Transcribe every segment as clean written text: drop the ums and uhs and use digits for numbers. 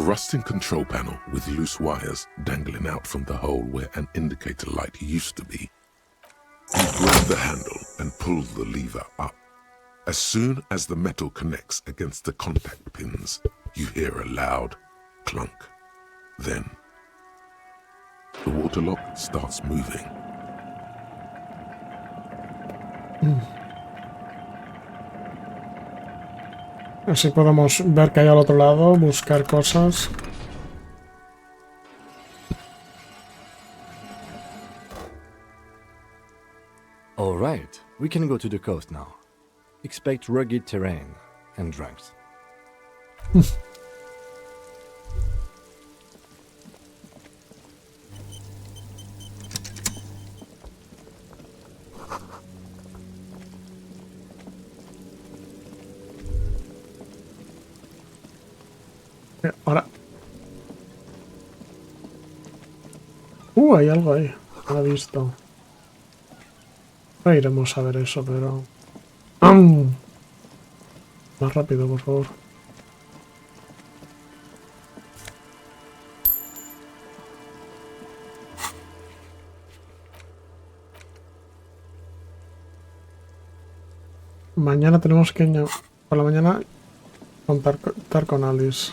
rusting control panel with loose wires dangling out from the hole where an indicator light used to be. You grab the handle and pull the lever up. As soon as the metal connects against the contact pins, you hear a loud clunk. Then, the water lock starts moving. Así podemos ver que hay al otro lado, buscar cosas. All right, we can go to the coast now. Expect rugged terrain and drunks. Ahora. Hay algo ahí. No lo he visto. No iremos a ver eso, pero... Más rápido, por favor. Mañana tenemos que... Por la mañana contar con Alice.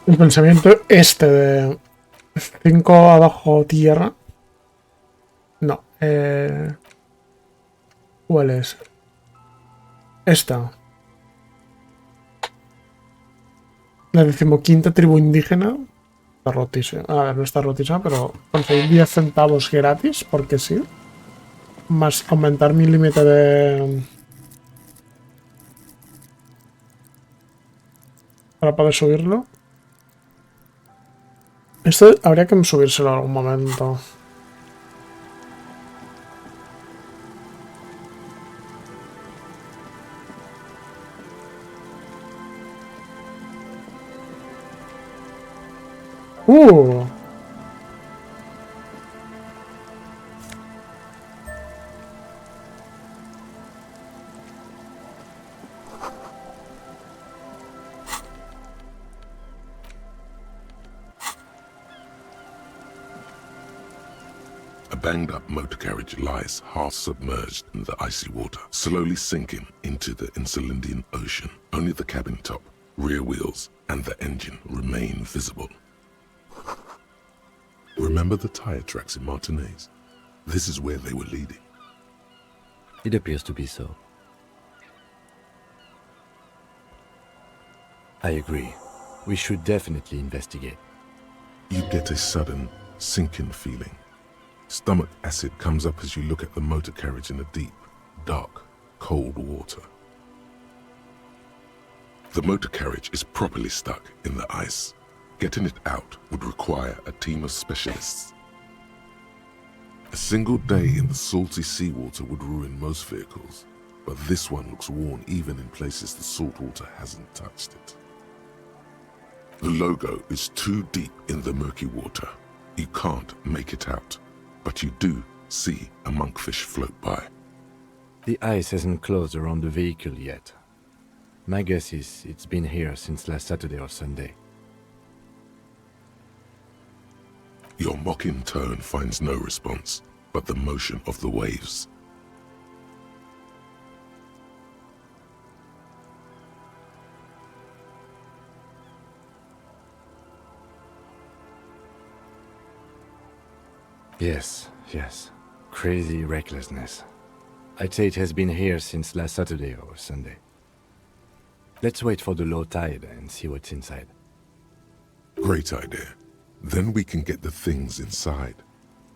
El pensamiento este de 5 abajo tierra. No. ¿Cuál es? Esta. La 15ª tribu indígena. Está rotísima. A ver, no está rotísima, pero conseguir 10 centavos gratis, porque sí. Más aumentar mi límite de... Para poder subirlo. Esto habría que subírselo en algún momento. A banged-up motor carriage lies half submerged in the icy water, slowly sinking into the Insulindian Ocean. Only the cabin top, rear wheels, and the engine remain visible. Remember the tire tracks in Martinez? This is where they were leading. It appears to be so. I agree. We should definitely investigate. You get a sudden, sinking feeling. Stomach acid comes up as you look at the motor carriage in the deep, dark, cold water. The motor carriage is properly stuck in the ice. Getting it out would require a team of specialists. A single day in the salty seawater would ruin most vehicles, but this one looks worn even in places the salt water hasn't touched it. The logo is too deep in the murky water. You can't make it out, but you do see a monkfish float by. The ice hasn't closed around the vehicle yet. My guess is it's been here since last Saturday or Sunday. Your mocking tone finds no response, but the motion of the waves. Yes. Crazy recklessness. I'd say it has been here since last Saturday or Sunday. Let's wait for the low tide and see what's inside. Great idea. Then we can get the things inside.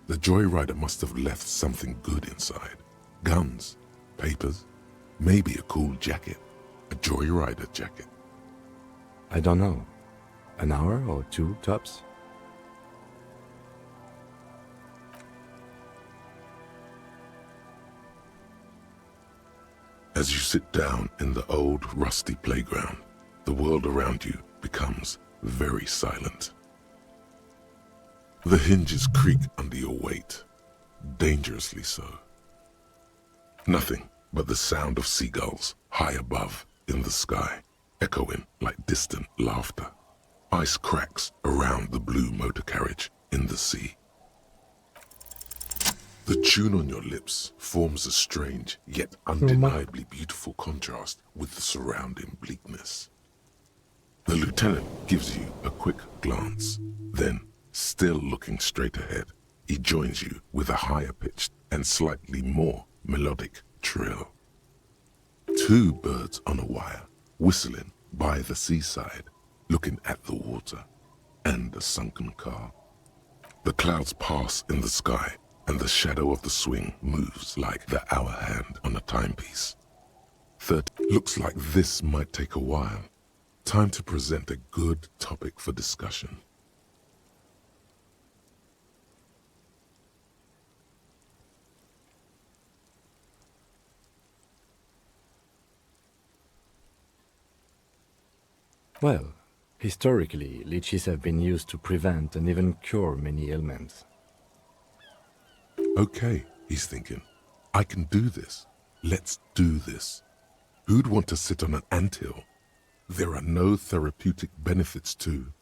The joyrider must have left something good inside. Guns, papers, maybe a cool jacket. A joyrider jacket. I don't know. An hour or two, tops? As you sit down in the old, rusty playground, the world around you becomes very silent. The hinges creak under your weight, dangerously so. Nothing but the sound of seagulls high above in the sky, echoing like distant laughter. Ice cracks around the blue motor carriage in the sea. The tune on your lips forms a strange yet undeniably beautiful contrast with the surrounding bleakness. The lieutenant gives you a quick glance, then, still looking straight ahead, he joins you with a higher pitched and slightly more melodic trill. Two birds on a wire, whistling by the seaside, looking at the water and the sunken car. The clouds pass in the sky, and the shadow of the swing moves like the hour hand on a timepiece. Looks like this might take a while. Time to present a good topic for discussion. Well, historically, leeches have been used to prevent and even cure many ailments. Okay, he's thinking. I can do this. Let's do this. Who'd want to sit on an anthill? There are no therapeutic benefits to...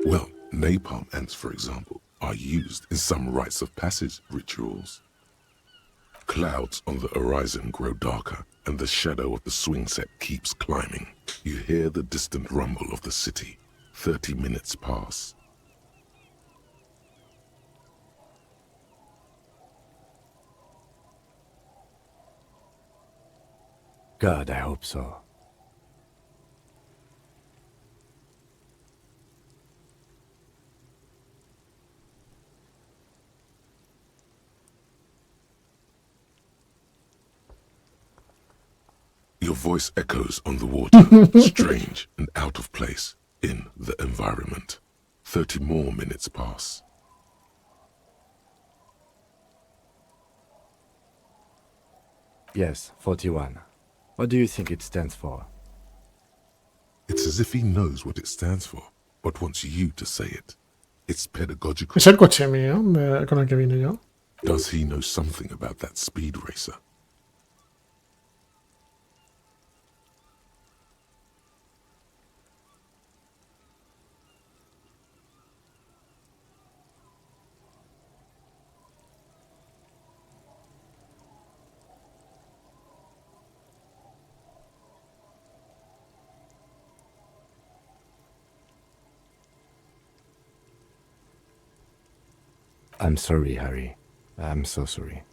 Well, napalm ants, for example, are used in some rites of passage rituals. Clouds on the horizon grow darker, and the shadow of the swing set keeps climbing. You hear the distant rumble of the city. 30 minutes pass. God, I hope so. Your voice echoes on the water, strange and out of place in the environment. 30 more minutes pass. Yes, 41. What do you think it stands for? It's as if he knows what it stands for, but wants you to say it. It's pedagogical. Es el coche mío con el que vine yo. Does he know something about that speed racer? I'm sorry, Harry. I'm so sorry.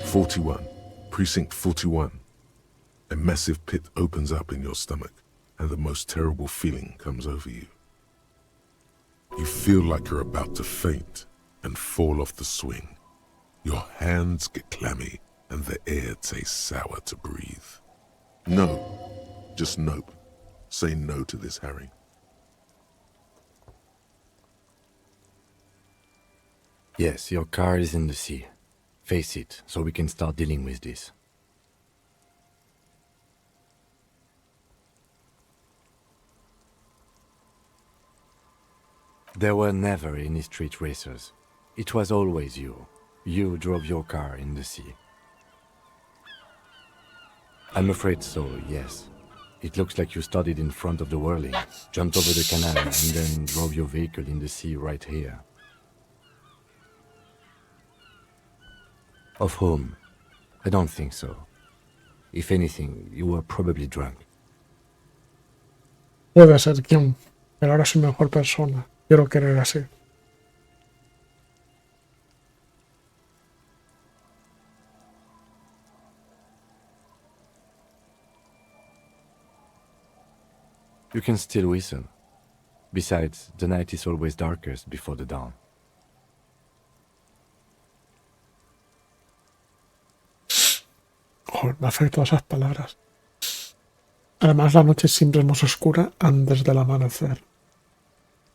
41. Precinct 41. A massive pit opens up in your stomach, and the most terrible feeling comes over you. You feel like you're about to faint and fall off the swing. Your hands get clammy, and the air tastes sour to breathe. No. Just nope. Say no to this, Harry. Yes, your car is in the sea. Face it, so we can start dealing with this. There were never any street racers. It was always you. You drove your car in the sea. I'm afraid so, yes. It looks like you started in front of the whirling, jumped over the canal, and then drove your vehicle in the sea right here. Of whom? I don't think so. If anything, you were probably drunk. Puede ser quién, pero ahora soy mejor persona. Quiero querer así. You can still whistle. Besides, the night is always darkest before the dawn. Joder, me afectó esas palabras. Además, la noche siempre es más oscura antes del amanecer.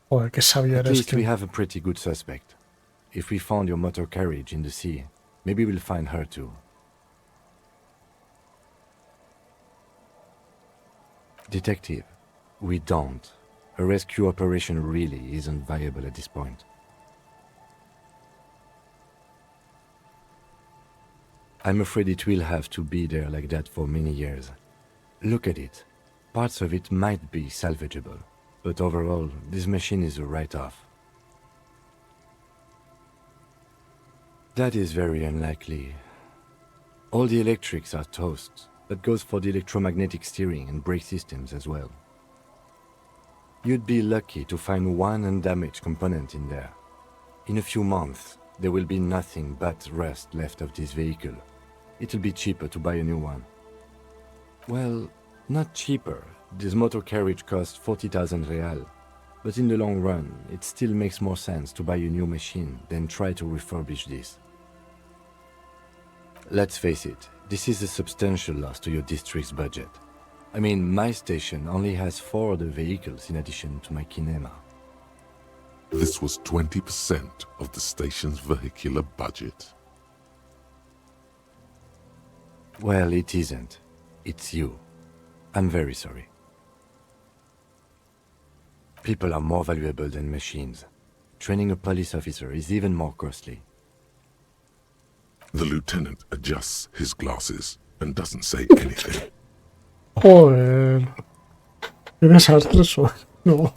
Joder, qué sabio At eres, least we tío. have a pretty good suspect. If we found your motor carriage in the sea, maybe we'll find her too. Detective, we don't. A rescue operation really isn't viable at this point. I'm afraid it will have to be there like that for many years. Look at it. Parts of it might be salvageable, but overall, this machine is a write-off. That is very unlikely. All the electrics are toast. That goes for the electromagnetic steering and brake systems as well. You'd be lucky to find one undamaged component in there. In a few months, there will be nothing but rust left of this vehicle. It'll be cheaper to buy a new one. Well, not cheaper. This motor carriage costs 40,000 real. But in the long run, it still makes more sense to buy a new machine than try to refurbish this. Let's face it, this is a substantial loss to your district's budget. I mean, my station only has 4 other vehicles in addition to my kinema. This was 20% of the station's vehicular budget. Well, it isn't. It's you. I'm very sorry. People are more valuable than machines. Training a police officer is even more costly. The lieutenant adjusts his glasses and doesn't say anything. Joder. Qué desastre eso. No.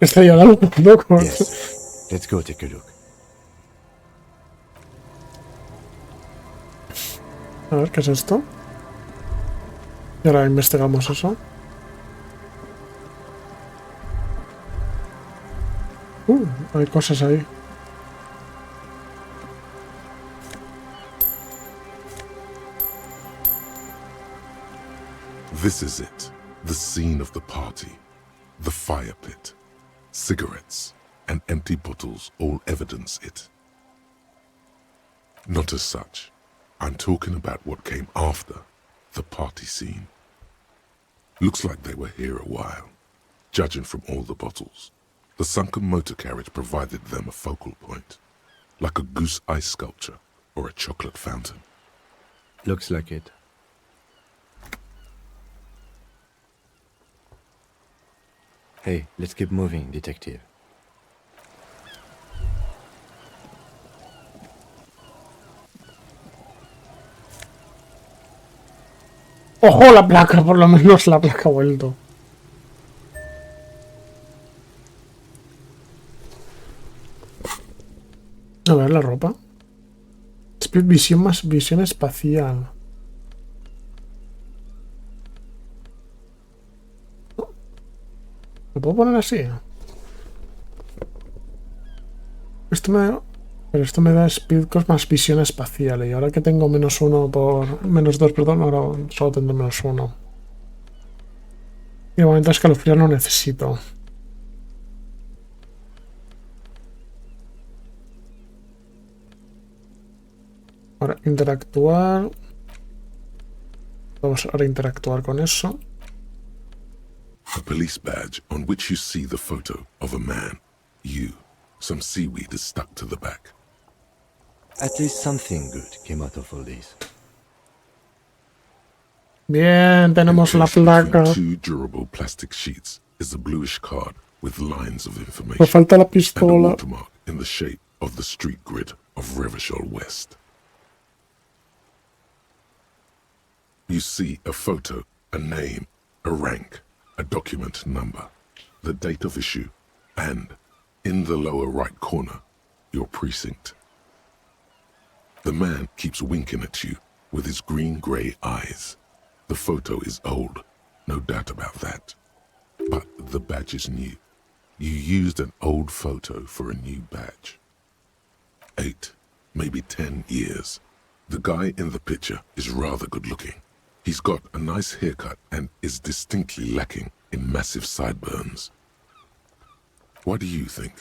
Estaría dando loco. Yes. Let's go take a look. A ver, ¿qué es esto? Y ahora investigamos eso. Hay cosas ahí. This is it, the scene of the party. The fire pit. Cigarettes and empty bottles all evidence it. Not as such. I'm talking about what came after the party scene. Looks like they were here a while, judging from all the bottles. The sunken motor carriage provided them a focal point, like a goose ice sculpture or a chocolate fountain. Looks like it. Hey, let's keep moving, detective. ¡Ojo, la placa! Por lo menos la placa ha vuelto. A ver, la ropa. Speed Vision más visión espacial. ¿Me puedo poner así? Esto me da Speed Cost más visión espacial. Y ahora que tengo -1 por... -2, perdón, ahora solo tendré -1. Y de momento escalofrío no necesito. Ahora, interactuar. Vamos a interactuar con eso. A police badge on which you see the photo of a man. You. Some seaweed is stuck to the back. At least something good came out of all this. Bien, tenemos la Encased placa. between 2 durable plastic sheets is a bluish card with lines of Me information falta la and a pistola. watermark in the shape of the street grid of Revachol West. You see a photo, a name, a rank, a document number, the date of issue, and, in the lower right corner, your precinct. The man keeps winking at you with his green-grey eyes. The photo is old, no doubt about that. But the badge is new. You used an old photo for a new badge. 8, maybe 10 years. The guy in the picture is rather good-looking. He's got a nice haircut and is distinctly lacking in massive sideburns. Why do you think?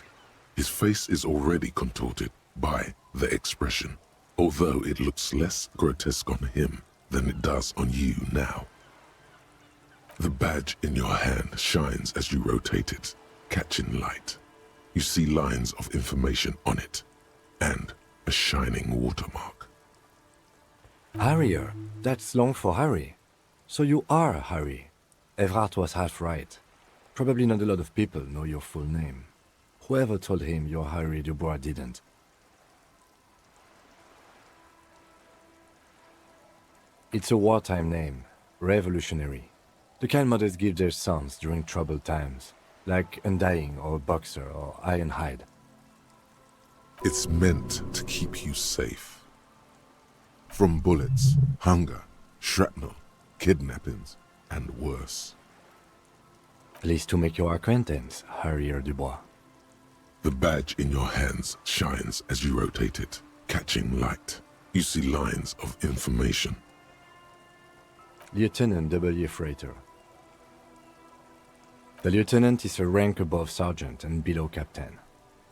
His face is already contorted by the expression, although it looks less grotesque on him than it does on you now. The badge in your hand shines as you rotate it, catching light. You see lines of information on it, and a shining watermark. Harrier. That's long for Harry. So you are Harry. Evrard was half right. Probably not a lot of people know your full name. Whoever told him you're Harry Dubois didn't. It's a wartime name. Revolutionary. The kind mothers give their sons during troubled times, like Undying or Boxer or Ironhide. It's meant to keep you safe. From bullets, hunger, shrapnel, kidnappings, and worse. At least to make your acquaintance, Harrier Dubois. The badge in your hands shines as you rotate it, catching light. You see lines of information. Lieutenant W. Freighter. The lieutenant is a rank above sergeant and below captain.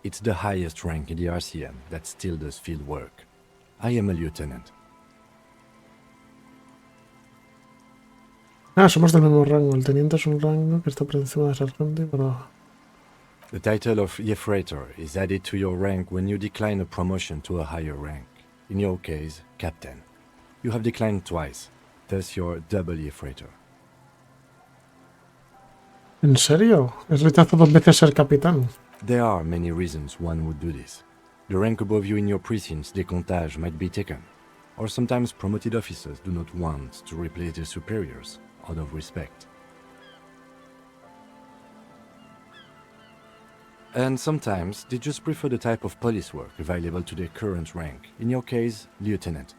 It's the highest rank in the RCM that still does field work. I am a lieutenant. Somos del mismo rango. El teniente es un rango que está por encima del sargento, pero... The title of Freighter is added to your rank when you decline a promotion to a higher rank. In your case, captain. You have declined twice, thus you're double Freighter. ¿En serio? ¿Has rechazado 2 veces ser capitán? There are many reasons one would do this. The rank above you in your precinct's décomptage might be taken, or sometimes promoted officers do not want to replace their superiors out of respect. And sometimes they just prefer the type of police work available to their current rank, in your case, lieutenant.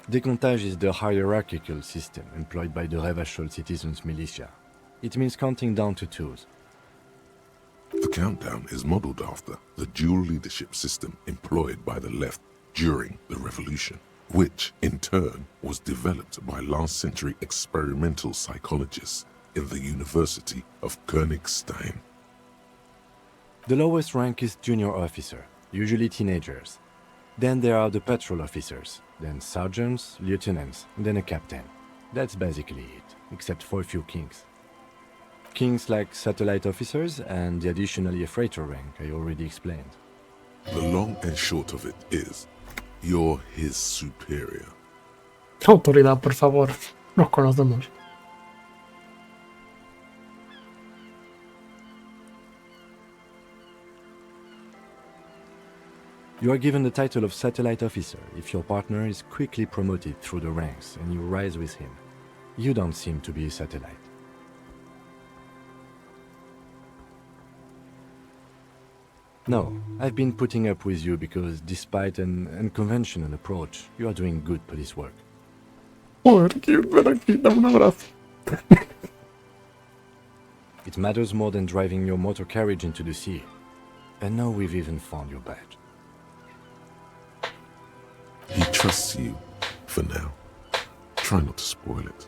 Décomptage is the hierarchical system employed by the Revachol citizens' militia. It means counting down to 2s. The countdown is modeled after the dual leadership system employed by the left during the revolution, which in turn was developed by last-century experimental psychologists in the University of Königstein. The lowest rank is junior officer, usually teenagers. Then there are the patrol officers, then sergeants, lieutenants, and then a captain. That's basically it, except for a few kings. Kings like satellite officers and the additional freighter rank I already explained. The long and short of it is, you're his superior. Autoridad, por favor. Nos conocemos. You are given the title of satellite officer if your partner is quickly promoted through the ranks and you rise with him. You don't seem to be a satellite. No, I've been putting up with you because despite an unconventional approach, you are doing good police work. Joder, cute, ven aquí, dame un abrazo. It matters more than driving your motor carriage into the sea. And now we've even found your badge. He trusts you, for now. Try not to spoil it.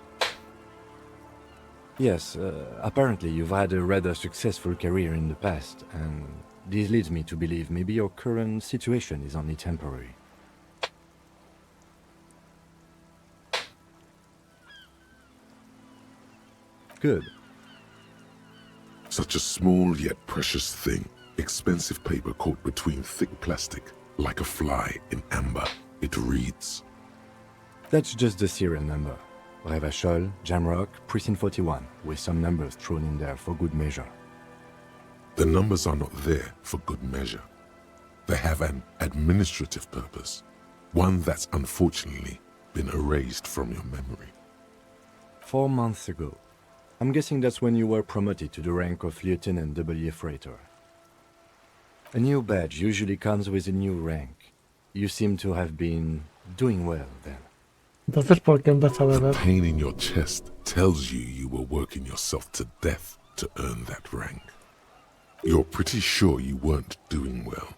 Yes, apparently you've had a rather successful career in the past, and this leads me to believe maybe your current situation is only temporary. Good. Such a small yet precious thing. Expensive paper caught between thick plastic, like a fly in amber. It reads. That's just the serial number. Revachol, Jamrock, Precinct 41, with some numbers thrown in there for good measure. The numbers are not there for good measure. They have an administrative purpose, one that's unfortunately been erased from your memory. 4 months ago. I'm guessing that's when you were promoted to the rank of Lieutenant W. Freighter. A new badge usually comes with a new rank. You seem to have been doing well then. Entonces, ¿por qué empezó a The beber? pain in your chest tells you were working yourself to death to earn that rank. You're pretty sure you weren't doing well,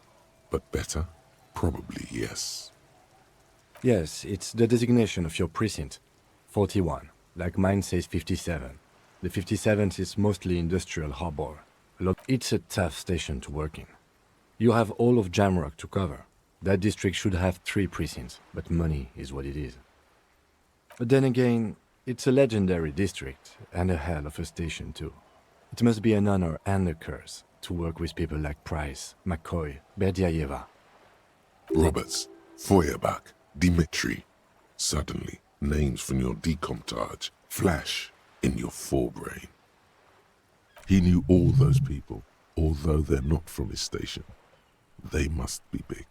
but better? Probably yes. Yes, it's the designation of your precinct. 41, like mine says 57. The 57th is mostly industrial harbor. It's a tough station to work in. You have all of Jamrock to cover. That district should have 3 precincts, but money is what it is. But then again, it's a legendary district, and a hell of a station too. It must be an honor and a curse to work with people like Price, McCoy, Berdiaeva. Roberts, Feuerbach, Dimitri. Suddenly, names from your decomptage flash in your forebrain. He knew all those people, although they're not from his station. They must be big.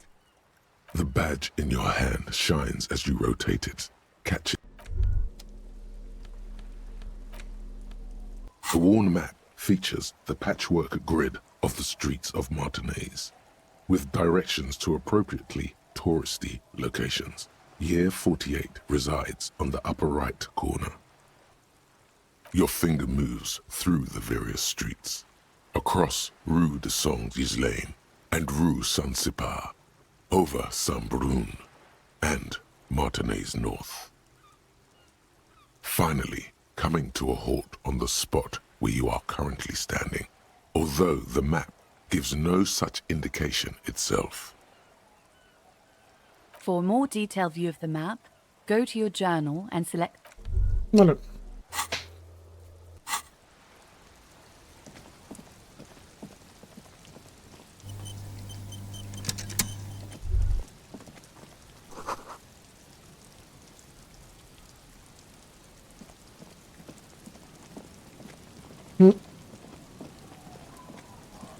The badge in your hand shines as you rotate it, catching. The worn map features the patchwork grid of the streets of Martinez, with directions to appropriately touristy locations. Year 48 resides on the upper right corner. Your finger moves through the various streets, across Rue de Saint-Ghislain and Rue Saint-Sipar, over Saint-Brun and Martinez North. Finally, coming to a halt on the spot where you are currently standing, although the map gives no such indication itself. For a more detailed view of the map, go to your journal and select... Vale.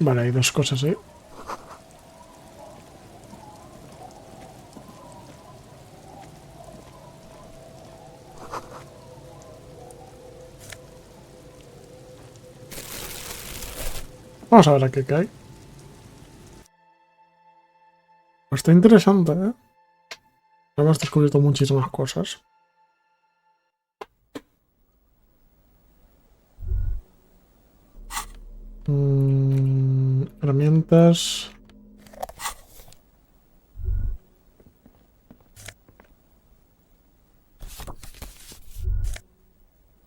Vale, hay 2 cosas, ¿eh? Vamos a ver a qué cae. Pues está interesante, ¿eh? Hemos descubierto muchísimas cosas. Herramientas.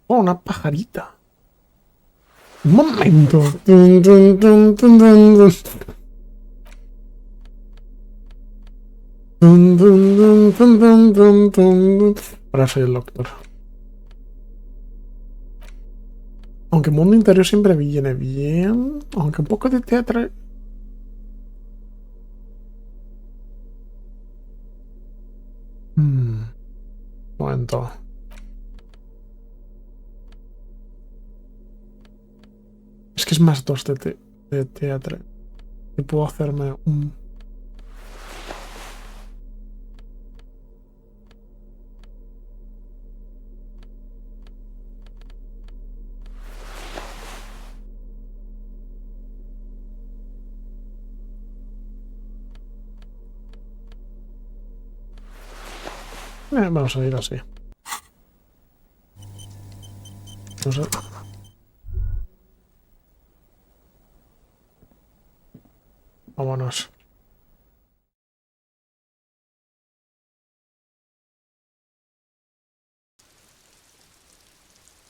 Oh, una pajarita. Un momento. Ahora soy el doctor. Aunque mundo interior siempre viene bien. Aunque un poco de teatro. Momento. Es que es más 2 de teatro. Y puedo hacerme un... vamos a ir así. No sé. Vámonos.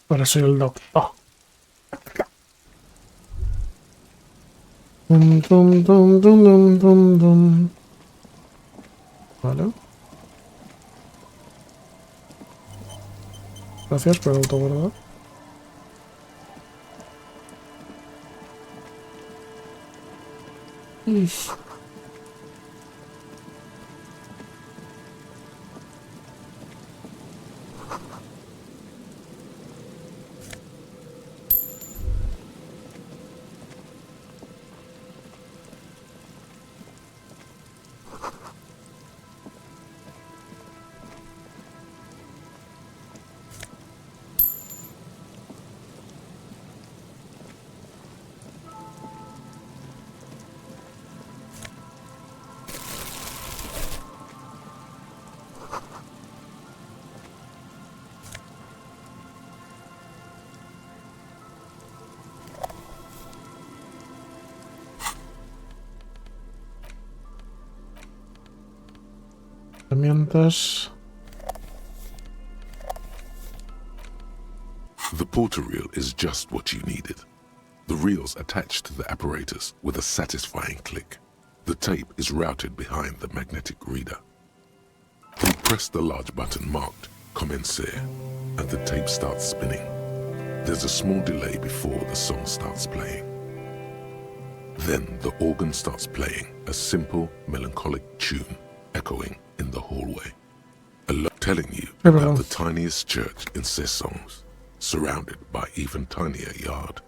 Ahora soy el doctor. Vale. Gracias por el autoguardar. The porter reel is just what you needed. The reel's attached to the apparatus with a satisfying click. The tape is routed behind the magnetic reader. You press the large button marked Commencer, and the tape starts spinning. There's a small delay before the song starts playing. Then the organ starts playing a simple, melancholic tune echoing in the hallway, telling you about the tiniest church in Cessons, surrounded by even tinier yard.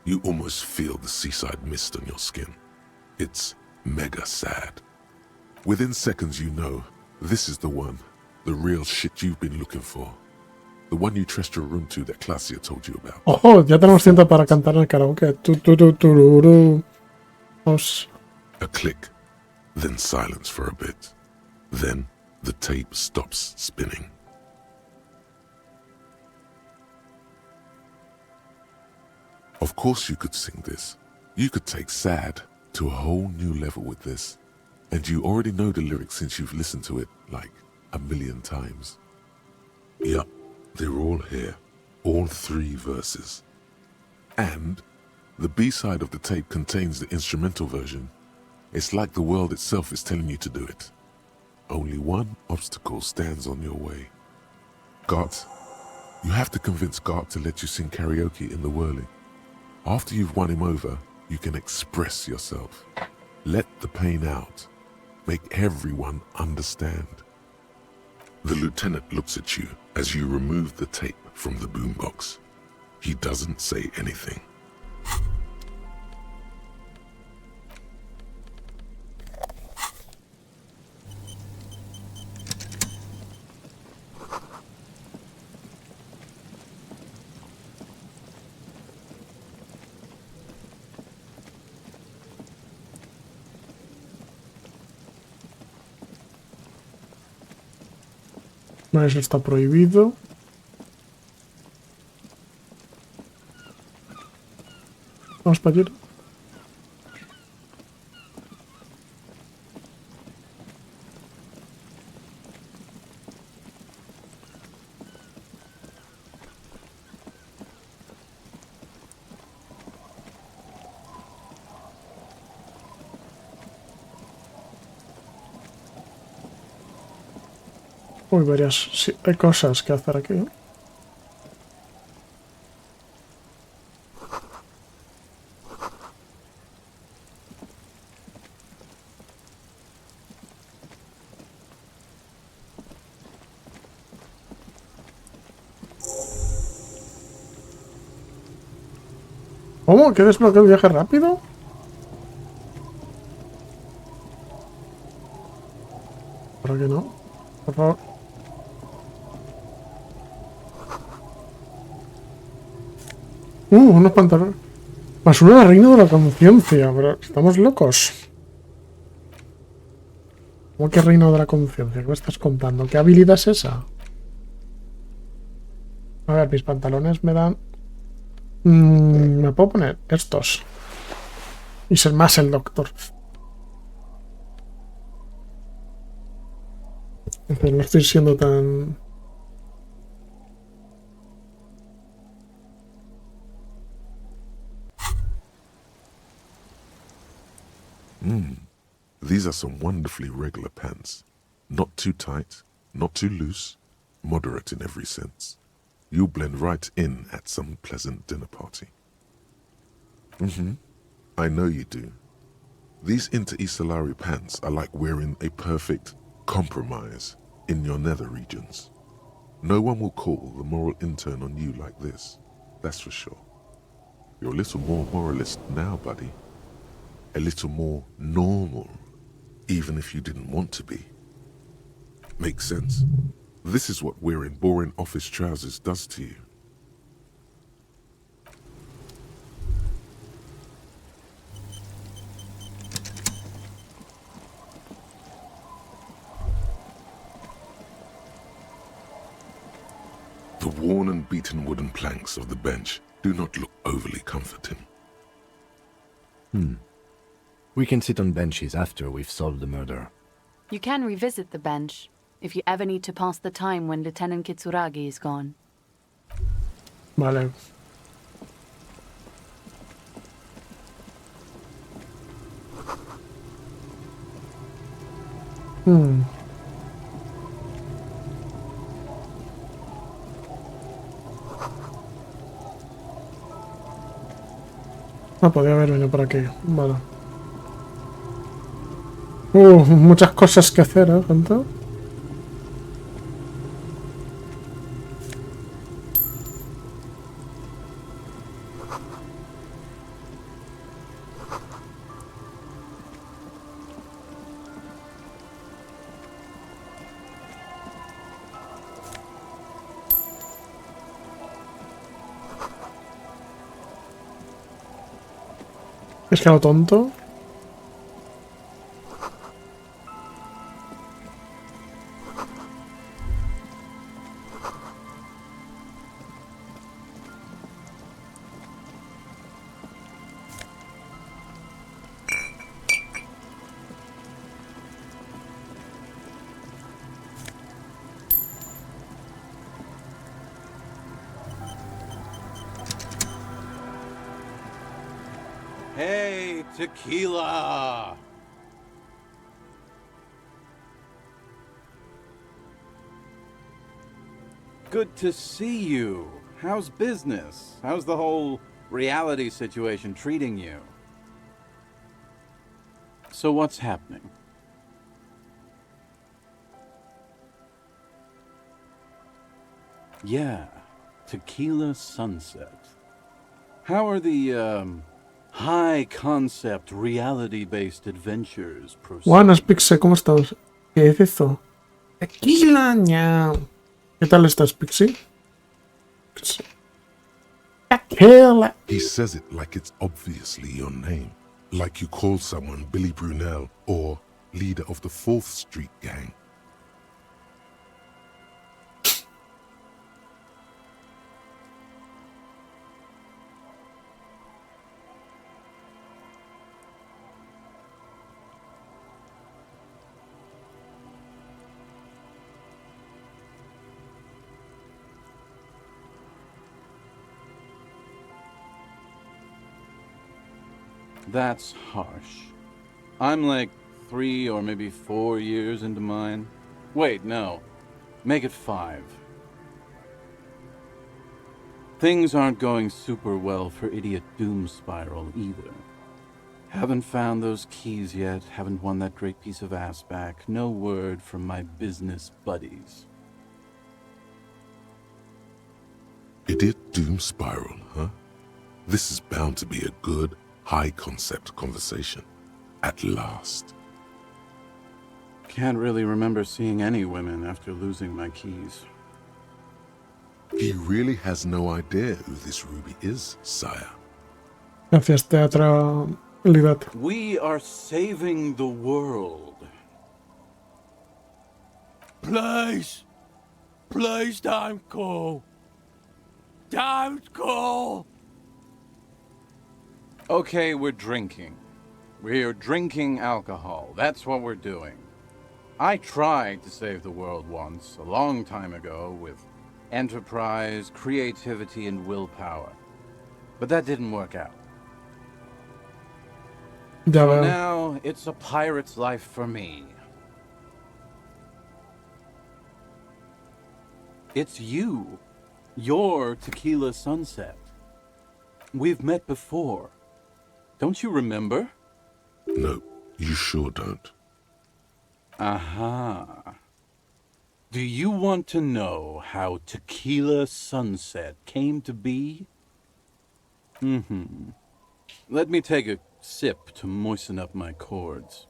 You almost feel the seaside mist on your skin. It's mega sad. Within seconds you know, this is the one, the real shit you've been looking for. The one you trust your room to that Clasia told you about. ¡Ojo! Ya tenemos cinta para cantar en el karaoke. Tururú. A click, then silence for a bit. Then the tape stops spinning. Of course you could sing this. You could take sad to a whole new level with this. And you already know the lyrics since you've listened to it like 1,000,000 times. Yup, they're all here. All 3 verses. And the B-side of the tape contains the instrumental version. It's like the world itself is telling you to do it. Only one obstacle stands on your way. Gart, you have to convince Gart to let you sing karaoke in the whirling. After you've won him over, you can express yourself. Let the pain out. Make everyone understand. The lieutenant looks at you as you remove the tape from the boombox. He doesn't say anything. No, eso está prohibido. Vamos para allí. Uy, varias... Sí, hay cosas que hacer aquí. ¿Cómo? ¿Que desbloqueo el viaje rápido? ¿Para qué no? Por favor. Unos pantalones. Más uno de reino de la conciencia. Pero estamos locos. ¿Cómo que reino de la conciencia? ¿Qué me estás contando? ¿Qué habilidad es esa? A ver, mis pantalones me dan... me puedo poner estos. Y ser más el doctor. Entonces, no estoy siendo tan... These are some wonderfully regular pants. Not too tight, not too loose, moderate in every sense. You'll blend right in at some pleasant dinner party. I know you do. These Inter-Isolari pants are like wearing a perfect compromise in your nether regions. No one will call the moral intern on you like this, that's for sure. You're a little more moralist now, buddy. A little more normal, even if you didn't want to be. Makes sense? This is what wearing boring office trousers does to you. The worn and beaten wooden planks of the bench do not look overly comforting. We can sit on benches after we've solved the murder. You can revisit the bench if you ever need to pass the time when Lieutenant Kitsuragi is gone. Vale. Podría haber venido por aquí. Vale. Muchas cosas que hacer, ¿eh, gente? Es que a lo tonto. Hey, tequila! Good to see you. How's business? How's the whole reality situation treating you? So what's happening? Yeah, Tequila Sunset. How are the, high-concept, reality-based adventures proceeding? Buenas, Pixie, ¿cómo estás? ¿Qué es eso? Tequila, ñao. ¿Qué tal estás, Pixie? Tequila. He says it like it's obviously your name. Like you call someone Billy Brunel or leader of the 4th Street Gang. That's harsh. I'm like 3 or maybe 4 years into mine. Wait, no. Make it 5. Things aren't going super well for Idiot Doom Spiral either. Haven't found those keys yet, haven't won that great piece of ass back. No word from my business buddies. Idiot Doom Spiral, huh? This is bound to be a good, high-concept conversation. At last. Can't really remember seeing any women after losing my keys. He really has no idea who this Ruby is, sire. Gracias, teatralidad. We are saving the world. Please! Please don't go! Don't go! Okay, we're drinking. We're drinking alcohol. That's what we're doing. I tried to save the world once, a long time ago, with enterprise, creativity, and willpower. But that didn't work out. Ya So veo. now, it's a pirate's life for me. It's you. You're Tequila Sunset. We've met before. Don't you remember? No, you sure don't. Aha. Do you want to know how Tequila Sunset came to be? Let me take a sip to moisten up my chords.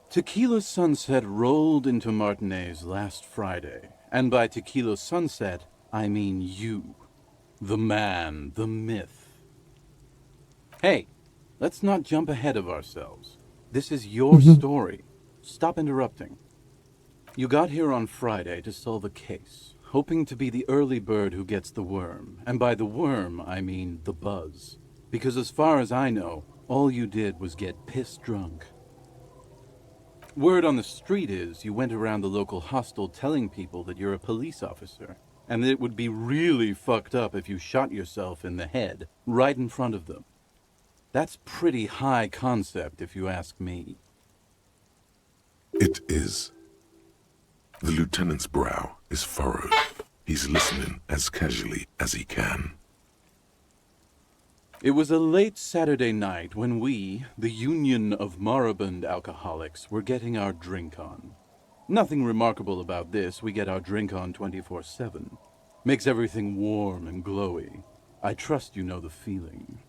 Tequila Sunset rolled into Martinez last Friday, and by Tequila Sunset, I mean you. The man, the myth. Hey, let's not jump ahead of ourselves. This is your story. Stop interrupting. You got here on Friday to solve a case, hoping to be the early bird who gets the worm. And by the worm, I mean the buzz. Because as far as I know, all you did was get piss drunk. Word on the street is you went around the local hostel telling people that you're a police officer. and that it would be really fucked up if you shot yourself in the head right in front of them. That's pretty high concept, if you ask me. It is. The lieutenant's brow is furrowed. He's listening as casually as he can. It was a late Saturday night when we, the Union of Moribund Alcoholics, were getting our drink on. Nothing remarkable about this. We get our drink on 24/7. Makes everything warm and glowy. I trust you know the feeling.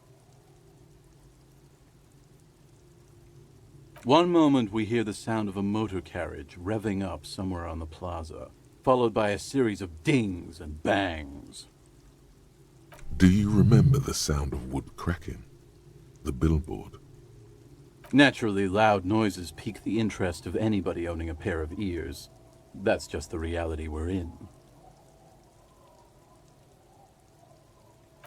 One moment we hear the sound of a motor carriage revving up somewhere on the plaza, followed by a series of dings and bangs. Do you remember the sound of wood cracking? The billboard? Naturally, loud noises pique the interest of anybody owning a pair of ears. That's just the reality we're in.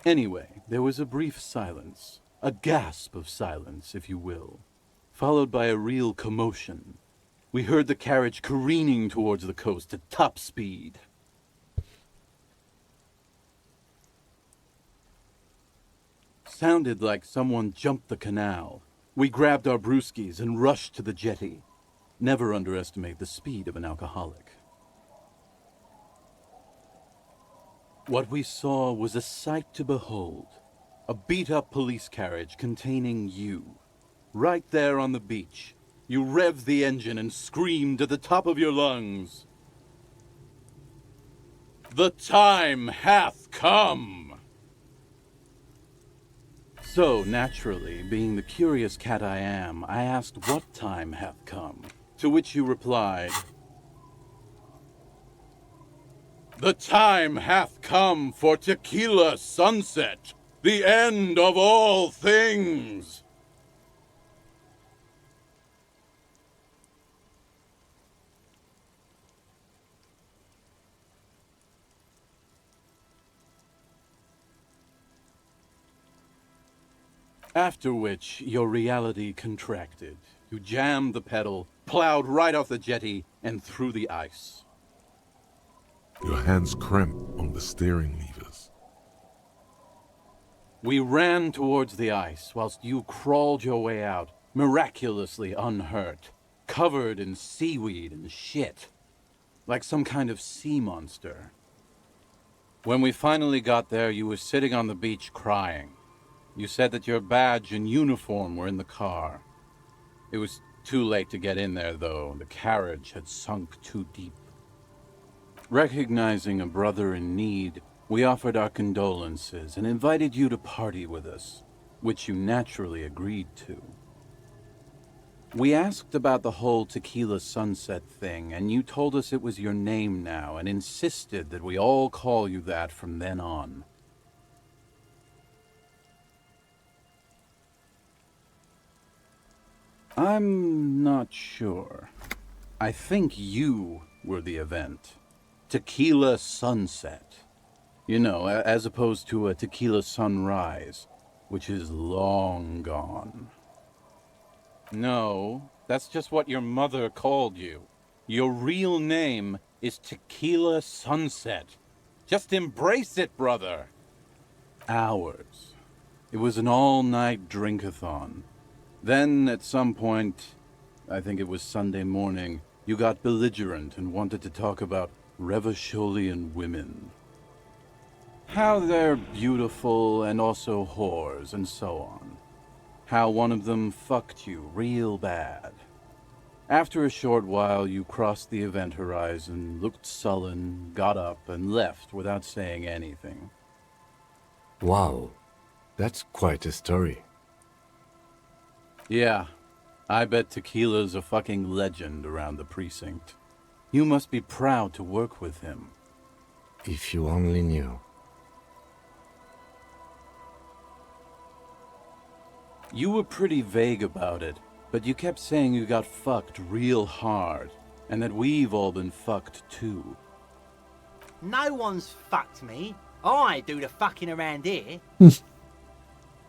Anyway, there was a brief silence, a gasp of silence, if you will, followed by a real commotion. We heard the carriage careening towards the coast at top speed. Sounded like someone jumped the canal. We grabbed our brewskis and rushed to the jetty. Never underestimate the speed of an alcoholic. What we saw was a sight to behold. A beat-up police carriage containing you. Right there on the beach. You revved the engine and screamed at the top of your lungs. "The time hath come!" So, naturally, being the curious cat I am, I asked what time hath come, to which you replied, "The time hath come for tequila sunset, the end of all things." After which, your reality contracted. You jammed the pedal, plowed right off the jetty, and through the ice. Your hands cramp on the steering levers. We ran towards the ice, whilst you crawled your way out, miraculously unhurt, covered in seaweed and shit, like some kind of sea monster. When we finally got there, you were sitting on the beach crying. You said that your badge and uniform were in the car. It was too late to get in there, though. The carriage had sunk too deep. Recognizing a brother in need, we offered our condolences and invited you to party with us, which you naturally agreed to. We asked about the whole tequila sunset thing, and you told us it was your name now and insisted that we all call you that from then on. I'm not sure. I think you were the event. Tequila sunset. You know, as opposed to a tequila sunrise, which is long gone. No, that's just what your mother called you. Your real name is Tequila Sunset. Just embrace it, brother. Ours. It was an all-night drink-a-thon. Then, at some point, I think it was Sunday morning, you got belligerent and wanted to talk about Revacholian women. How they're beautiful and also whores and so on. How one of them fucked you real bad. After a short while, you crossed the event horizon, looked sullen, got up, and left without saying anything. Wow, that's quite a story. Yeah, I bet Tequila's a fucking legend around the precinct. You must be proud to work with him. If you only knew. You were pretty vague about it, but you kept saying you got fucked real hard, and that we've all been fucked too. No one's fucked me. I do the fucking around here.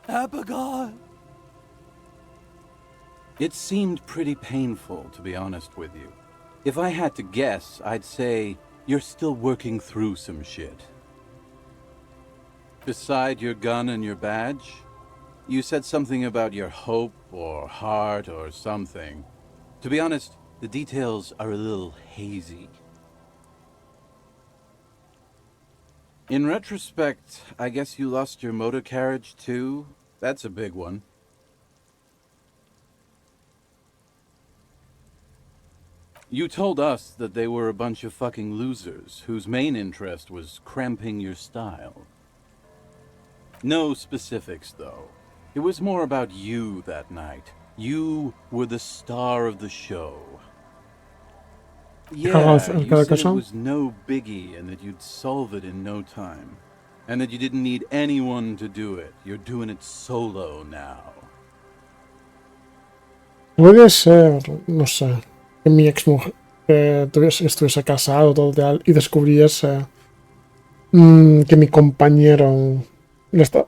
Abigail! It seemed pretty painful, to be honest with you. If I had to guess, I'd say you're still working through some shit. Beside your gun and your badge, you said something about your hope or heart or something. To be honest, the details are a little hazy. In retrospect, I guess you lost your motor carriage too? That's a big one. You told us that they were a bunch of fucking losers whose main interest was cramping your style. No specifics, though. It was more about you that night. You were the star of the show. Yeah, you said it was no biggie and that you'd solve it in no time. And that you didn't need anyone to do it. You're doing it solo now. Puede ser, no sé, que mi ex mujer estuviese casado todo tal, y descubriese que mi compañero le está,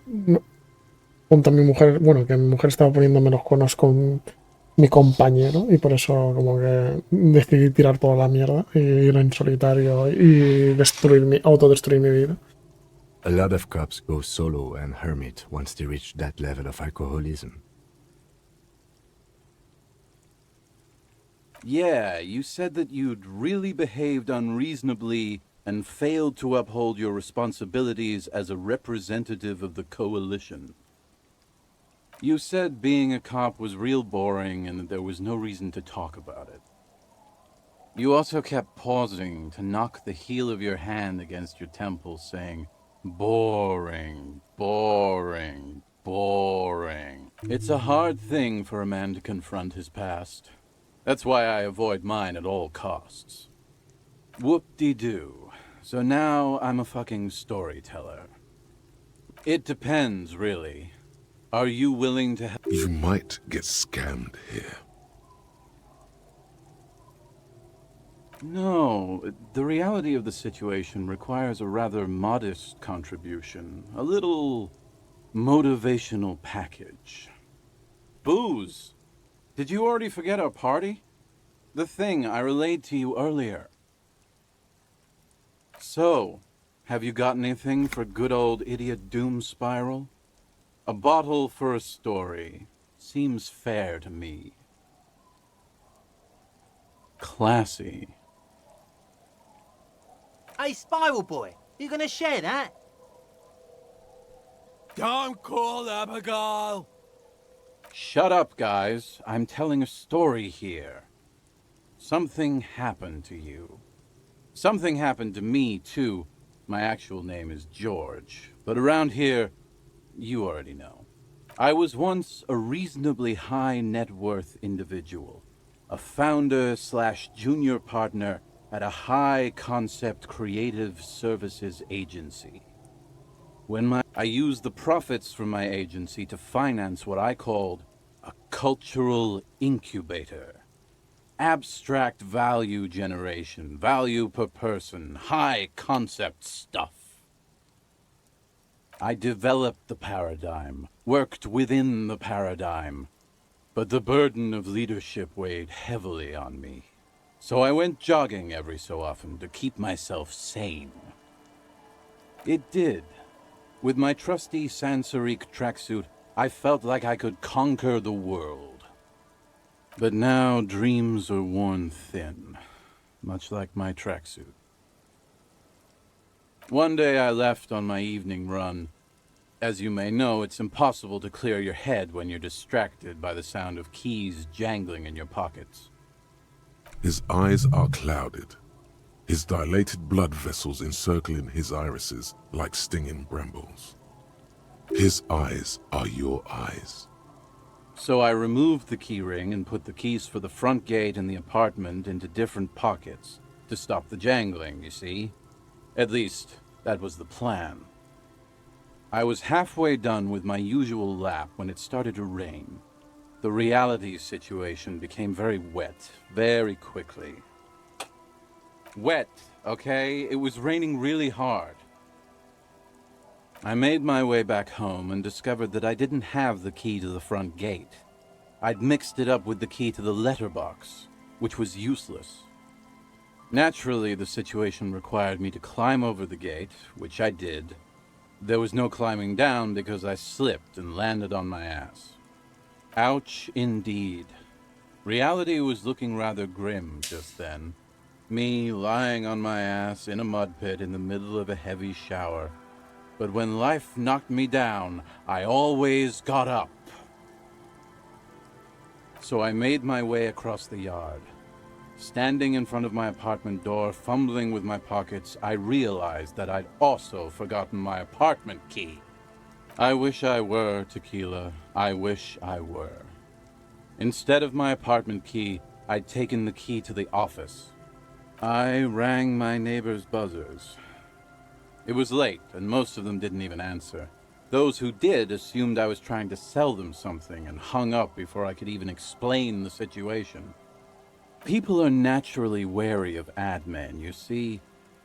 junto a mi mujer, bueno, que mi mujer estaba poniéndome los conos con mi compañero y por eso como que decidí tirar toda la mierda y ir en solitario y autodestruir mi vida. A lot of cops go solo and hermit once they reach that level of alcoholism. Yeah, you said that you'd really behaved unreasonably and failed to uphold your responsibilities as a representative of the coalition. You said being a cop was real boring and that there was no reason to talk about it. You also kept pausing to knock the heel of your hand against your temple, saying, boring, boring, boring. It's a hard thing for a man to confront his past. That's why I avoid mine at all costs. Whoop-de-doo. So now I'm a fucking storyteller. It depends, really. Are you willing to help? You might get scammed here. No, the reality of the situation requires a rather modest contribution. A little motivational package. Booze. Did you already forget our party? The thing I relayed to you earlier. So, have you got anything for good old idiot Doom Spiral? A bottle for a story. Seems fair to me. Classy. Hey, Spiral Boy, you gonna share that? Don't call Abigail! Shut up, guys. I'm telling a story here. Something happened to you. Something happened to me, too. My actual name is George, but around here, you already know. I was once a reasonably high net worth individual. A founder/junior partner at a high concept creative services agency. I used the profits from my agency to finance what I called a cultural incubator. Abstract value generation, value per person, high concept stuff. I developed the paradigm, worked within the paradigm, but the burden of leadership weighed heavily on me. So I went jogging every so often to keep myself sane. It did. With my trusty Sansarique tracksuit, I felt like I could conquer the world. But now dreams are worn thin, much like my tracksuit. One day I left on my evening run. As you may know, it's impossible to clear your head when you're distracted by the sound of keys jangling in your pockets. His eyes are clouded, his dilated blood vessels encircling his irises like stinging brambles. His eyes are your eyes. So I removed the key ring and put the keys for the front gate and the apartment into different pockets to stop the jangling, you see? At least, that was the plan. I was halfway done with my usual lap when it started to rain. The reality situation became very wet, very quickly. Wet, okay? It was raining really hard. I made my way back home and discovered that I didn't have the key to the front gate. I'd mixed it up with the key to the letterbox, which was useless. Naturally, the situation required me to climb over the gate, which I did. There was no climbing down because I slipped and landed on my ass. Ouch, indeed. Reality was looking rather grim just then. Me lying on my ass in a mud pit in the middle of a heavy shower. But when life knocked me down, I always got up. So I made my way across the yard. Standing in front of my apartment door, fumbling with my pockets, I realized that I'd also forgotten my apartment key. I wish I were, Tequila. I wish I were. Instead of my apartment key, I'd taken the key to the office. I rang my neighbors' buzzers. It was late, and most of them didn't even answer. Those who did assumed I was trying to sell them something and hung up before I could even explain the situation. People are naturally wary of ad men, you see.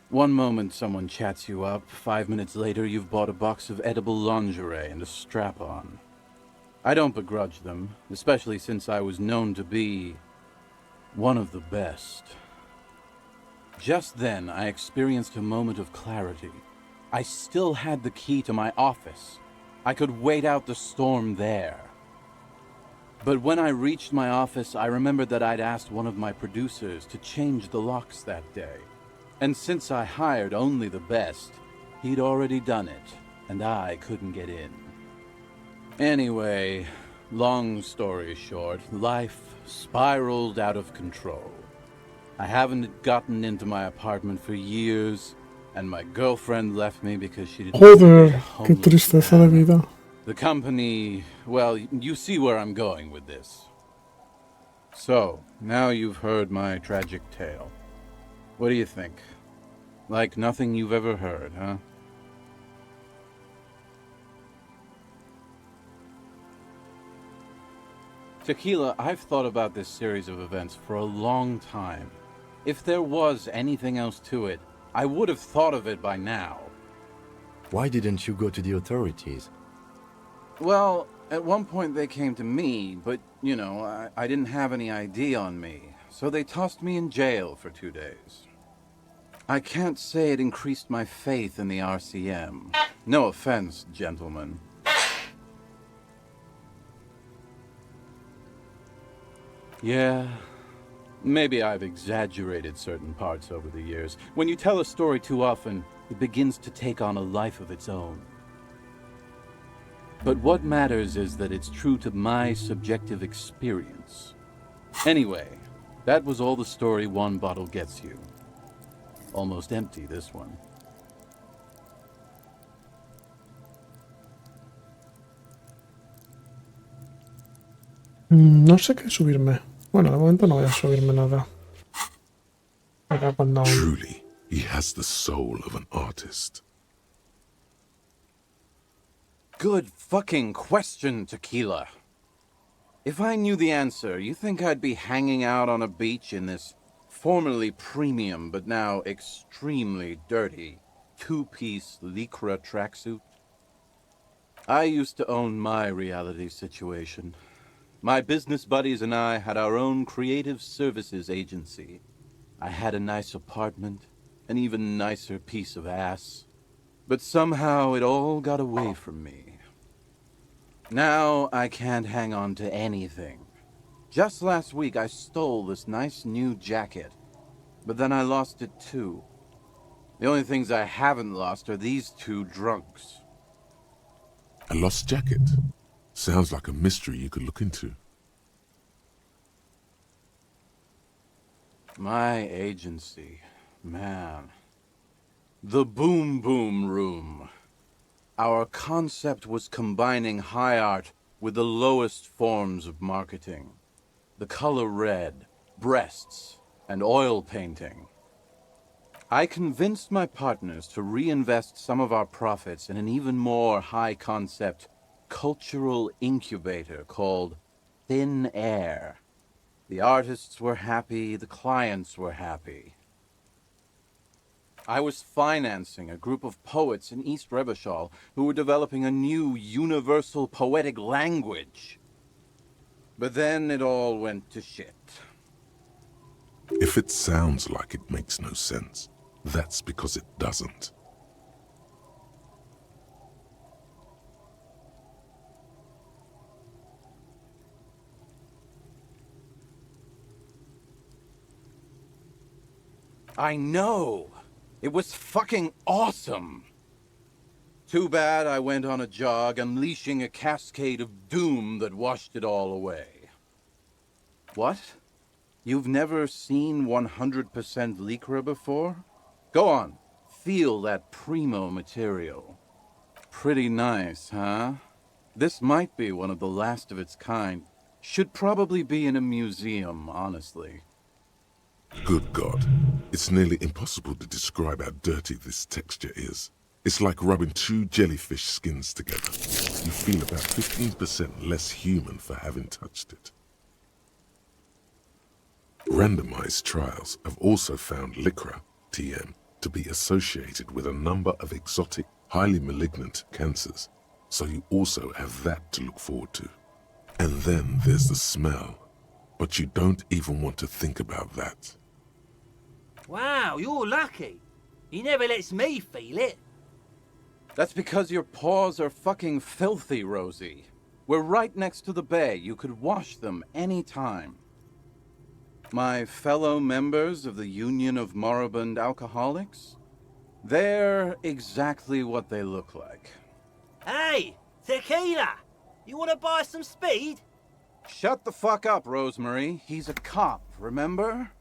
One moment someone chats you up, 5 minutes later you've bought a box of edible lingerie and a strap-on. I don't begrudge them, especially since I was known to be one of the best. Just then, I experienced a moment of clarity. I still had the key to my office. I could wait out the storm there. But when I reached my office, I remembered that I'd asked one of my producers to change the locks that day. And since I hired only the best, he'd already done it, and I couldn't get in. Anyway, long story short, life spiraled out of control. I haven't gotten into my apartment for years, and my girlfriend left me because she didn't want to date a Joder, qué homeless tristeza de man. vida. The company, well, you see where I'm going with this. So, now you've heard my tragic tale. What do you think? Like nothing you've ever heard, huh? Tequila, I've thought about this series of events for a long time. If there was anything else to it, I would have thought of it by now. Why didn't you go to the authorities? Well, at one point they came to me, but, you know, I didn't have any ID on me, so they tossed me in jail for 2 days. I can't say it increased my faith in the RCM. No offense, gentlemen. Yeah, maybe I've exaggerated certain parts over the years. When you tell a story too often, it begins to take on a life of its own. But what matters is that it's true to my subjective experience. Anyway, that was all the story one bottle gets you. Almost empty, this one. No sé qué subirme. Bueno, de momento no voy a subirme nada. Acá cuando... Truly, he has the soul of an artist. Good fucking question, Tequila. If I knew the answer, you think I'd be hanging out on a beach in this formerly premium but now extremely dirty two-piece Lycra tracksuit? I used to own my reality situation. My business buddies and I had our own creative services agency. I had a nice apartment, an even nicer piece of ass. But somehow it all got away from me. Now I can't hang on to anything. Just last week I stole this nice new jacket, but then I lost it too. The only things I haven't lost are these two drunks. A lost jacket? Sounds like a mystery you could look into. My agency, man. The Boom Boom Room. Our concept was combining high art with the lowest forms of marketing. The color red, breasts, and oil painting. I convinced my partners to reinvest some of our profits in an even more high-concept cultural incubator called Thin Air. The artists were happy, the clients were happy. I was financing a group of poets in East Revachol who were developing a new universal poetic language. But then it all went to shit. If it sounds like it makes no sense, that's because it doesn't. I know! It was fucking awesome! Too bad I went on a jog, unleashing a cascade of doom that washed it all away. What? You've never seen 100% Lycra before? Go on, feel that primo material. Pretty nice, huh? This might be one of the last of its kind. Should probably be in a museum, honestly. Good God, it's nearly impossible to describe how dirty this texture is. It's like rubbing two jellyfish skins together. You feel about 15% less human for having touched it. Randomized trials have also found Lycra, TM, to be associated with a number of exotic, highly malignant cancers, so you also have that to look forward to. And then there's the smell, but you don't even want to think about that. Wow, you're lucky. He never lets me feel it. That's because your paws are fucking filthy, Rosie. We're right next to the bay. You could wash them any time. My fellow members of the Union of Moribund Alcoholics? They're exactly what they look like. Hey, tequila! You want to buy some speed? Shut the fuck up, Rosemary. He's a cop, remember?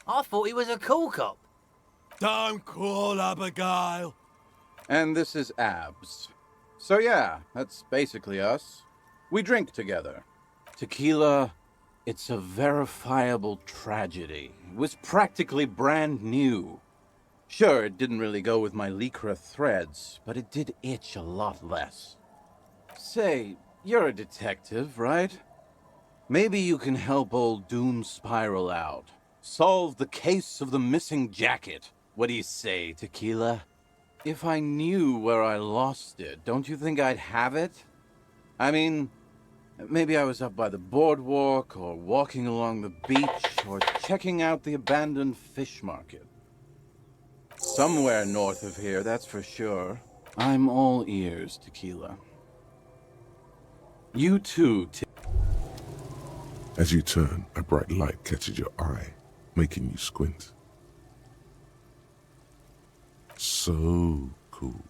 I thought he was a cool cop. Don't call Abigail. And this is Abs. So yeah, that's basically us. We drink together. Tequila, it's a verifiable tragedy. It was practically brand new. Sure, it didn't really go with my Lycra threads, but it did itch a lot less. Say, you're a detective, right? Maybe you can help old Doom Spiral out. Solve the case of the missing jacket. What do you say, Tequila? If I knew where I lost it, don't you think I'd have it? I mean, maybe I was up by the boardwalk, or walking along the beach, or checking out the abandoned fish market. Somewhere north of here, that's for sure. I'm all ears, Tequila. You too, As you turn, a bright light catches your eye, making you squint. So cool.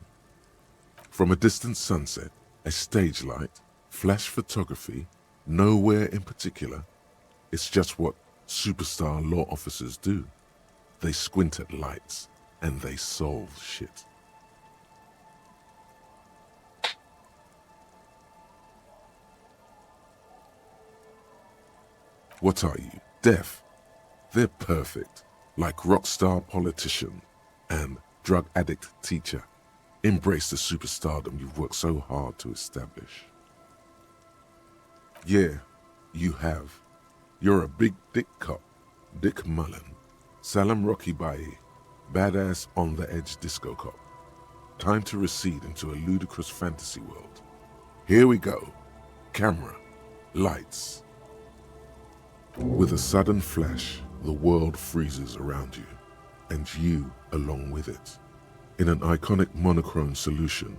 From a distant sunset, a stage light, flash photography, nowhere in particular. It's just what superstar law officers do. They squint at lights, and they solve shit. What are you, deaf? They're perfect, like rockstar politician and drug addict teacher. Embrace the superstardom you've worked so hard to establish. Yeah, you have. You're a big dick cop, Dick Mullen, Salam Rocky Baye, badass on the edge disco cop. Time to recede into a ludicrous fantasy world. Here we go. Camera, lights. With a sudden flash, the world freezes around you, and you along with it. In an iconic monochrome solution,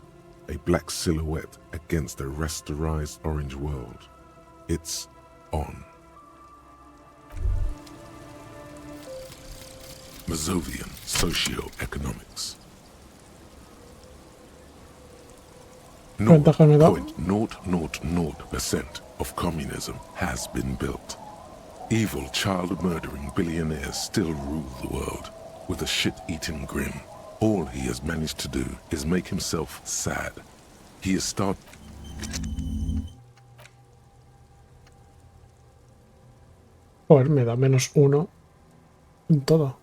a black silhouette against a rasterized orange world. It's on. Mazovian Socioeconomics. Ventaja me da. 0.000% of communism has been built. Evil, child-murdering billionaires still rule the world with a shit-eating grin. All he has managed to do is make himself sad. He has started... Joder, me da -1 en todo.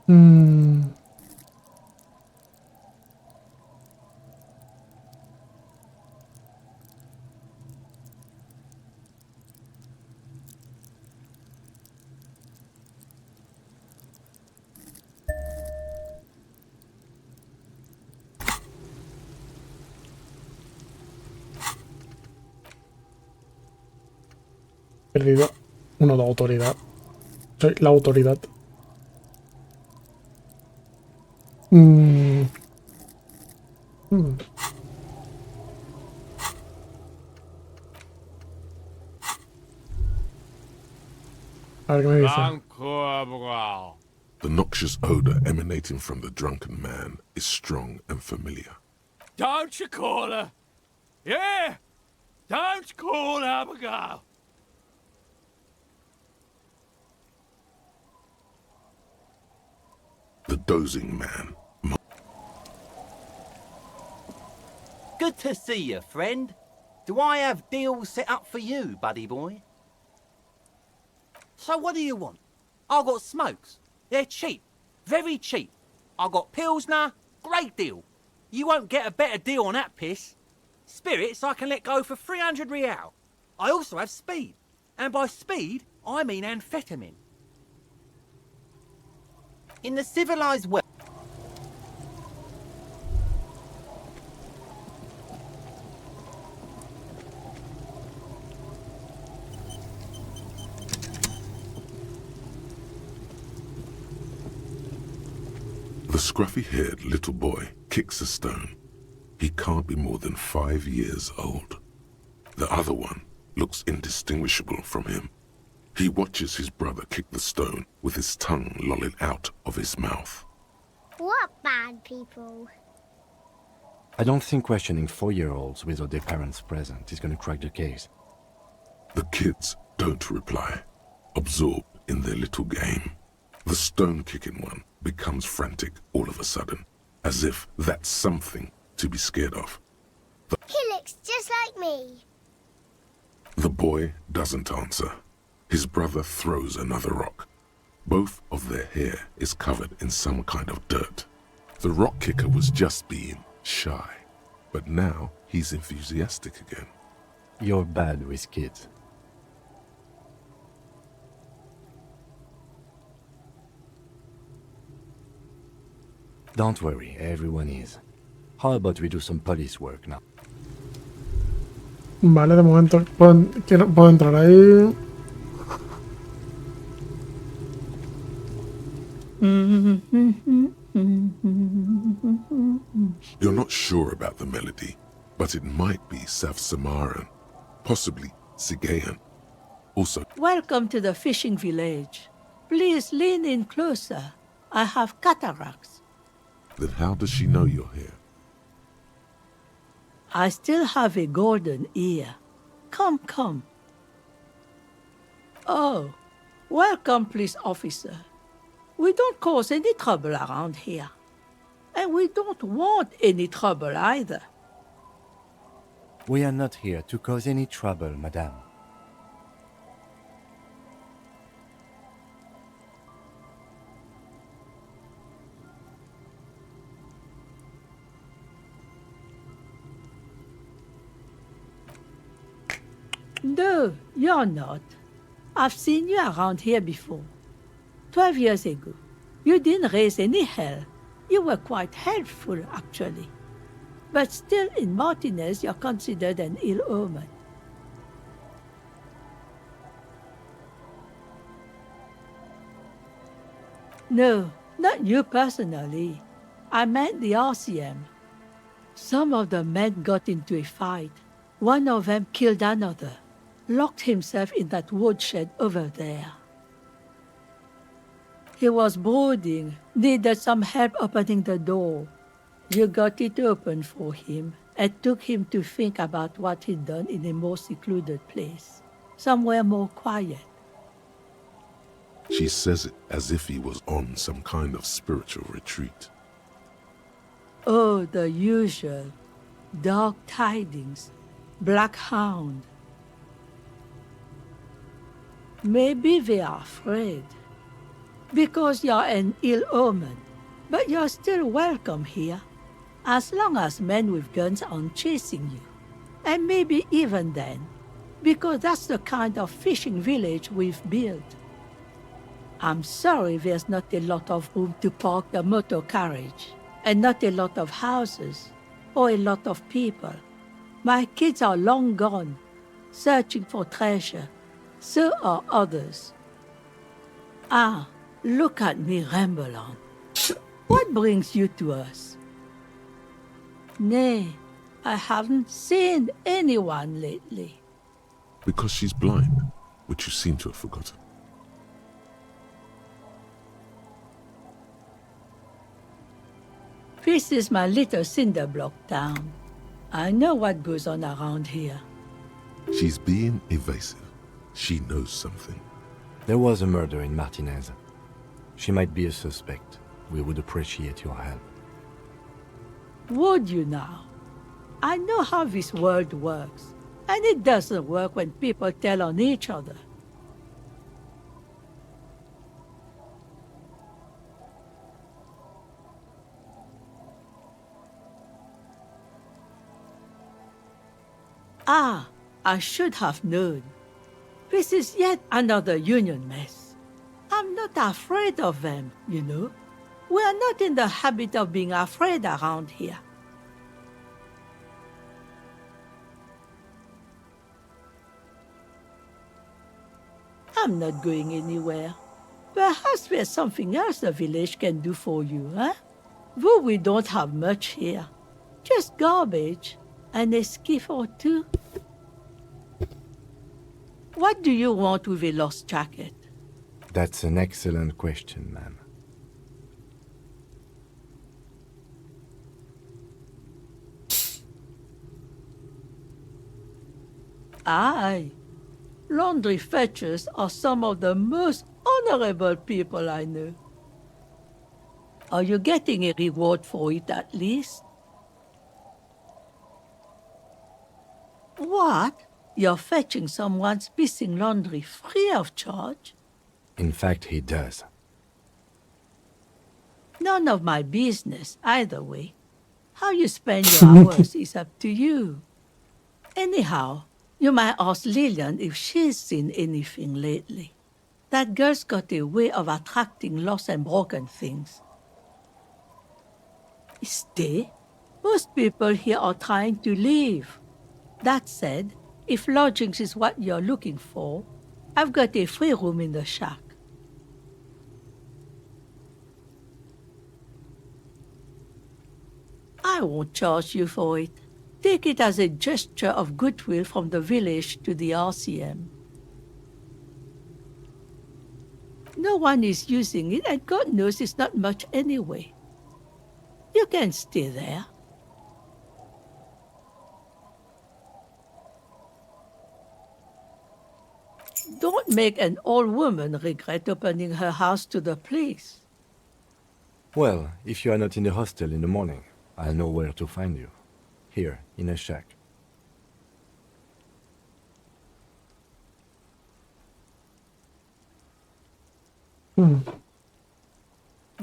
Mm. Perdido uno de autoridad. Soy la autoridad. Mm. Mm. A ver qué me dice. The noxious odor emanating from the drunken man is strong and familiar. Don't you call her? Yeah! Don't call Abigail! The dozing man. Good to see you, friend. Do I have deals set up for you, buddy boy? So what do you want? I got smokes. They're cheap. Very cheap. I got Pilsner. Great deal. You won't get a better deal on that piss. Spirits I can let go for 300 real. I also have speed. And by speed, I mean amphetamine. In the civilized world... The scruffy-haired little boy kicks a stone. He can't be more than 5 years old. The other one looks indistinguishable from him. He watches his brother kick the stone with his tongue lolling out of his mouth. What bad people? I don't think questioning 4-year-olds without their parents present is going to crack the case. The kids don't reply, absorbed in their little game. The stone-kicking one becomes frantic all of a sudden, as if that's something to be scared of. He looks just like me. The boy doesn't answer. His brother throws another rock. Both of their hair is covered in some kind of dirt. The rock kicker was just being shy, but now he's enthusiastic again. You're bad with kids. Don't worry, everyone is. How about we do some police work now? Vale, de momento puedo entrar ahí. You're not sure about the melody, but it might be South Samaran, possibly Sigayan. Also, Welcome to the fishing village. Please lean in closer. I have cataracts. then how does she know you're here? I still have a golden ear. Come, come. Oh, welcome, police officer. We don't cause any trouble around here. And we don't want any trouble either. We are not here to cause any trouble, madame. No, you're not. I've seen you around here before. 12 years ago. You didn't raise any hell. You were quite helpful, actually. But still, in Martinez, you're considered an ill omen. No, not you personally. I meant the RCM. Some of the men got into a fight. One of them killed another. Locked himself in that woodshed over there. He was brooding, needed some help opening the door. You got it open for him and took him to think about what he'd done in a more secluded place, somewhere more quiet. She says it as if he was on some kind of spiritual retreat. Oh, the usual. Dark tidings. Black hound. Maybe they are afraid. because you're an ill omen. But you're still welcome here, as long as men with guns aren't chasing you. And maybe even then, because that's the kind of fishing village we've built. I'm sorry there's not a lot of room to park the motor carriage, and not a lot of houses, or a lot of people. My kids are long gone, searching for treasure. So are others. Ah, look at me ramble on. What brings you to us? Nay, I haven't seen anyone lately. Because she's blind, which you seem to have forgotten. This is my little cinder block town. I know what goes on around here. She's being evasive. She knows something. There was a murder in Martinez. She might be a suspect. We would appreciate your help. Would you now? I know how this world works, and it doesn't work when people tell on each other. Ah, I should have known. This is yet another union mess. I'm not afraid of them, you know. We are not in the habit of being afraid around here. I'm not going anywhere. Perhaps there's something else the village can do for you, huh? Though we don't have much here. Just garbage and a skiff or two. What do you want with a lost jacket? That's an excellent question, ma'am. Aye. Laundry fetchers are some of the most honorable people I know. Are you getting a reward for it at least? What? You're fetching someone's missing laundry free of charge? In fact, he does. None of my business, either way. How you spend your hours is up to you. Anyhow, you might ask Lillian if she's seen anything lately. That girl's got a way of attracting lost and broken things. Stay? Most people here are trying to leave. That said, if lodgings is what you're looking for, I've got a free room in the shack. I won't charge you for it. Take it as a gesture of goodwill from the village to the RCM. No one is using it, and God knows it's not much anyway. You can stay there. Don't make an old woman regret opening her house to the police. Well, if you are not in the hostel in the morning, I'll know where to find you. Here, in a shack.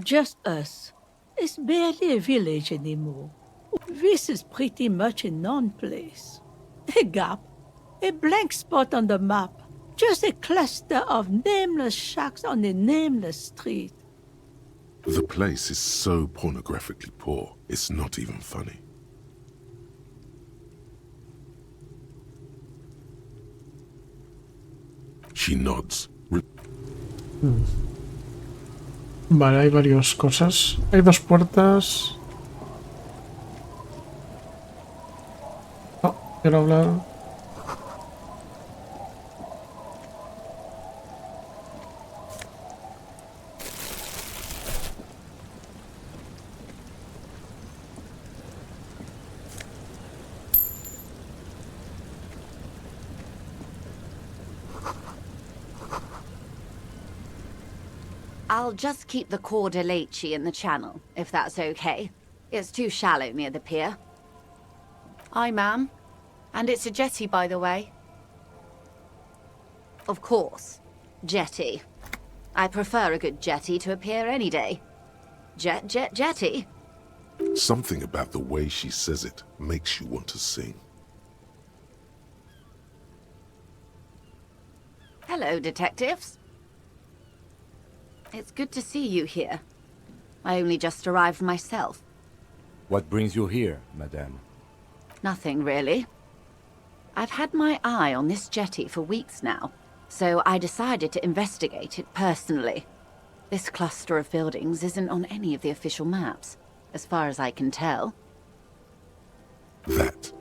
Just us. It's barely a village anymore. This is pretty much a non-place. A gap. A blank spot on the map. Just a cluster of nameless shacks on a nameless street. The place is so pornographically poor, it's not even funny. She nods. Vale, hay varias cosas. Hay dos puertas. Oh, quiero hablar. I'll just keep the Corda Lacey in the channel, if that's okay. It's too shallow near the pier. Aye, ma'am. And it's a jetty, by the way. Of course. Jetty. I prefer a good jetty to a pier any day. Jetty? Something about the way she says it makes you want to sing. Hello, detectives. It's good to see you here. I only just arrived myself. What brings you here, madame? Nothing, really. I've had my eye on this jetty for weeks now, so I decided to investigate it personally. This cluster of buildings isn't on any of the official maps, as far as I can tell. That.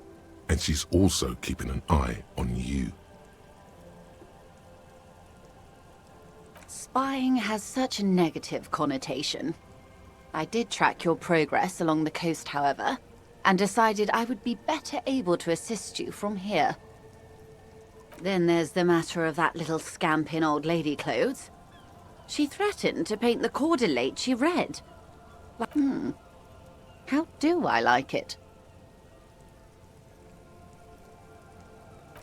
And she's also keeping an eye on you. Spying has such a negative connotation. I did track your progress along the coast, however, and decided I would be better able to assist you from here. Then there's the matter of that little scamp in old lady clothes. She threatened to paint the cordelate she read. How do I like it?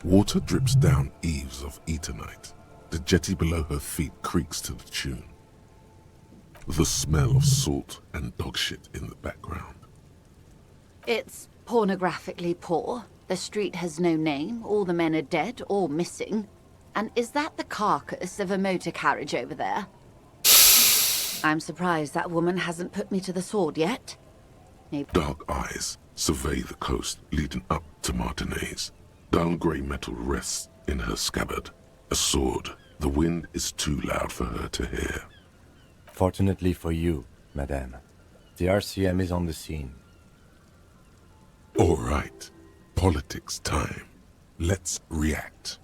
Water drips down eaves of Eternite. The jetty below her feet creaks to the tune. The smell of salt and dog shit in the background. It's pornographically poor. The street has no name, all the men are dead or missing. And is that the carcass of a motor carriage over there? I'm surprised that woman hasn't put me to the sword yet. Maybe. Dark eyes survey the coast leading up to Martinez. Dull grey metal rests in her scabbard. A sword. The wind is too loud for her to hear. Fortunately for you, madame, the RCM is on the scene. All right. Politics time. Let's react.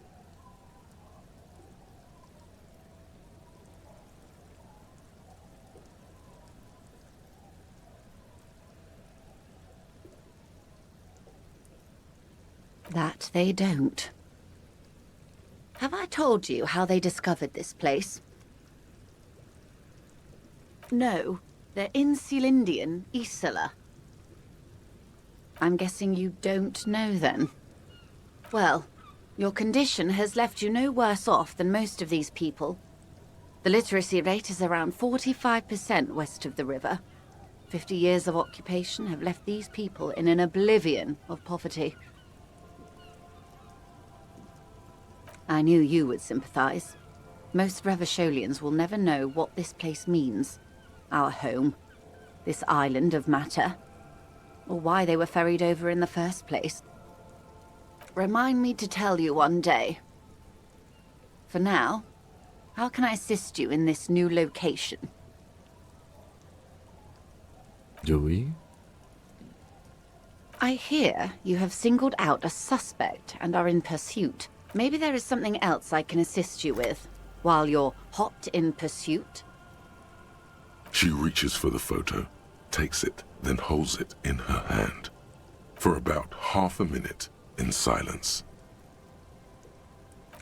That they don't. Have I told you how they discovered this place? No, they're in Celindian, Isola. I'm guessing you don't know then. Well, your condition has left you no worse off than most of these people. The literacy rate is around 45% west of the river. 50 years of occupation have left these people in an oblivion of poverty. I knew you would sympathize. Most Revacholians will never know what this place means. Our home. This island of matter. Or why they were ferried over in the first place. Remind me to tell you one day. For now, how can I assist you in this new location? Do we? I hear you have singled out a suspect and are in pursuit. Maybe there is something else I can assist you with, while you're hot in pursuit? She reaches for the photo, takes it, then holds it in her hand. For about half a minute, in silence.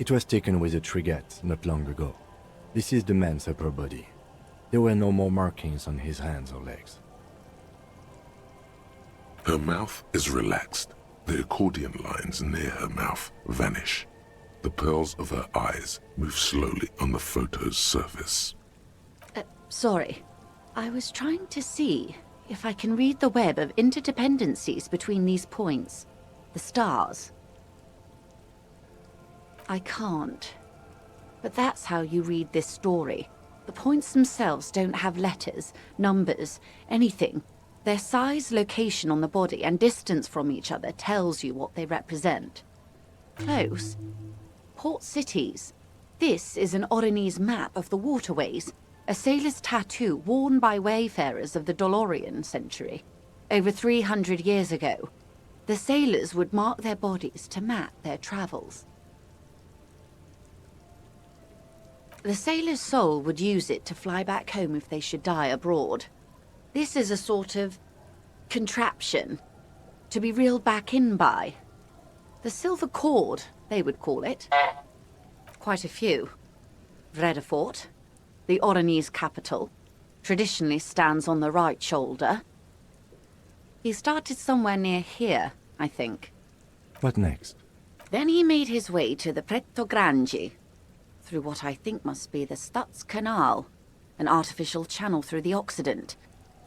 It was taken with a trigette not long ago. This is the man's upper body. There were no more markings on his hands or legs. Her mouth is relaxed. The accordion lines near her mouth vanish. The pearls of her eyes move slowly on the photo's surface. Sorry. I was trying to see if I can read the web of interdependencies between these points. The stars. I can't. But that's how you read this story. The points themselves don't have letters, numbers, anything. Their size, location on the body, and distance from each other tells you what they represent. Close. Port cities. This is an Oronese map of the waterways, a sailor's tattoo worn by wayfarers of the Dolorian century. Over 300 years ago, the sailors would mark their bodies to map their travels. The sailor's soul would use it to fly back home if they should die abroad. This is a sort of contraption to be reeled back in by. The silver cord, they would call it. Quite a few. Vredefort, the Oronese capital, traditionally stands on the right shoulder. He started somewhere near here, I think. What next? Then he made his way to the Pretto Grande. through what I think must be the Stutz Canal, an artificial channel through the Occident.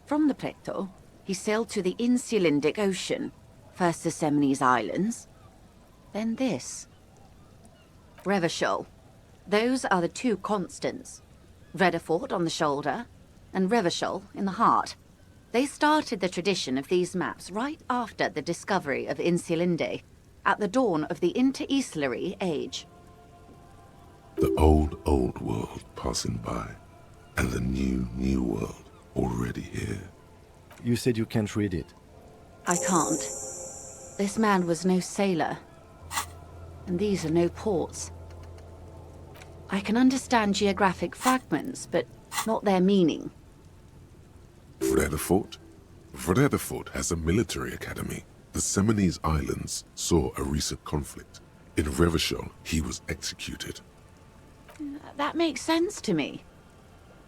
From the Preto, he sailed to the Insulindic Ocean, first the Semines Islands, then this. Revachol. Those are the two constants. Vredefort on the shoulder, and Revachol in the heart. They started the tradition of these maps right after the discovery of Insulinde, at the dawn of the Inter-Islary Age. The old world passing by, and the new world already here. You said you can't read it. I can't. This man was no sailor. And these are no ports. I can understand geographic fragments, but not their meaning. Vredefort? Vredefort has a military academy. The Semines Islands saw a recent conflict. In Revachol, he was executed. That makes sense to me.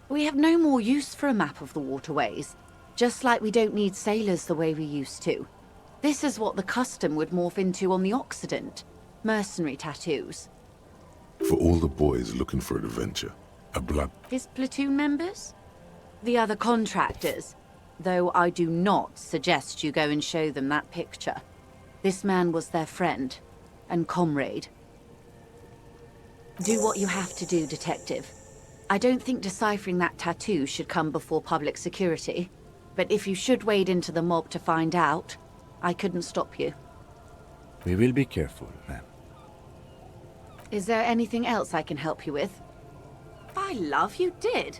We have no more use for a map of the waterways, just like we don't need sailors the way we used to. This is what the custom would morph into on the Occident. Mercenary tattoos. For all the boys looking for adventure, a blood... His platoon members? The other contractors. Though I do not suggest you go and show them that picture. This man was their friend and comrade. Do what you have to do, Detective. I don't think deciphering that tattoo should come before public security. But if you should wade into the mob to find out, I couldn't stop you. We will be careful, ma'am. Is there anything else I can help you with? By love, you did.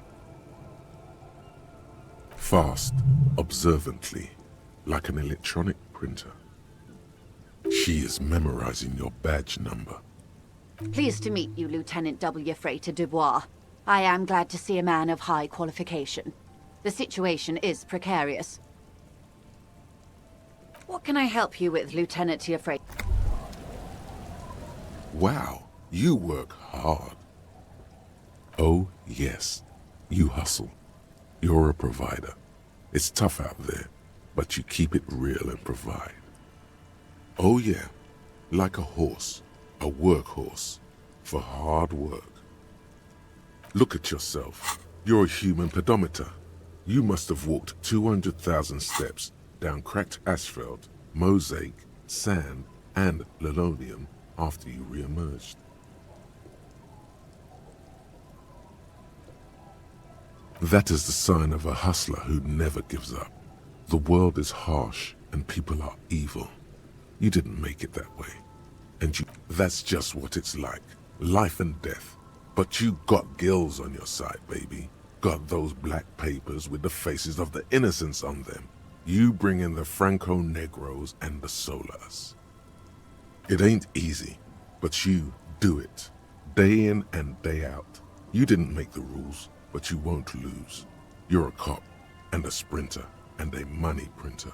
Fast, observantly, like an electronic printer. She is memorizing your badge number. Pleased to meet you, Lieutenant W. Frater Dubois. I am glad to see a man of high qualification. The situation is precarious. What can I help you with, Lieutenant Frater? Wow, you work hard. Oh, yes, you hustle. You're a provider. It's tough out there, but you keep it real and provide. Oh yeah, like a horse, a workhorse, for hard work. Look at yourself. You're a human pedometer. You must have walked 200,000 steps down cracked asphalt, mosaic, sand, and linoleum after you re-emerged. That is the sign of a hustler who never gives up. The world is harsh and people are evil. You didn't make it that way. And that's just what it's like. Life and death. But you got gills on your side, baby. Got those black papers with the faces of the innocents on them. You bring in the Franco-Negros and the Solars. It ain't easy, but you do it. Day in and day out. You didn't make the rules, but you won't lose. You're a cop, and a sprinter, and a money printer.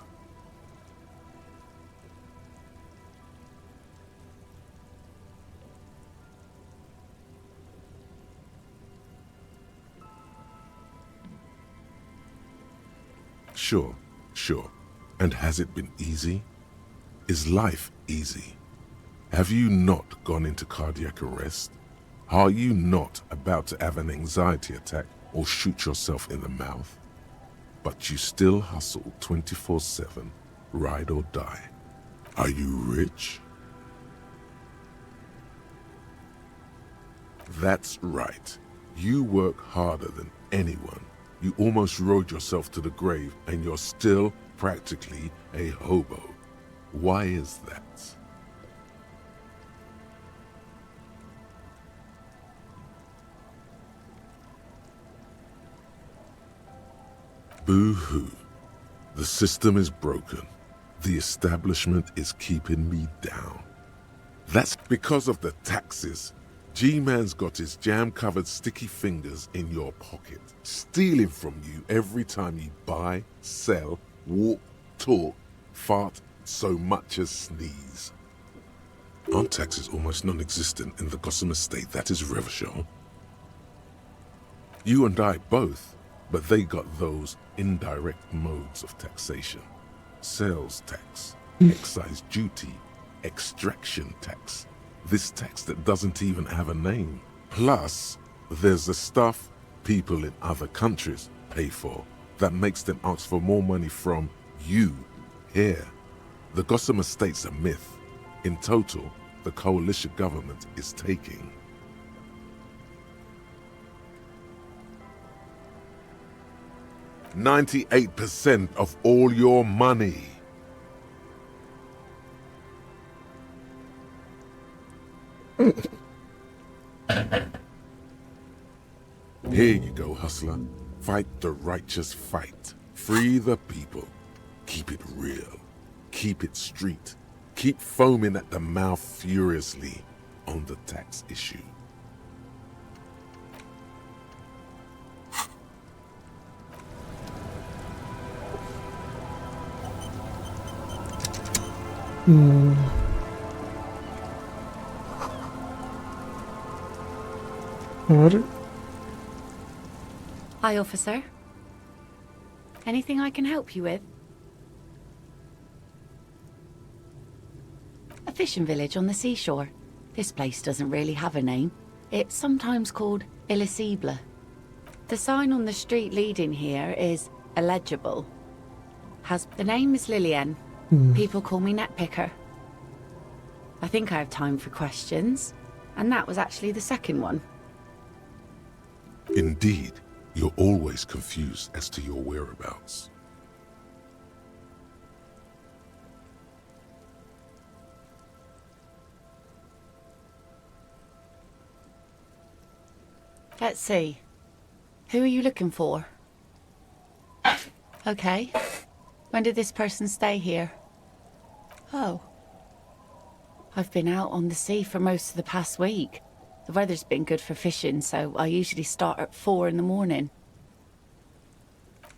Sure. And has it been easy? Is life easy? Have you not gone into cardiac arrest? Are you not about to have an anxiety attack or shoot yourself in the mouth? But you still hustle 24/7, ride or die. Are you rich? That's right. You work harder than anyone. You almost rode yourself to the grave and you're still practically a hobo. Why is that? Boo-hoo. The system is broken. The establishment is keeping me down. That's because of the taxes. G-Man's got his jam-covered sticky fingers in your pocket, stealing from you every time you buy, sell, walk, talk, fart, so much as sneeze. Aren't taxes almost non-existent in the Gossamer state that is Revachol? You and I both, but they got those indirect modes of taxation. Sales tax, excise duty, extraction tax. This tax that doesn't even have a name. Plus, there's the stuff people in other countries pay for that makes them ask for more money from you here. The Gossamer State's a myth. In total, the coalition government is taking 98% of all your money. Here you go, hustler. Fight the righteous fight. Free the people. Keep it real. Keep it street. Keep foaming at the mouth furiously on the tax issue. A ver. Hi, officer. Anything I can help you with? A fishing village on the seashore. This place doesn't really have a name. It's sometimes called Elysium. The sign on the street leading here is illegible. The name is Lillian. People call me Netpicker. I think I have time for questions, and that was actually the second one. Indeed, you're always confused as to your whereabouts. Let's see. Who are you looking for? Okay. When did this person stay here? Oh. I've been out on the sea for most of the past week. The weather's been good for fishing, so I usually start at 4 in the morning.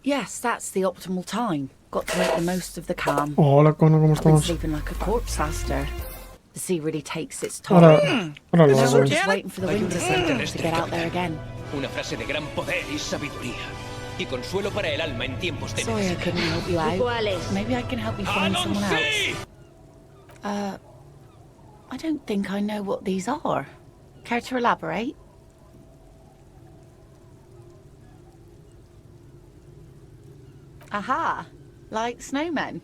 Yes, that's the optimal time. Got to make the most of the calm. Hola, Cono, ¿cómo I've been estamos? sleeping like a corpse faster. The sea really takes its toll. Ahora So lo we're hago. just waiting for the wind to settle to get out there again. Una frase de gran poder y sabiduría. Y consuelo para el alma en tiempos de Sorry I necesidad. couldn't help you out. Maybe I can help you find someone else. I don't think I know what these are. Care to elaborate? Aha! Like snowmen.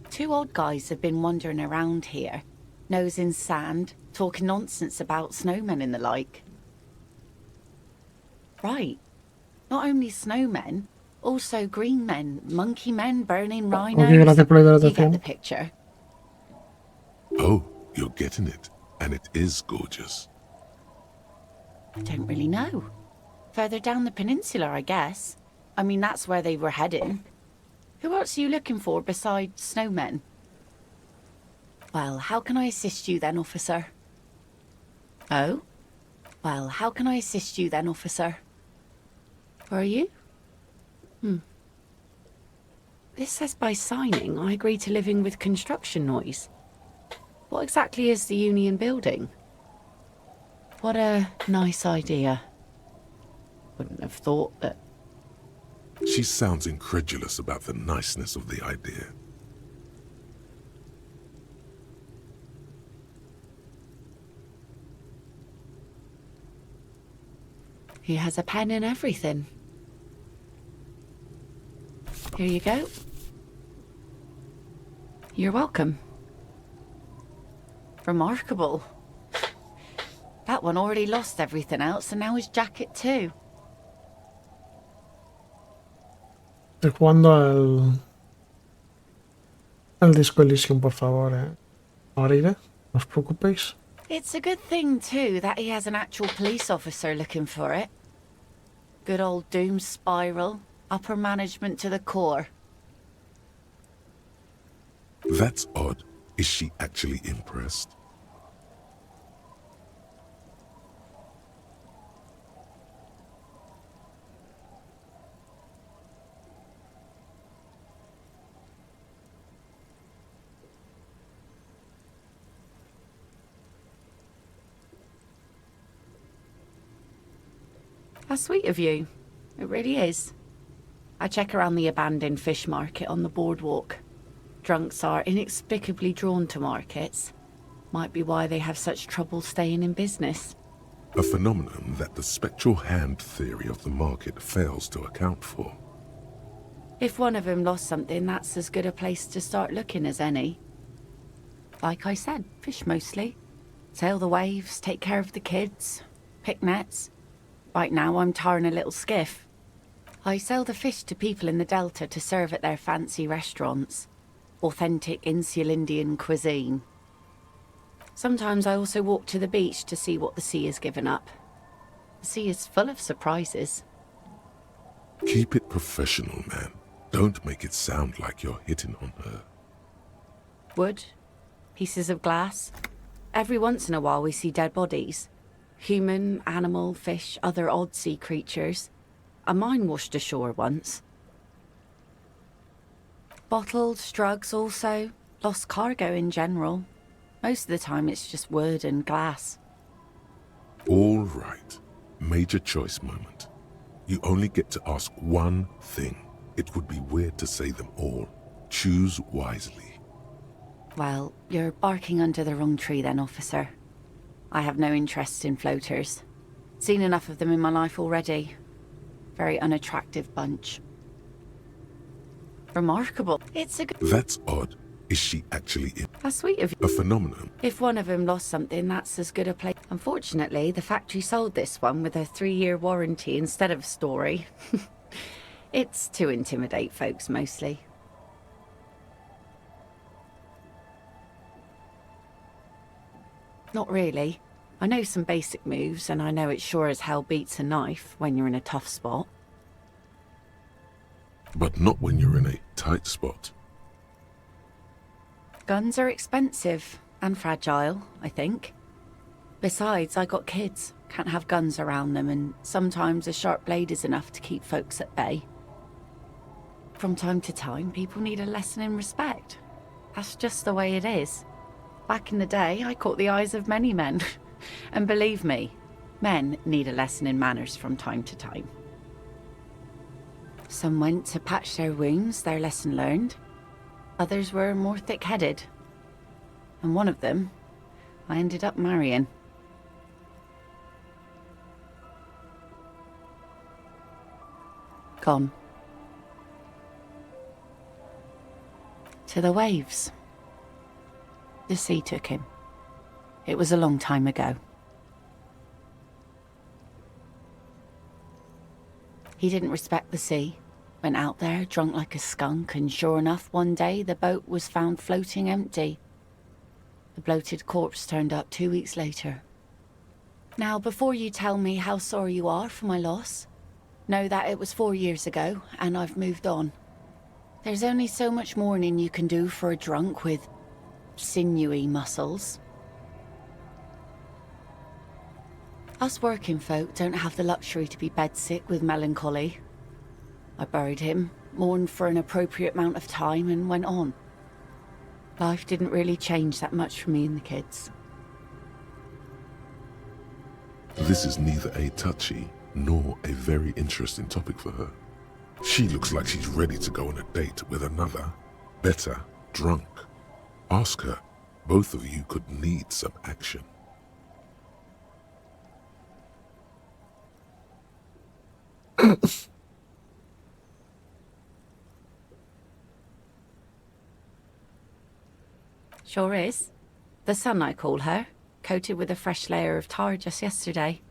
Two old guys have been wandering around here, nose in sand, talking nonsense about snowmen and the like. Right. Not only snowmen, also green men, monkey men burning rhinos. Ok, gracias por la You get hidratación. the picture. Oh, you're getting it, and it is gorgeous. I don't really know. Further down the peninsula, I guess. I mean, that's where they were heading. Who else are you looking for besides snowmen? Well, how can I assist you then, officer? Oh? Well, how can I assist you then, officer? Where are you? This says by signing, I agree to living with construction noise. What exactly is the Union building? What a nice idea. Wouldn't have thought that. She sounds incredulous about the niceness of the idea. He has a pen and everything. Here you go. You're welcome. Remarkable. That one already lost everything else, and now his jacket too. Estoy jugando al disco Elysium, por favor, eh. Ahora iré, no os preocupéis. It's a good thing too that he has an actual police officer looking for it. Good old doom spiral. Upper management to the core. That's odd. Is she actually impressed? How sweet of you. It really is. I check around the abandoned fish market on the boardwalk. Drunks are inexplicably drawn to markets. Might be why they have such trouble staying in business. a phenomenon that the spectral hand theory of the market fails to account for. If one of them lost something, that's as good a place to start looking as any. Like I said, fish mostly. Sail the waves, take care of the kids, pick nets. Right now I'm tarring a little skiff. I sell the fish to people in the Delta to serve at their fancy restaurants. Authentic insular Indian cuisine. Sometimes I also walk to the beach to see what the sea has given up. The sea is full of surprises. Keep it professional, man. Don't make it sound like you're hitting on her. Wood, pieces of glass. Every once in a while we see dead bodies. Human, animal, fish, other odd sea creatures. A mine washed ashore once. Bottled drugs also. Lost cargo in general. Most of the time it's just wood and glass. All right. Major choice moment. You only get to ask one thing. It would be weird to say them all. Choose wisely. Well, you're barking under the wrong tree then, officer. I have no interest in floaters. Seen enough of them in my life already. Very unattractive bunch. Remarkable. It's a good... That's odd. Is she actually in? How sweet of you. A phenomenon. If one of them lost something, that's as good a place. Unfortunately, the factory sold this one with a 3-year warranty instead of a story. It's to intimidate folks, mostly. Not really. I know some basic moves, and I know it sure as hell beats a knife when you're in a tough spot. But not when you're in a tight spot. Guns are expensive and fragile, I think. Besides, I got kids. Can't have guns around them, and sometimes a sharp blade is enough to keep folks at bay. From time to time, people need a lesson in respect. That's just the way it is. Back in the day, I caught the eyes of many men. And believe me, men need a lesson in manners from time to time. Some went to patch their wounds, their lesson learned. Others were more thick-headed. And one of them, I ended up marrying. Gone. To the waves. The sea took him. It was a long time ago. He didn't respect the sea. Went out there, drunk like a skunk, and sure enough, one day the boat was found floating empty. The bloated corpse turned up 2 weeks later. Now, before you tell me how sorry you are for my loss, know that it was 4 years ago, and I've moved on. There's only so much mourning you can do for a drunk with sinewy muscles. Us working folk don't have the luxury to be bedsick with melancholy. I buried him, mourned for an appropriate amount of time, and went on. Life didn't really change that much for me and the kids. This is neither a touchy nor a very interesting topic for her. She looks like she's ready to go on a date with another, better, drunk. Ask her. Both of you could need some action. Sure is. The sun, I call her, coated with a fresh layer of tar just yesterday.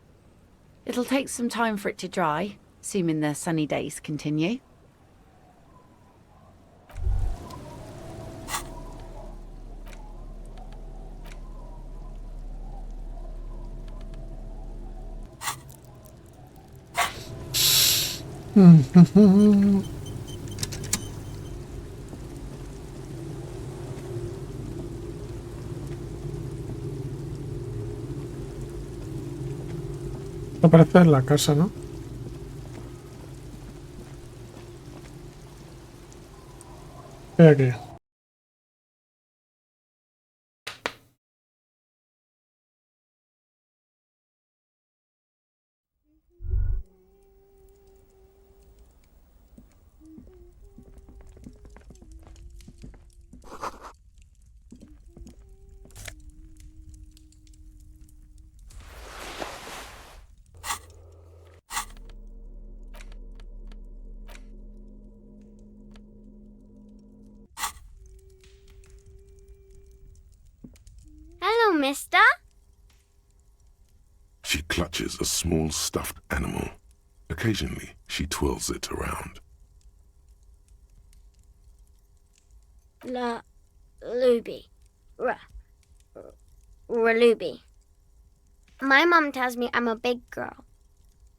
It'll take some time for it to dry, assuming the sunny days continue. Aparece en la casa, ¿no? ¿Qué hay aquí? clutches a small stuffed animal. Occasionally, she twirls it around. Luby. Luby. My mom tells me I'm a big girl,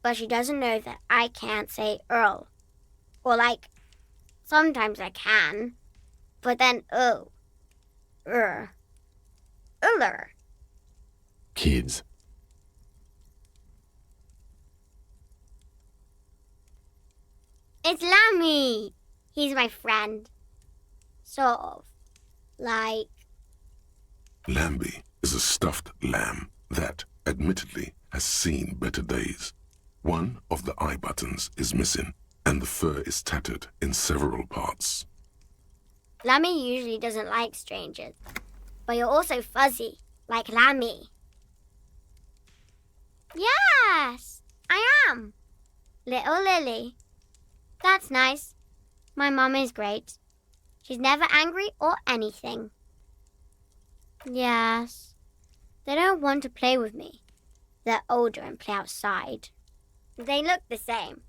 but she doesn't know that I can't say Earl. Or sometimes I can, but then Uller. Kids. It's Lammy. He's my friend. Sort of. Lambie is a stuffed lamb that, admittedly, has seen better days. One of the eye buttons is missing, and the fur is tattered in several parts. Lammy usually doesn't like strangers, but you're also fuzzy, like Lammy. Yes, I am. Little Lily. That's nice. My mum is great. She's never angry or anything. Yes. They don't want to play with me. They're older and play outside. They look the same.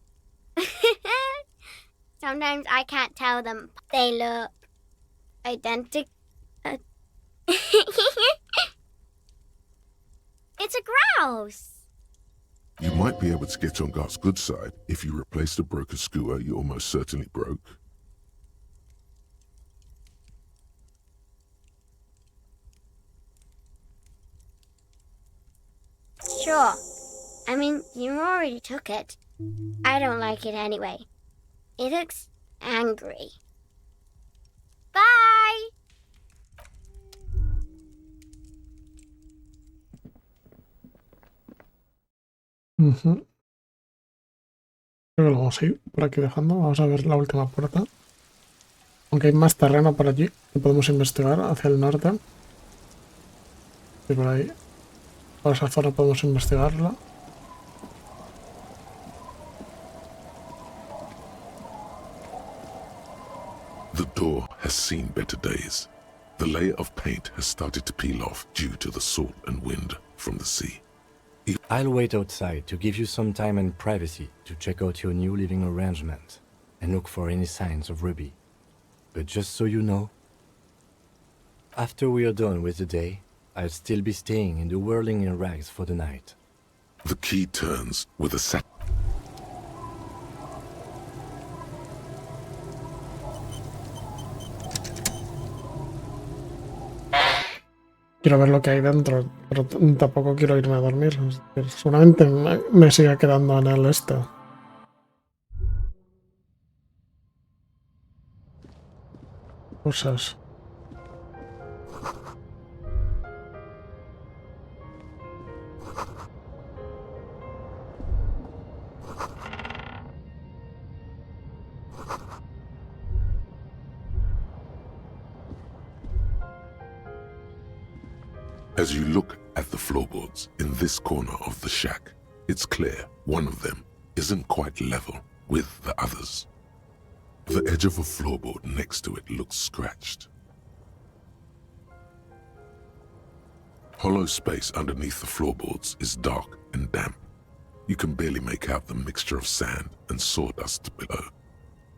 Sometimes I can't tell them. They look identical. It's a grouse. You might be able to get on Gart's good side if you replace the broken skewer you almost certainly broke. Sure. I mean, you already took it. I don't like it anyway. It looks angry. Bye! Creo que lo vamos a ir por aquí dejando. Vamos a ver la última puerta. Aunque hay más terreno por allí que podemos investigar hacia el norte. Y por ahí. Por esa zona podemos investigarla. The door has seen better days. The layer of paint has started to peel off due to the salt and wind from the sea. I'll wait outside to give you some time and privacy to check out your new living arrangement and look for any signs of Ruby. But just so you know, after we are done with the day, I'll still be staying in the whirling in rags for the night. The key turns with a sat. Quiero ver lo que hay dentro, pero tampoco quiero irme a dormir. Es decir, seguramente me siga quedando en el este. Cosas. As you look at the floorboards in this corner of the shack, it's clear one of them isn't quite level with the others. The edge of a floorboard next to it looks scratched. Hollow space underneath the floorboards is dark and damp. You can barely make out the mixture of sand and sawdust below.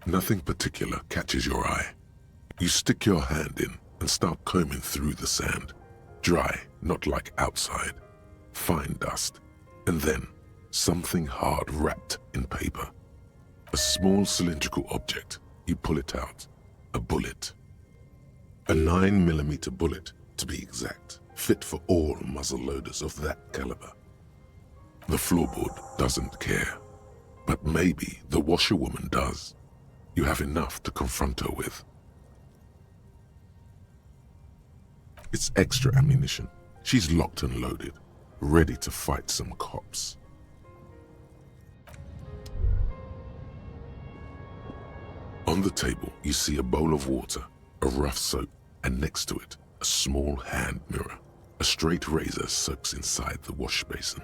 Nothing particular catches your eye. You stick your hand in and start combing through the sand. Dry, not like outside. Fine dust. And then something hard wrapped in paper. A small cylindrical object. You pull it out. A bullet. A 9mm bullet, to be exact, fit for all muzzle loaders of that caliber. The floorboard doesn't care. But maybe the washerwoman does. You have enough to confront her with. It's extra ammunition. She's locked and loaded, ready to fight some cops. On the table, you see a bowl of water, a rough soap, and next to it, a small hand mirror. A straight razor soaks inside the wash basin.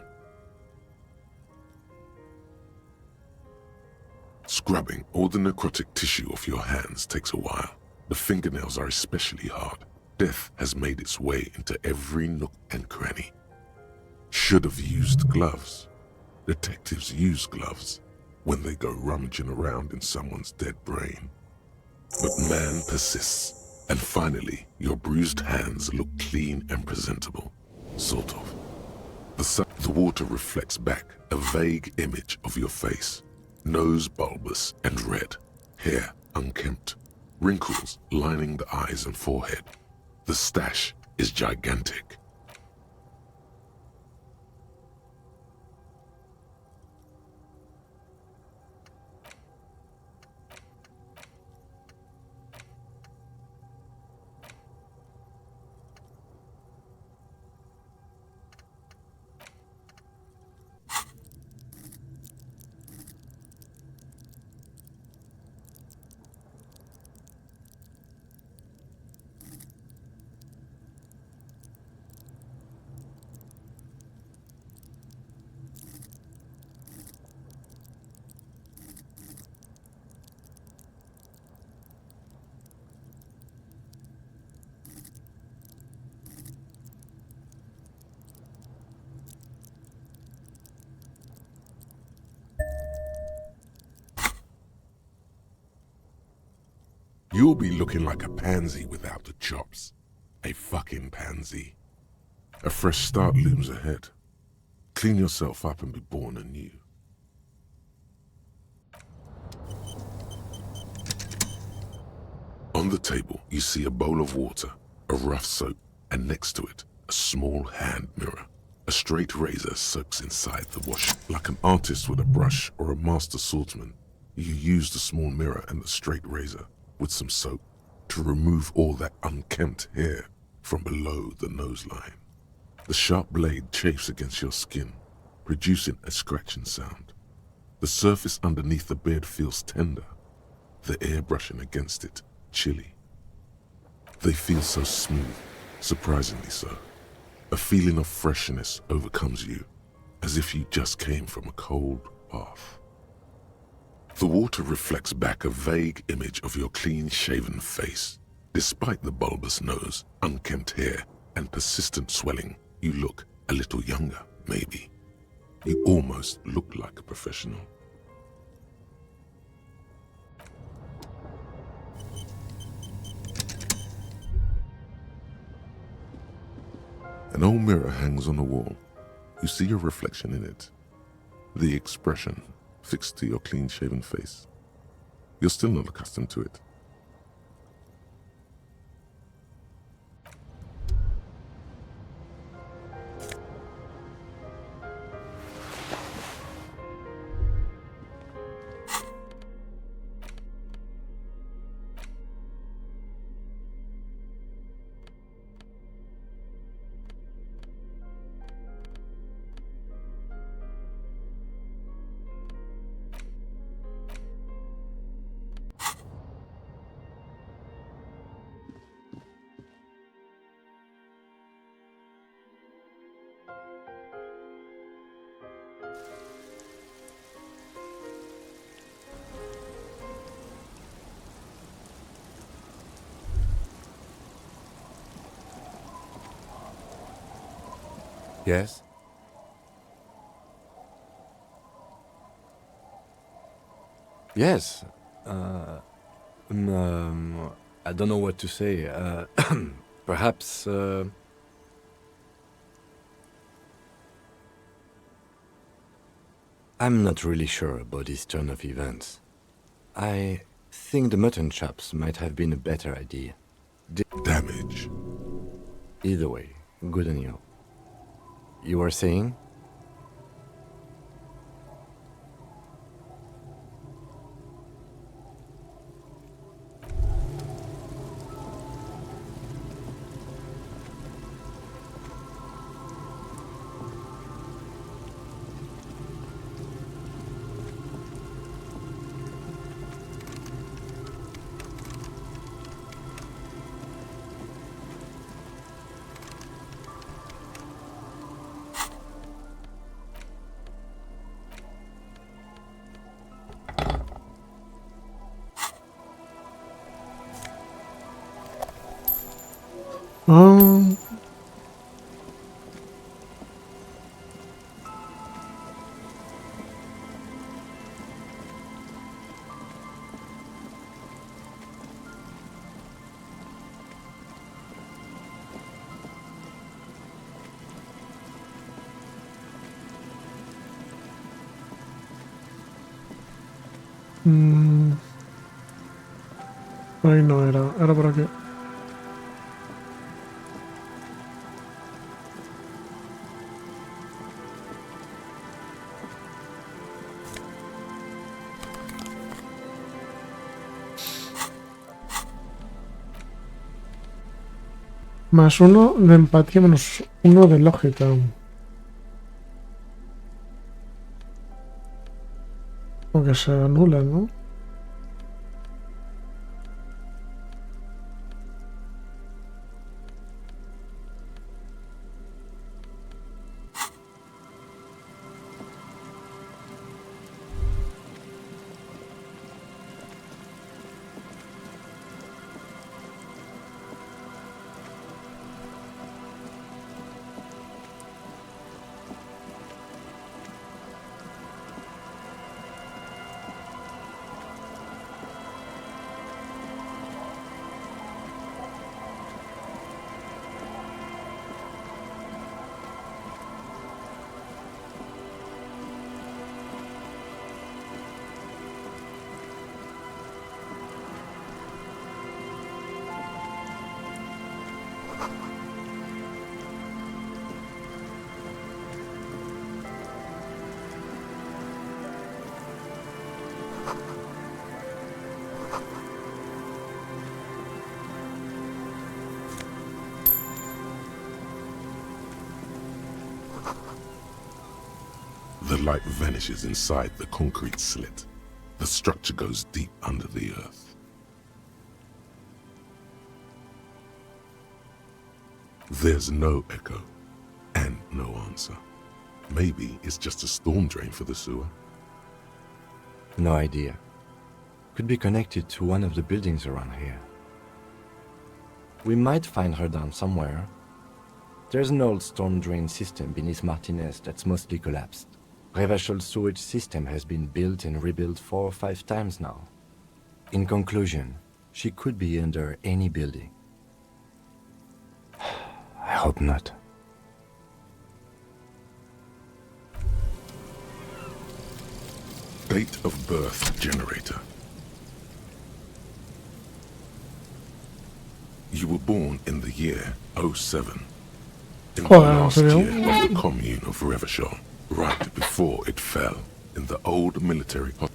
Scrubbing all the necrotic tissue off your hands takes a while. The fingernails are especially hard. Death has made its way into every nook and cranny. Should have used gloves. Detectives use gloves when they go rummaging around in someone's dead brain. But man persists, and finally your bruised hands look clean and presentable. Sort of. The water reflects back a vague image of your face. Nose bulbous and red, hair unkempt, wrinkles lining the eyes and forehead. The stash is gigantic. You'll be looking like a pansy without the chops. A fucking pansy. A fresh start looms ahead. Clean yourself up and be born anew. On the table, you see a bowl of water, a rough soap, and next to it, a small hand mirror. A straight razor soaks inside the wash. Like an artist with a brush or a master swordsman, you use the small mirror and the straight razor with some soap to remove all that unkempt hair from below the nose line. The sharp blade chafes against your skin, producing a scratching sound. The surface underneath the beard feels tender, the air brushing against it chilly. They feel so smooth, surprisingly so. A feeling of freshness overcomes you, as if you just came from a cold bath. The water reflects back a vague image of your clean-shaven face. Despite the bulbous nose, unkempt hair, and persistent swelling, you look a little younger, maybe. You almost look like a professional. An old mirror hangs on the wall. You see your reflection in it. The expression fixed to your clean-shaven face. You're still not accustomed to it. Yes? Yes. I don't know what to say. Perhaps, I'm not really sure about this turn of events. I think the mutton chops might have been a better idea. Damage. Either way, good on you. You were saying? Por ahí no era. Era por aquí. +1 de empatía, -1 de lógica. O que se anula, ¿no? The light vanishes inside the concrete slit. The structure goes deep under the earth. There's no echo and no answer. Maybe it's just a storm drain for the sewer. No idea. Could be connected to one of the buildings around here. We might find her down somewhere. There's an old storm drain system beneath Martinez that's mostly collapsed. Revachol's sewage system has been built and rebuilt 4 or 5 times now. In conclusion, she could be under any building. I hope not. Date of birth generator. You were born in the year 07. In the last year of the commune of Revachol, right before it fell in the old military hospital.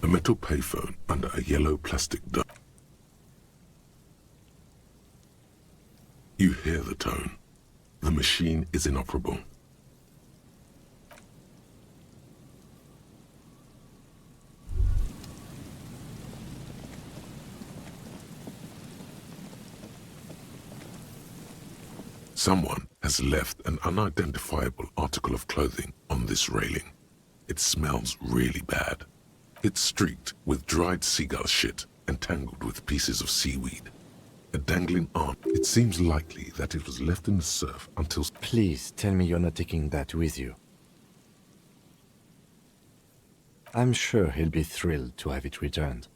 A metal payphone under a yellow plastic dome. You hear the tone. The machine is inoperable. Someone has left an unidentifiable article of clothing on this railing. It smells really bad. It's streaked with dried seagull shit and tangled with pieces of seaweed. A dangling arm. It seems likely that it was left in the surf until... Please tell me you're not taking that with you. I'm sure he'll be thrilled to have it returned.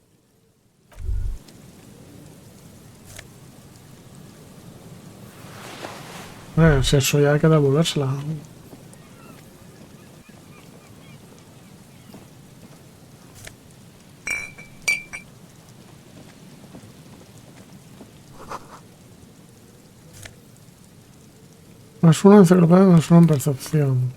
Si eso ya hay que devolvérsela. +1 en enciclopedia, +1 en percepción.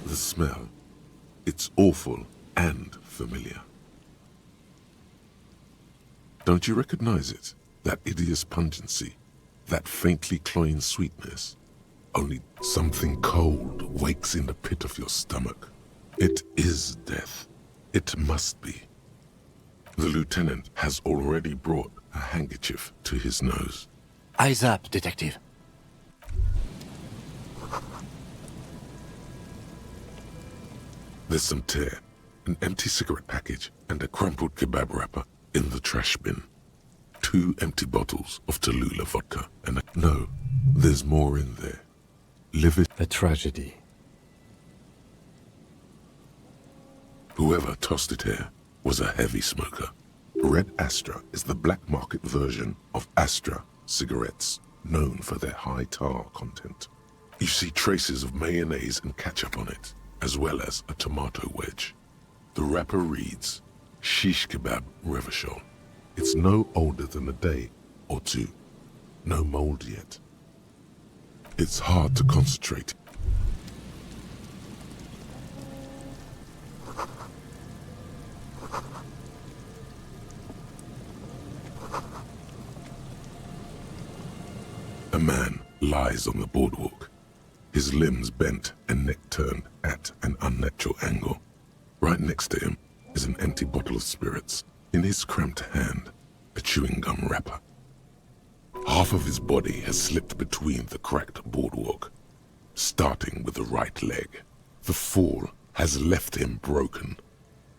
The smell. It's awful and familiar. Don't you recognize it? That hideous pungency, that faintly cloying sweetness. Only something cold wakes in the pit of your stomach. It is death. It must be. The lieutenant has already brought a handkerchief to his nose. Eyes up, detective. There's some tear, an empty cigarette package, and a crumpled kebab wrapper in the trash bin. 2 empty bottles of Tallulah vodka, and no, there's more in there. Livid. A tragedy. Whoever tossed it here was a heavy smoker. Red Astra is the black market version of Astra cigarettes, known for their high tar content. You see traces of mayonnaise and ketchup on it, as well as a tomato wedge. The wrapper reads, Shish Kebab Revachol. It's no older than a day or two. No mold yet. It's hard to concentrate. A man lies on the boardwalk, his limbs bent and neck turned at an unnatural angle. Right next to him is an empty bottle of spirits. In his cramped hand, a chewing gum wrapper. Half of his body has slipped between the cracked boardwalk, starting with the right leg. The fall has left him broken,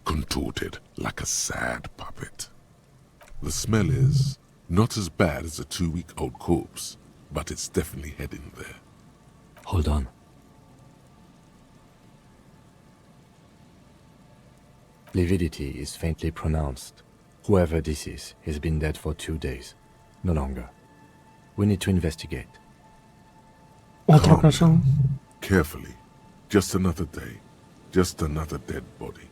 contorted like a sad puppet. The smell is not as bad as a 2-week-old corpse, but it's definitely heading there. Hold on. Lividity is faintly pronounced. Whoever this is has been dead for 2 days. No longer. We need to investigate. Otro caso. Carefully. Just another day. Just another dead body.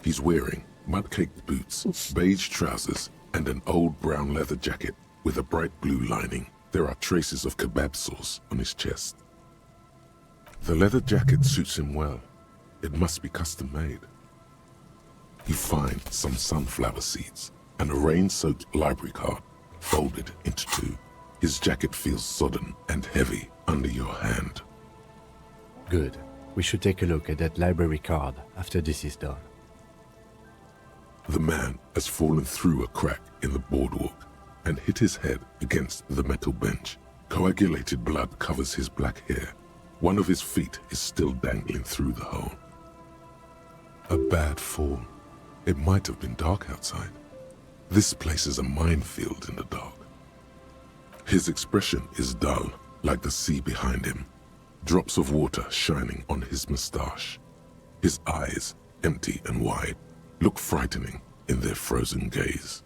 He's wearing mud-caked boots, beige trousers, and an old brown leather jacket with a bright blue lining. There are traces of kebab sauce on his chest. The leather jacket suits him well. It must be custom-made. You find some sunflower seeds and a rain-soaked library card folded into 2. His jacket feels sodden and heavy under your hand. Good. We should take a look at that library card after this is done. The man has fallen through a crack in the boardwalk and hit his head against the metal bench. Coagulated blood covers his black hair. One of his feet is still dangling through the hole. A bad fall. It might have been dark outside. This place is a minefield in the dark. His expression is dull, like the sea behind him. Drops of water shining on his mustache. His eyes, empty and wide, look frightening in their frozen gaze.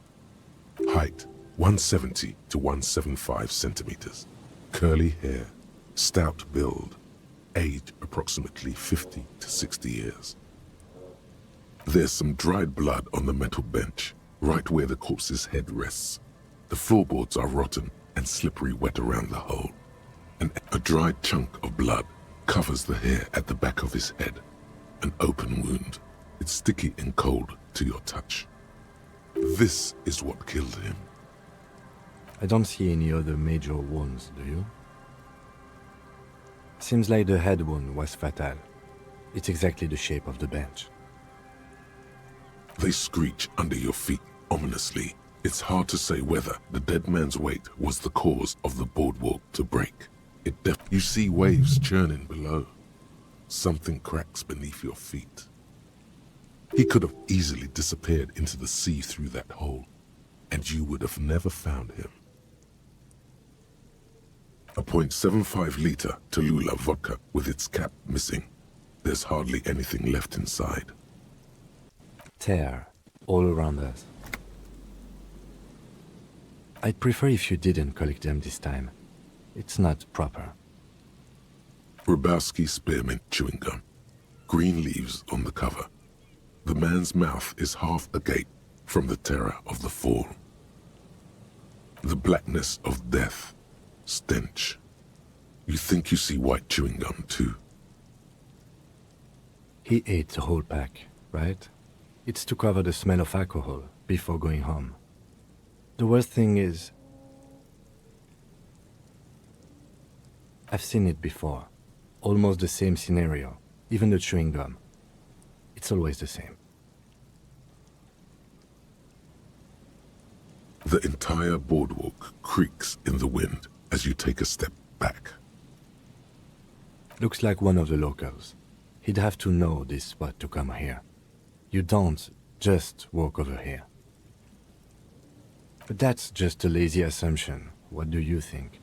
Height, 170 to 175 centimeters. Curly hair, stout build. Age approximately 50 to 60 years. There's some dried blood on the metal bench, right where the corpse's head rests. The floorboards are rotten and slippery wet around the hole. And a dried chunk of blood covers the hair at the back of his head. An open wound. It's sticky and cold to your touch. This is what killed him. I don't see any other major wounds, do you? Seems like the head wound was fatal. It's exactly the shape of the bench. They screech under your feet ominously. It's hard to say whether the dead man's weight was the cause of the boardwalk to break. You see waves churning below. Something cracks beneath your feet. He could have easily disappeared into the sea through that hole, and you would have never found him. A .75 liter Tallulah vodka with its cap missing. There's hardly anything left inside. Tear all around us. I'd prefer if you didn't collect them this time. It's not proper. Grabowski spearmint chewing gum. Green leaves on the cover. The man's mouth is half agape from the terror of the fall. The blackness of death. Stench. You think you see white chewing gum too? He ate the whole pack, right? It's to cover the smell of alcohol before going home. The worst thing is, I've seen it before. Almost the same scenario. Even the chewing gum. It's always the same. The entire boardwalk creaks in the wind as you take a step back. Looks like one of the locals. He'd have to know this spot to come here. You don't just walk over here. But that's just a lazy assumption. What do you think?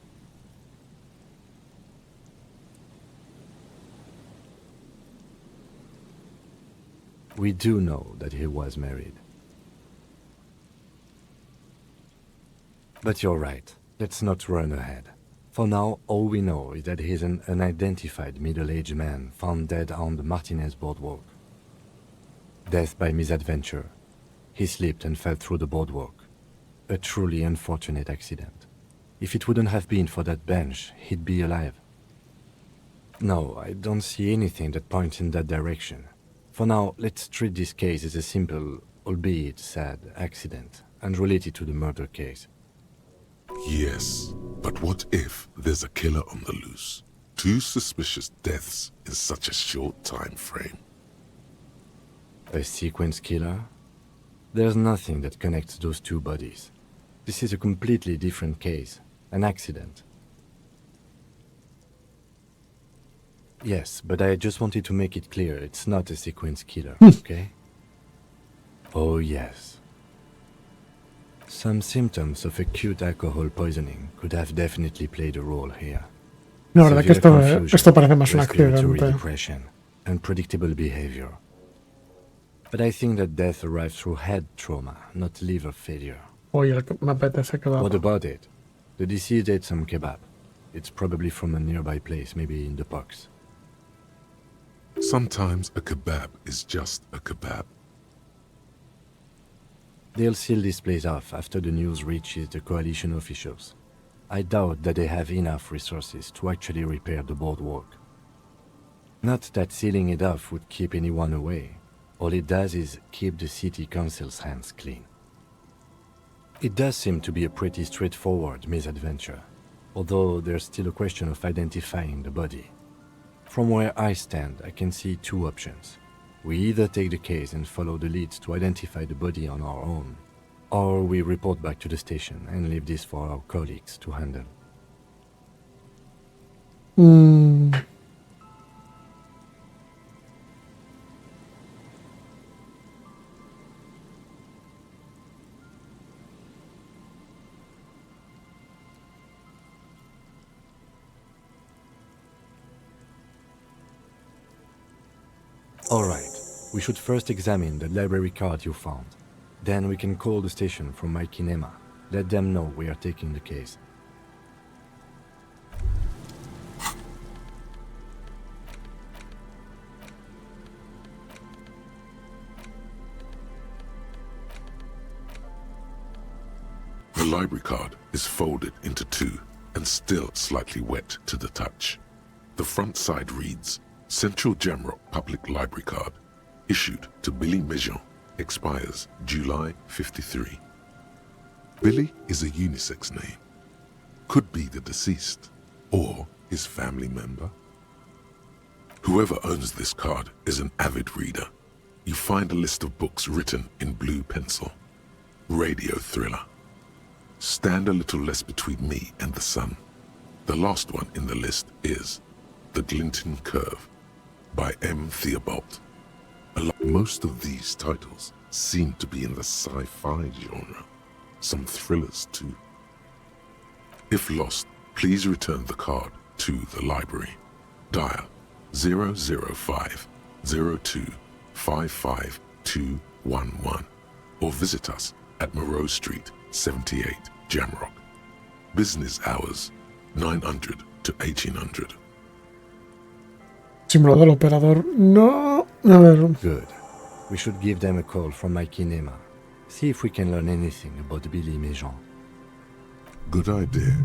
We do know that he was married. But you're right. Let's not run ahead. For now, all we know is that he's an unidentified middle-aged man found dead on the Martinez boardwalk. Death by misadventure. He slipped and fell through the boardwalk. A truly unfortunate accident. If it wouldn't have been for that bench, he'd be alive. No, I don't see anything that points in that direction. For now, let's treat this case as a simple, albeit sad, accident, unrelated to the murder case. Yes, but what if there's a killer on the loose? 2 suspicious deaths in such a short time frame. A sequence killer? There's nothing that connects those 2 bodies. This is a completely different case, an accident. Yes, but I just wanted to make it clear it's not a sequence killer, okay? Oh yes. Some symptoms of acute alcohol poisoning could have definitely played a role here. La verdad que Severe esto parece más un respiratory accidente. depression, unpredictable behavior. But I think that death arrived through head trauma, not liver failure. Oye, me apetece kebab. What about it? The deceased ate some kebab. It's probably from a nearby place, maybe in the Pox. Sometimes a kebab is just a kebab. They'll seal this place off after the news reaches the coalition officials. I doubt that they have enough resources to actually repair the boardwalk. Not that sealing it off would keep anyone away. All it does is keep the city council's hands clean. It does seem to be a pretty straightforward misadventure, although there's still a question of identifying the body. From where I stand, I can see 2 options. We either take the case and follow the leads to identify the body on our own, or we report back to the station and leave this for our colleagues to handle. Alright, we should first examine the library card you found. Then we can call the station from my kinema. Let them know we are taking the case. The library card is folded into 2 and still slightly wet to the touch. The front side reads, Central Jamrock Public Library Card, issued to Billy Mejean, expires July 53. Billy is a unisex name. Could be the deceased, or his family member. Whoever owns this card is an avid reader. You find a list of books written in blue pencil. Radio thriller. Stand a little less between me and the sun. The last one in the list is The Glinton Curve by M. Theobald. Most of these titles seem to be in the sci-fi genre. Some thrillers too. If lost, please return the card to the library. Dial 005 02 55211 or visit us at Moreau Street, 78, Jamrock. Business hours 900 to 1800. Símbolo del operador. No. A ver. Good. We should give them a call from my kinema. See if we can learn anything about Billy Méjean. Good idea.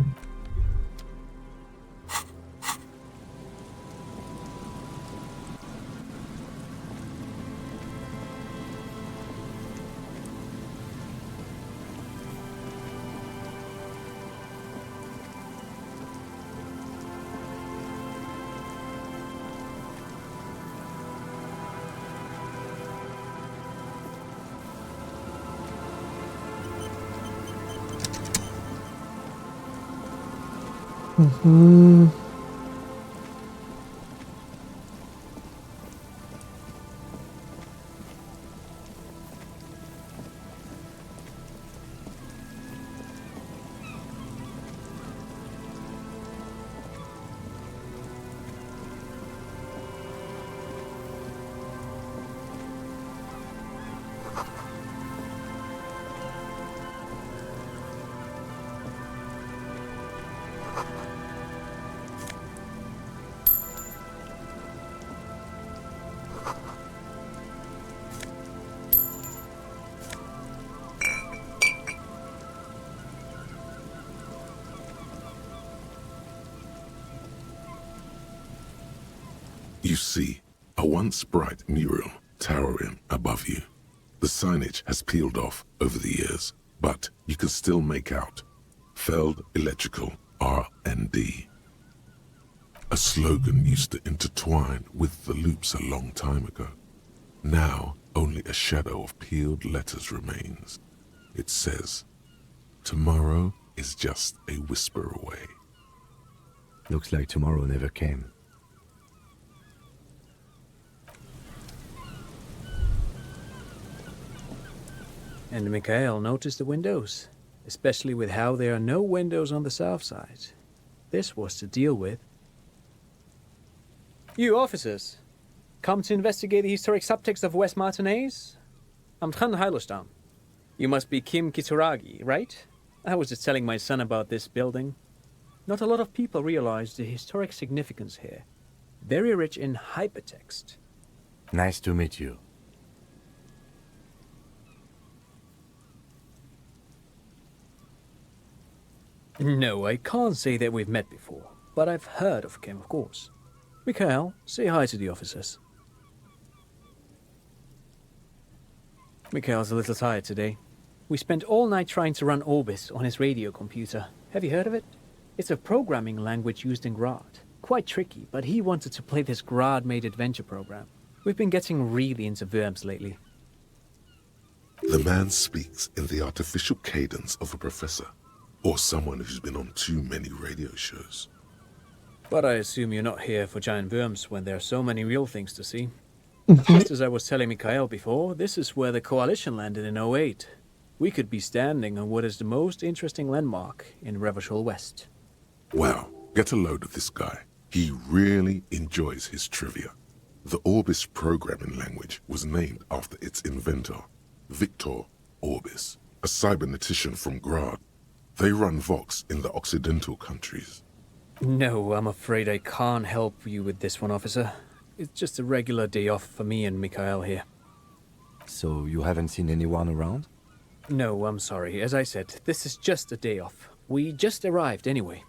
You see a once bright mural towering above you. The signage has peeled off over the years, but you can still make out Feld Electrical R&D. A slogan used to intertwine with the loops a long time ago. Now only a shadow of peeled letters remains. It says, "Tomorrow is just a whisper away." Looks like tomorrow never came. And Mikhail noticed the windows, especially with how there are no windows on the south side. This was to deal with. You officers, come to investigate the historic subtext of West Martinez? I'm Tran Heilostam. You must be Kim Kituragi, right? I was just telling my son about this building. Not a lot of people realize the historic significance here. Very rich in hypertext. Nice to meet you. No, I can't say that we've met before, but I've heard of Kim, of course. Mikhail, say hi to the officers. Mikhail's a little tired today. We spent all night trying to run Orbis on his radio computer. Have you heard of it? It's a programming language used in Grad. Quite tricky, but he wanted to play this Grad-made adventure program. We've been getting really into verbs lately. The man speaks in the artificial cadence of a professor, or someone who's been on too many radio shows. But I assume you're not here for giant worms when there are so many real things to see. Just as I was telling Mikhail before, this is where the Coalition landed in '08. We could be standing on what is the most interesting landmark in Revachol West. Wow, get a load of this guy. He really enjoys his trivia. The Orbis programming language was named after its inventor, Victor Orbis, a cybernetician from Grad. They run Vox in the Occidental countries. No, I'm afraid I can't help you with this one, officer. It's just a regular day off for me and Mikhail here. So you haven't seen anyone around? No, I'm sorry. As I said, this is just a day off. We just arrived anyway.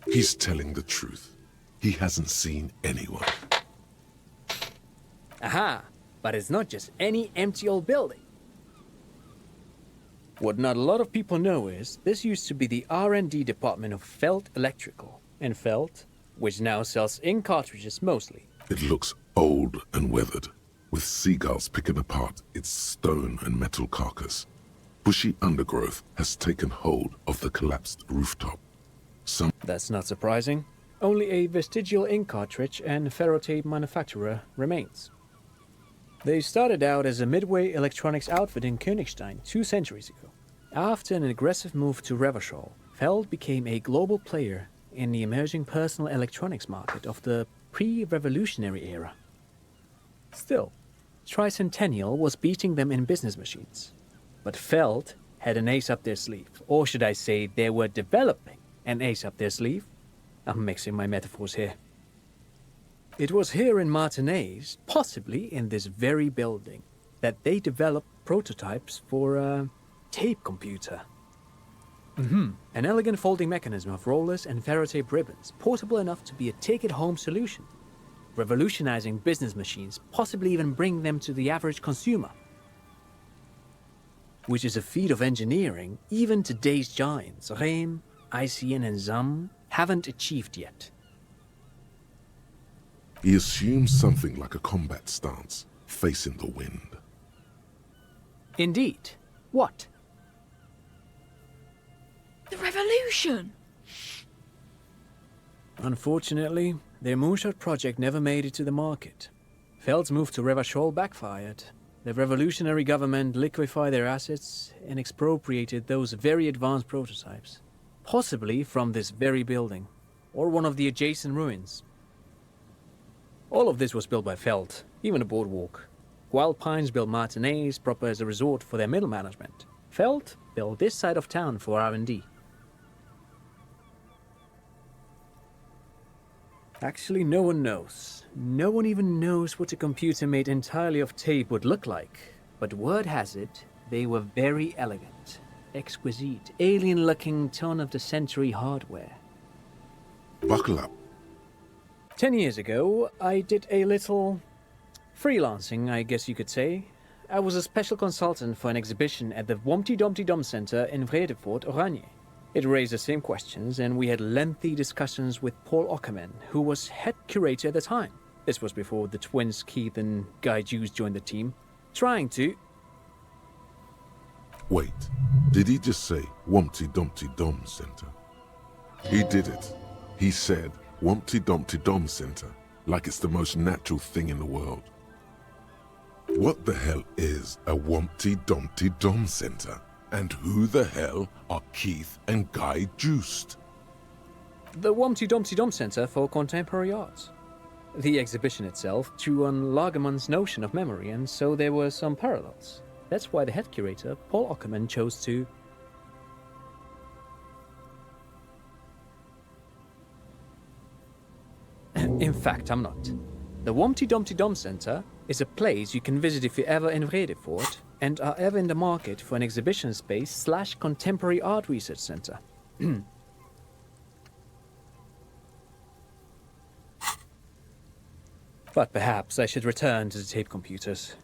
He's telling the truth. He hasn't seen anyone. Aha! But it's not just any empty old building. What not a lot of people know is, this used to be the R&D department of Feld Electrical. And Feld, which now sells ink cartridges mostly. It looks old and weathered, with seagulls picking apart its stone and metal carcass. Bushy undergrowth has taken hold of the collapsed rooftop. That's not surprising. Only a vestigial ink cartridge and ferrotape manufacturer remains. They started out as a midway electronics outfit in Königstein 2 centuries ago. After an aggressive move to Revachol, Feld became a global player in the emerging personal electronics market of the pre-revolutionary era. Still, Tricentennial was beating them in business machines. But Feld had an ace up their sleeve, or should I say they were developing an ace up their sleeve. I'm mixing my metaphors here. It was here in Martinez, possibly in this very building, that they developed prototypes for a tape computer. An elegant folding mechanism of rollers and Ferrotape ribbons, portable enough to be a take-it-home solution, revolutionizing business machines, possibly even bring them to the average consumer. Which is a feat of engineering even today's giants, Rehm, ICN and ZAM, haven't achieved yet. He assumes something like a combat stance, facing the wind. Indeed. What? The revolution! Unfortunately, their moonshot project never made it to the market. Feld's move to Revachol backfired. The revolutionary government liquefied their assets and expropriated those very advanced prototypes. Possibly from this very building, or one of the adjacent ruins. All of this was built by Feld, even the boardwalk. Wild Pines built Martinez proper as a resort for their middle management. Feld built this side of town for R&D. Actually, no one knows. No one even knows what a computer made entirely of tape would look like. But word has it, they were very elegant, exquisite, alien-looking turn-of-the-century hardware. Buckle up. 10 years ago, I did a little freelancing, I guess you could say. I was a special consultant for an exhibition at the Wompty Dumpty Dum Center in Vredefort, Oranje. It raised the same questions, and we had lengthy discussions with Paul Ockerman, who was head curator at the time. This was before the twins Keith and Guy Juice joined the team, trying to... Wait, did he just say Wumpty Dumpty Dum Center? He did it. He said Wumpty Dumpty Dum Center, like it's the most natural thing in the world. What the hell is a Wumpty Dumpty Dum Center? And who the hell are Keith and Guy Juiced? The Wumpty Dumpty Dum Center for Contemporary Art. The exhibition itself drew on Lagerman's notion of memory, and so there were some parallels. That's why the head curator, Paul Ockerman, chose to... In fact, I'm not. The Wumpty Dumpty Dum Center is a place you can visit if you're ever in Vredefort and are ever in the market for an exhibition space / contemporary art research center. But perhaps I should return to the tape computers.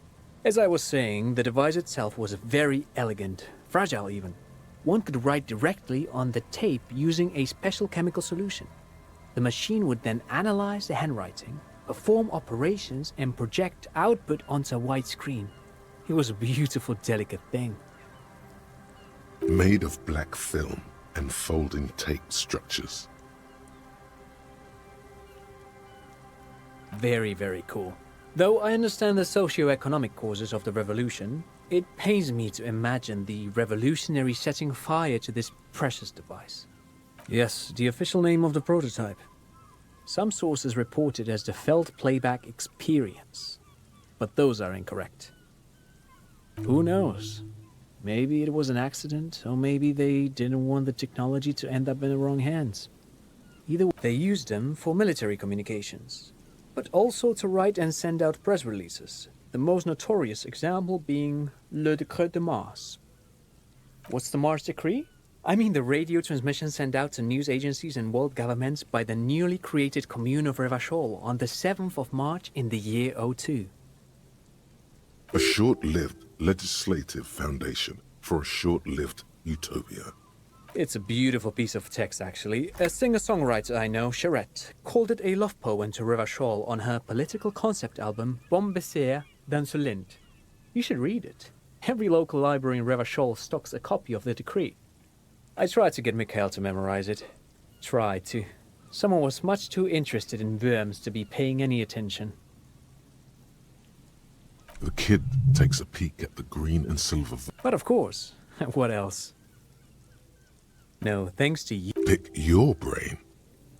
As I was saying, the device itself was very elegant, fragile even. One could write directly on the tape using a special chemical solution. The machine would then analyze the handwriting, perform operations, and project output onto a white screen. It was a beautiful, delicate thing. Made of black film and folding tape structures. Very, very cool. Though I understand the socio-economic causes of the revolution, it pains me to imagine the revolutionary setting fire to this precious device. Yes, the official name of the prototype. Some sources report it as the Feld Playback Experience, but those are incorrect. Who knows? Maybe it was an accident, or maybe they didn't want the technology to end up in the wrong hands. Either way, they used them for military communications, but also to write and send out press releases, the most notorious example being Le Décret de Mars. What's the Mars Decree? I mean the radio transmission sent out to news agencies and world governments by the newly created Commune of Revachol on the 7th of March in the year 02. A short-lived legislative foundation for a short-lived utopia. It's a beautiful piece of text, actually. A singer-songwriter I know, Charette, called it a love poem to Revachol on her political concept album, Bon Baiser dans le Lind. You should read it. Every local library in Revachol stocks a copy of the decree. I tried to get Mikhail to memorize it. Tried to. Someone was much too interested in worms to be paying any attention. The kid takes a peek at the green and silver. But of course, what else? No, thanks to you. Pick your brain.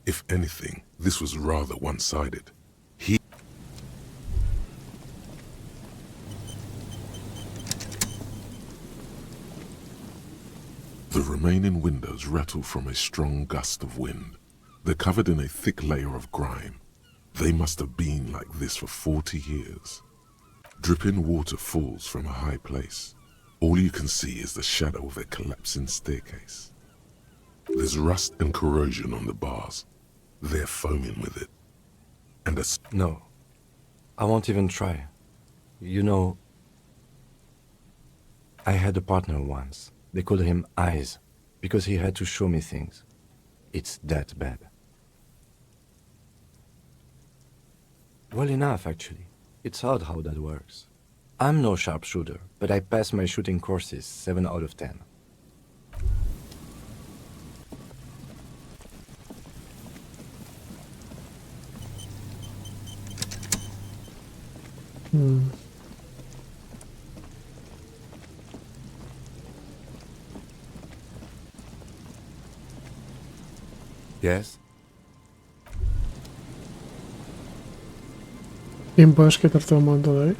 If anything, this was rather one-sided. The remaining windows rattle from a strong gust of wind. They're covered in a thick layer of grime. They must have been like this for 40 years. Dripping water falls from a high place. All you can see is the shadow of a collapsing staircase. There's rust and corrosion on the bars. They're foaming with it. And No, I won't even try. You know, I had a partner once. They called him Eyes, because he had to show me things. It's that bad. Well enough, actually. It's odd how that works. I'm no sharpshooter, but I pass my shooting courses 7 out of 10. Yes? ¿Quién puedes quitarte un momento de ahí?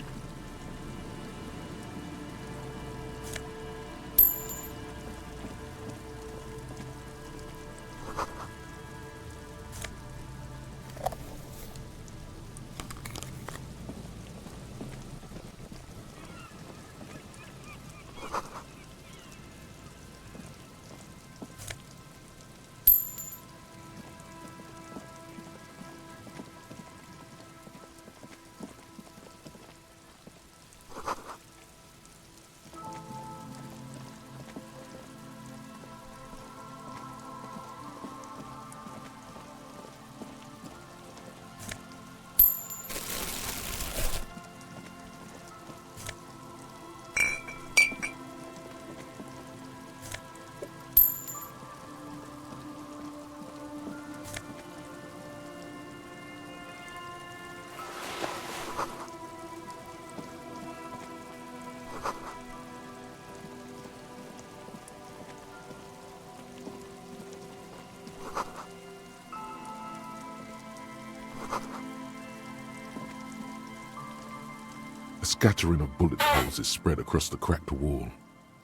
A scattering of bullet holes is spread across the cracked wall,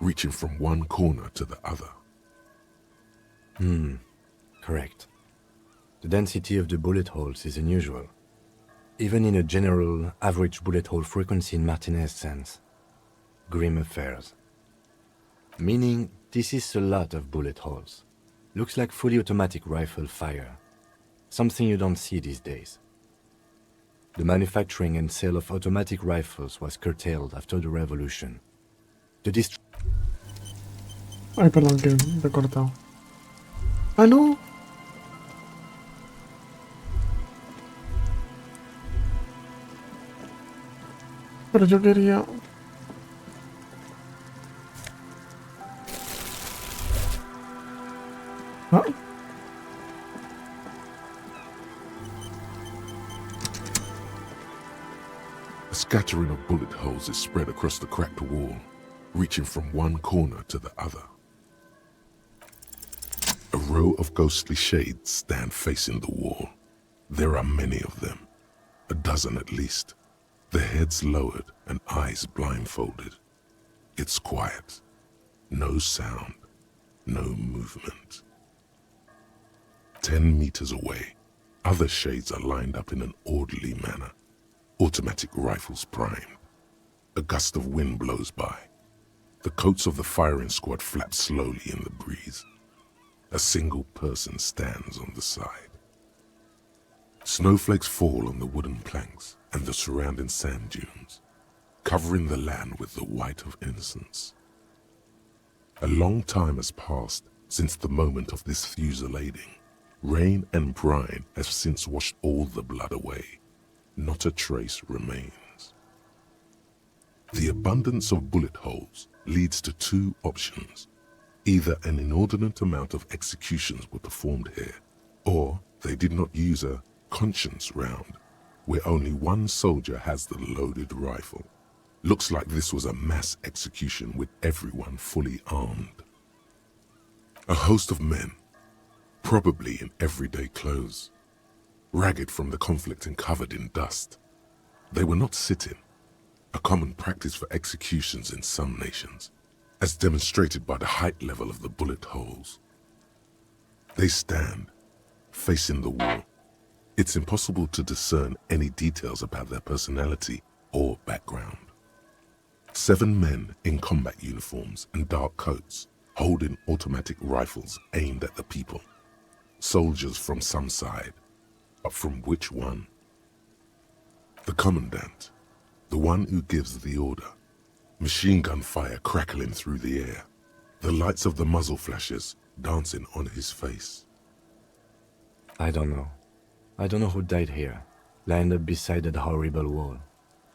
reaching from one corner to the other. Correct. The density of the bullet holes is unusual, even in a general average bullet hole frequency in Martinez sense. Grim affairs. Meaning, this is a lot of bullet holes. Looks like fully automatic rifle fire. Something you don't see these days. The manufacturing and sale of automatic rifles was curtailed after the revolution. Ay, perdón, que te he cortado. ¡Ah, no! Pero yo quería... ¿Ah? A scattering of bullet holes is spread across the cracked wall, reaching from one corner to the other. A row of ghostly shades stand facing the wall. There are many of them, a dozen at least, their heads lowered and eyes blindfolded. It's quiet, no sound, no movement. 10 meters away, other shades are lined up in an orderly manner, automatic rifles primed. A gust of wind blows by. The coats of the firing squad flap slowly in the breeze. A single person stands on the side. Snowflakes fall on the wooden planks and the surrounding sand dunes, covering the land with the white of innocence. A long time has passed since the moment of this fusillading. Rain and brine have since washed all the blood away. Not a trace remains. The abundance of bullet holes leads to two options. Either an inordinate amount of executions were performed here, or they did not use a conscience round, where only one soldier has the loaded rifle. Looks like this was a mass execution with everyone fully armed. A host of men, probably in everyday clothes, ragged from the conflict and covered in dust. They were not sitting, a common practice for executions in some nations, as demonstrated by the height level of the bullet holes. They stand, facing the wall. It's impossible to discern any details about their personality or background. 7 men in combat uniforms and dark coats, holding automatic rifles aimed at the people. Soldiers from some side, but from which one? The commandant, the one who gives the order. Machine gun fire crackling through the air, the lights of the muzzle flashes dancing on his face. I don't know. I don't know who died here, lined up beside that horrible wall.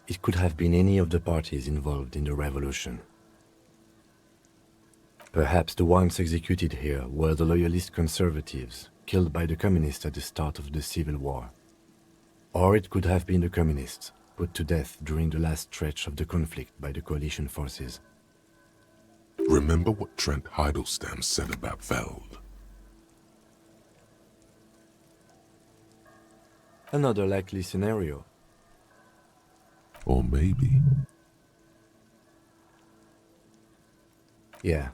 It could have been any of the parties involved in the revolution. Perhaps the ones executed here were the loyalist conservatives, killed by the communists at the start of the Civil War. Or it could have been the communists, put to death during the last stretch of the conflict by the coalition forces. Remember what Trent Heidelstein said about Veld? Another likely scenario. Or maybe... Yeah,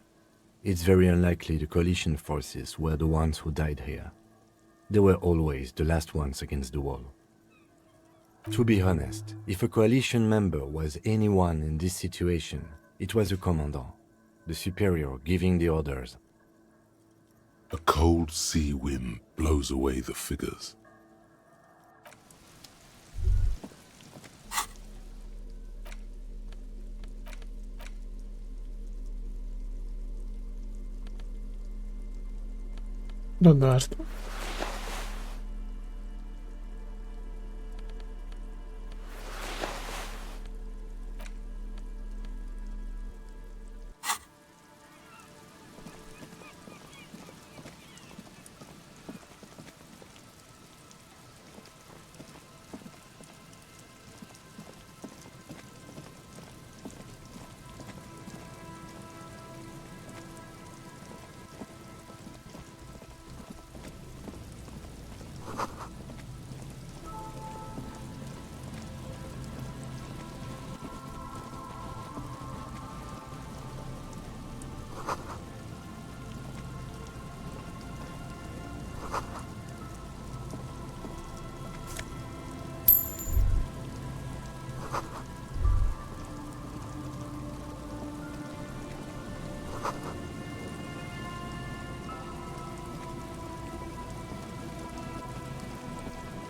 it's very unlikely the coalition forces were the ones who died here. They were always the last ones against the wall. To be honest, if a coalition member was anyone in this situation, it was a commandant, the superior giving the orders. A cold sea wind blows away the figures. ¿Dónde vas tú?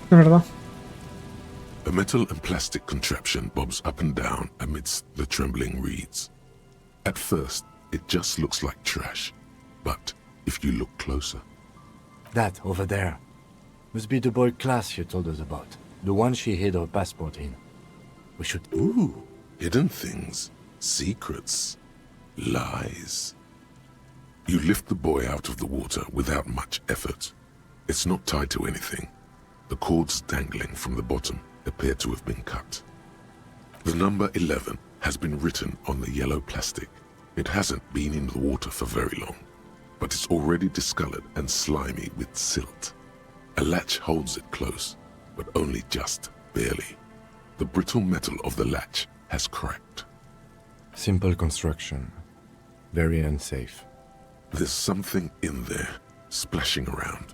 De verdad. A metal and plastic contraption bobs up and down amidst the trembling reeds. At first, it just looks like trash, but if you look closer... That, over there, must be the boy Klaas she told us about, the one she hid her passport in. We should... Ooh, hidden things, secrets, lies. You lift the boy out of the water without much effort. It's not tied to anything. The cords dangling from the bottom appear to have been cut. The number 11 has been written on the yellow plastic. It hasn't been in the water for very long, but it's already discolored and slimy with silt. A latch holds it close, but only just barely. The brittle metal of the latch has cracked. Simple construction. Very unsafe. There's something in there, splashing around.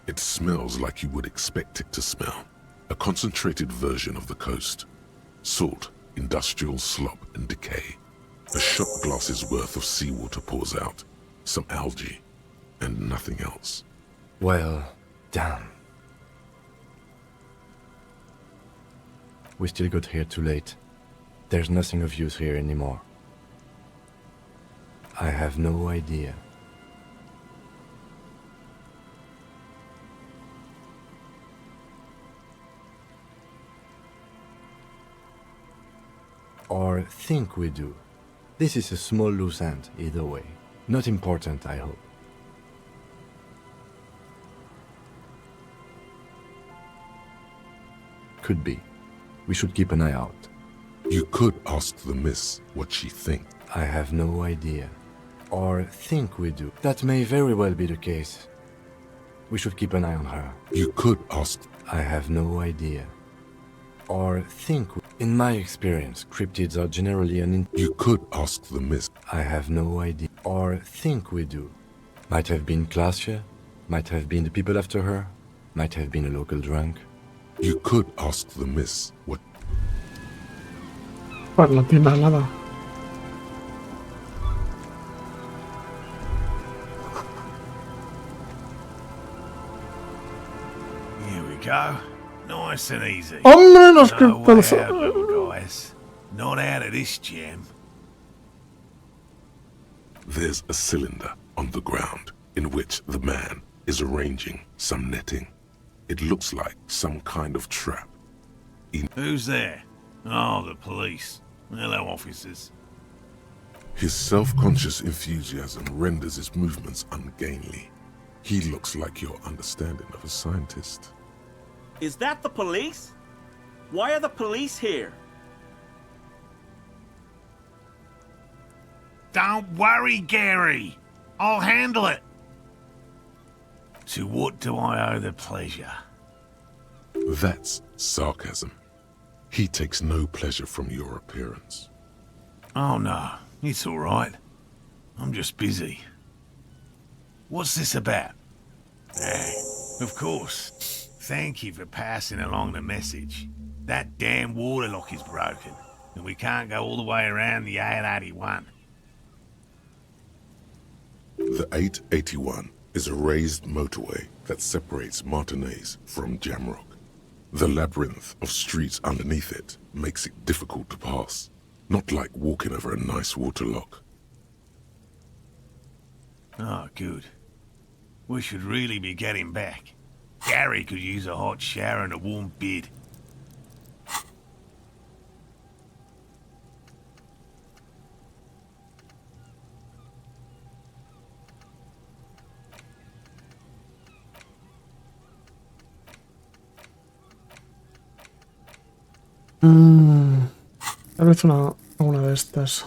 It smells like you would expect it to smell. A concentrated version of the coast. Salt, industrial slop and decay. A shot glass's worth of seawater pours out. Some algae, and nothing else. Well, damn. We still got here too late. There's nothing of use here anymore. I have no idea. Or think we do. This is a small loose end, either way. Not important, I hope. Could be. We should keep an eye out. You could ask the miss what she thinks. I have no idea. Or think we do. That may very well be the case. We should keep an eye on her. You could ask. I have no idea. Or think... In my experience, cryptids are generally You could ask the mist. I have no idea. Or think we do. Might have been Glacia. Might have been the people after her. Might have been a local drunk. You could ask the miss what... Pues no tiene nada. Here we go. Nice and easy. ¡Hombre, los No way criptos! out, guys. Not out of this gem. There's a cylinder on the ground in which the man is arranging some netting. It looks like some kind of trap. Who's there? Oh, the police. Hello, officers. His self-conscious enthusiasm renders his movements ungainly. He looks like your understanding of a scientist. Is that the police? Why are the police here? Don't worry, Gary. I'll handle it. To what do I owe the pleasure? That's sarcasm. He takes no pleasure from your appearance. Oh no, it's all right. I'm just busy. What's this about? Of course. Thank you for passing along the message. That damn water lock is broken, and we can't go all the way around the 881. The 881 is a raised motorway that separates Martinez from Jamrock. The labyrinth of streets underneath it makes it difficult to pass, not like walking over a nice water lock. Oh, good. We should really be getting back. Gary could use a hot shower and a warm bed. Tal vez una de estas.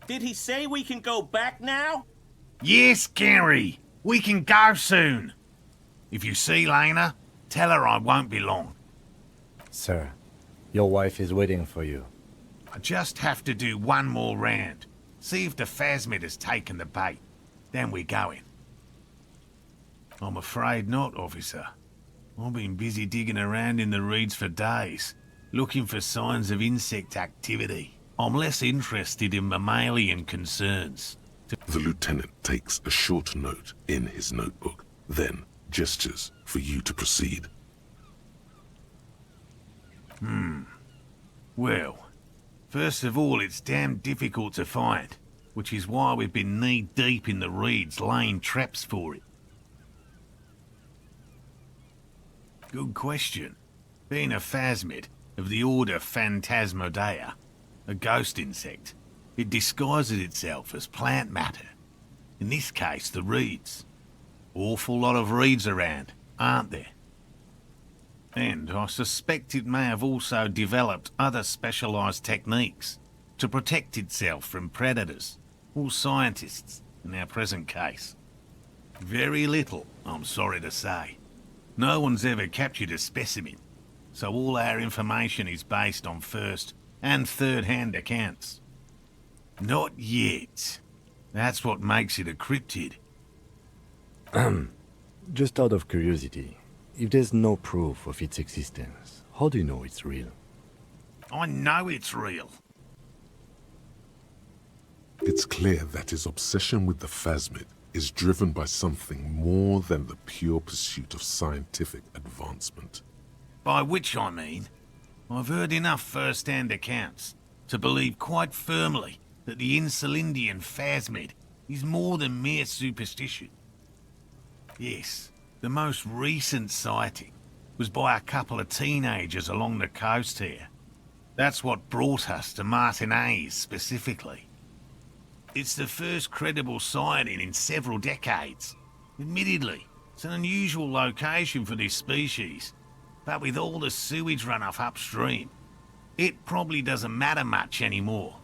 Did he say we can go back now? Yes, Gary. We can go soon. If you see Lena, tell her I won't be long. Sir, your wife is waiting for you. I just have to do one more round. See if the phasmid has taken the bait. Then we're going. I'm afraid not, officer. I've been busy digging around in the reeds for days, looking for signs of insect activity. I'm less interested in mammalian concerns. The lieutenant takes a short note in his notebook, then gestures for you to proceed. Well, first of all, it's damn difficult to find, which is why we've been knee-deep in the reeds laying traps for it. Good question. Being a phasmid of the order Phantasmodea, a ghost insect, it disguises itself as plant matter. In this case, the reeds. Awful lot of reeds around, aren't there? And I suspect it may have also developed other specialised techniques to protect itself from predators, or scientists, in our present case. Very little, I'm sorry to say. No one's ever captured a specimen, so all our information is based on first and third-hand accounts. Not yet. That's what makes it a cryptid. Just out of curiosity, if there's no proof of its existence, how do you know it's real? I know it's real. It's clear that his obsession with the phasmid is driven by something more than the pure pursuit of scientific advancement. By which I mean, I've heard enough first-hand accounts to believe quite firmly that the Insulindian phasmid is more than mere superstition. Yes, the most recent sighting was by a couple of teenagers along the coast here. That's what brought us to Martinez specifically. It's the first credible sighting in several decades. Admittedly, it's an unusual location for this species, but with all the sewage runoff upstream, it probably doesn't matter much anymore.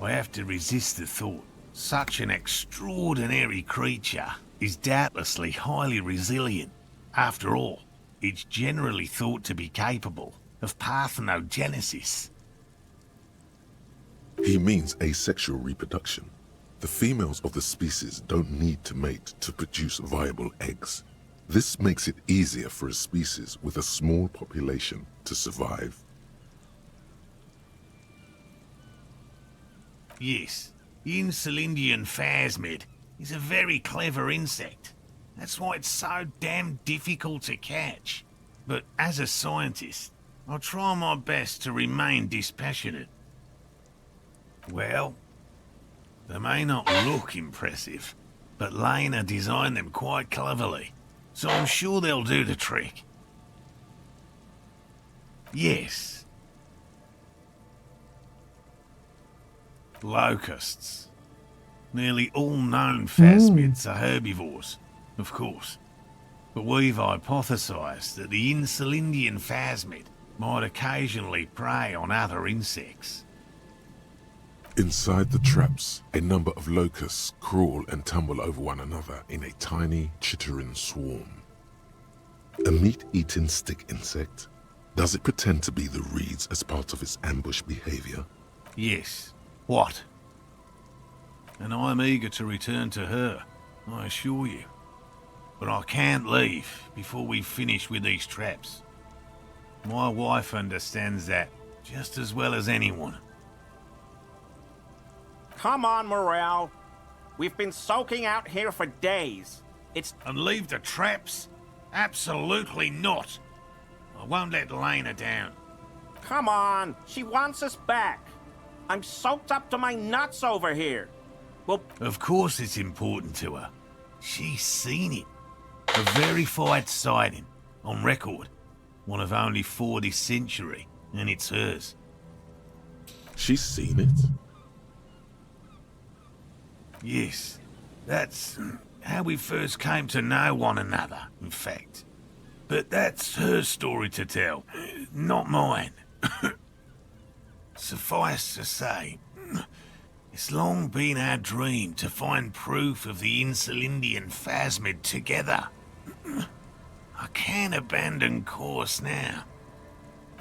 I have to resist the thought such an extraordinary creature is doubtlessly highly resilient. After all, it's generally thought to be capable of parthenogenesis. He means asexual reproduction. The females of the species don't need to mate to produce viable eggs. This makes it easier for a species with a small population to survive. Yes, the Insulindian phasmid is a very clever insect. That's why it's so damn difficult to catch. But as a scientist, I'll try my best to remain dispassionate. Well, they may not look impressive, but Lena designed them quite cleverly, so I'm sure they'll do the trick. Yes. Locusts. Nearly all known phasmids are herbivores, of course. But we've hypothesized that the Insulindian phasmid might occasionally prey on other insects. Inside the traps, a number of locusts crawl and tumble over one another in a tiny, chittering swarm. A meat-eating stick insect? Does it pretend to be the reeds as part of its ambush behavior? Yes. What? And I'm eager to return to her, I assure you. But I can't leave before we finish with these traps. My wife understands that just as well as anyone. Come on, Morel. We've been soaking out here for days. And leave the traps? Absolutely not. I won't let Lena down. Come on, she wants us back. I'm soaked up to my nuts over here. Well, of course it's important to her. She's seen it. A verified sighting, on record. One of only 4 this century, and it's hers. She's seen it? Yes, that's how we first came to know one another, in fact. But that's her story to tell, not mine. Suffice to say, it's long been our dream to find proof of the Insulindian phasmid together. I can't abandon course now.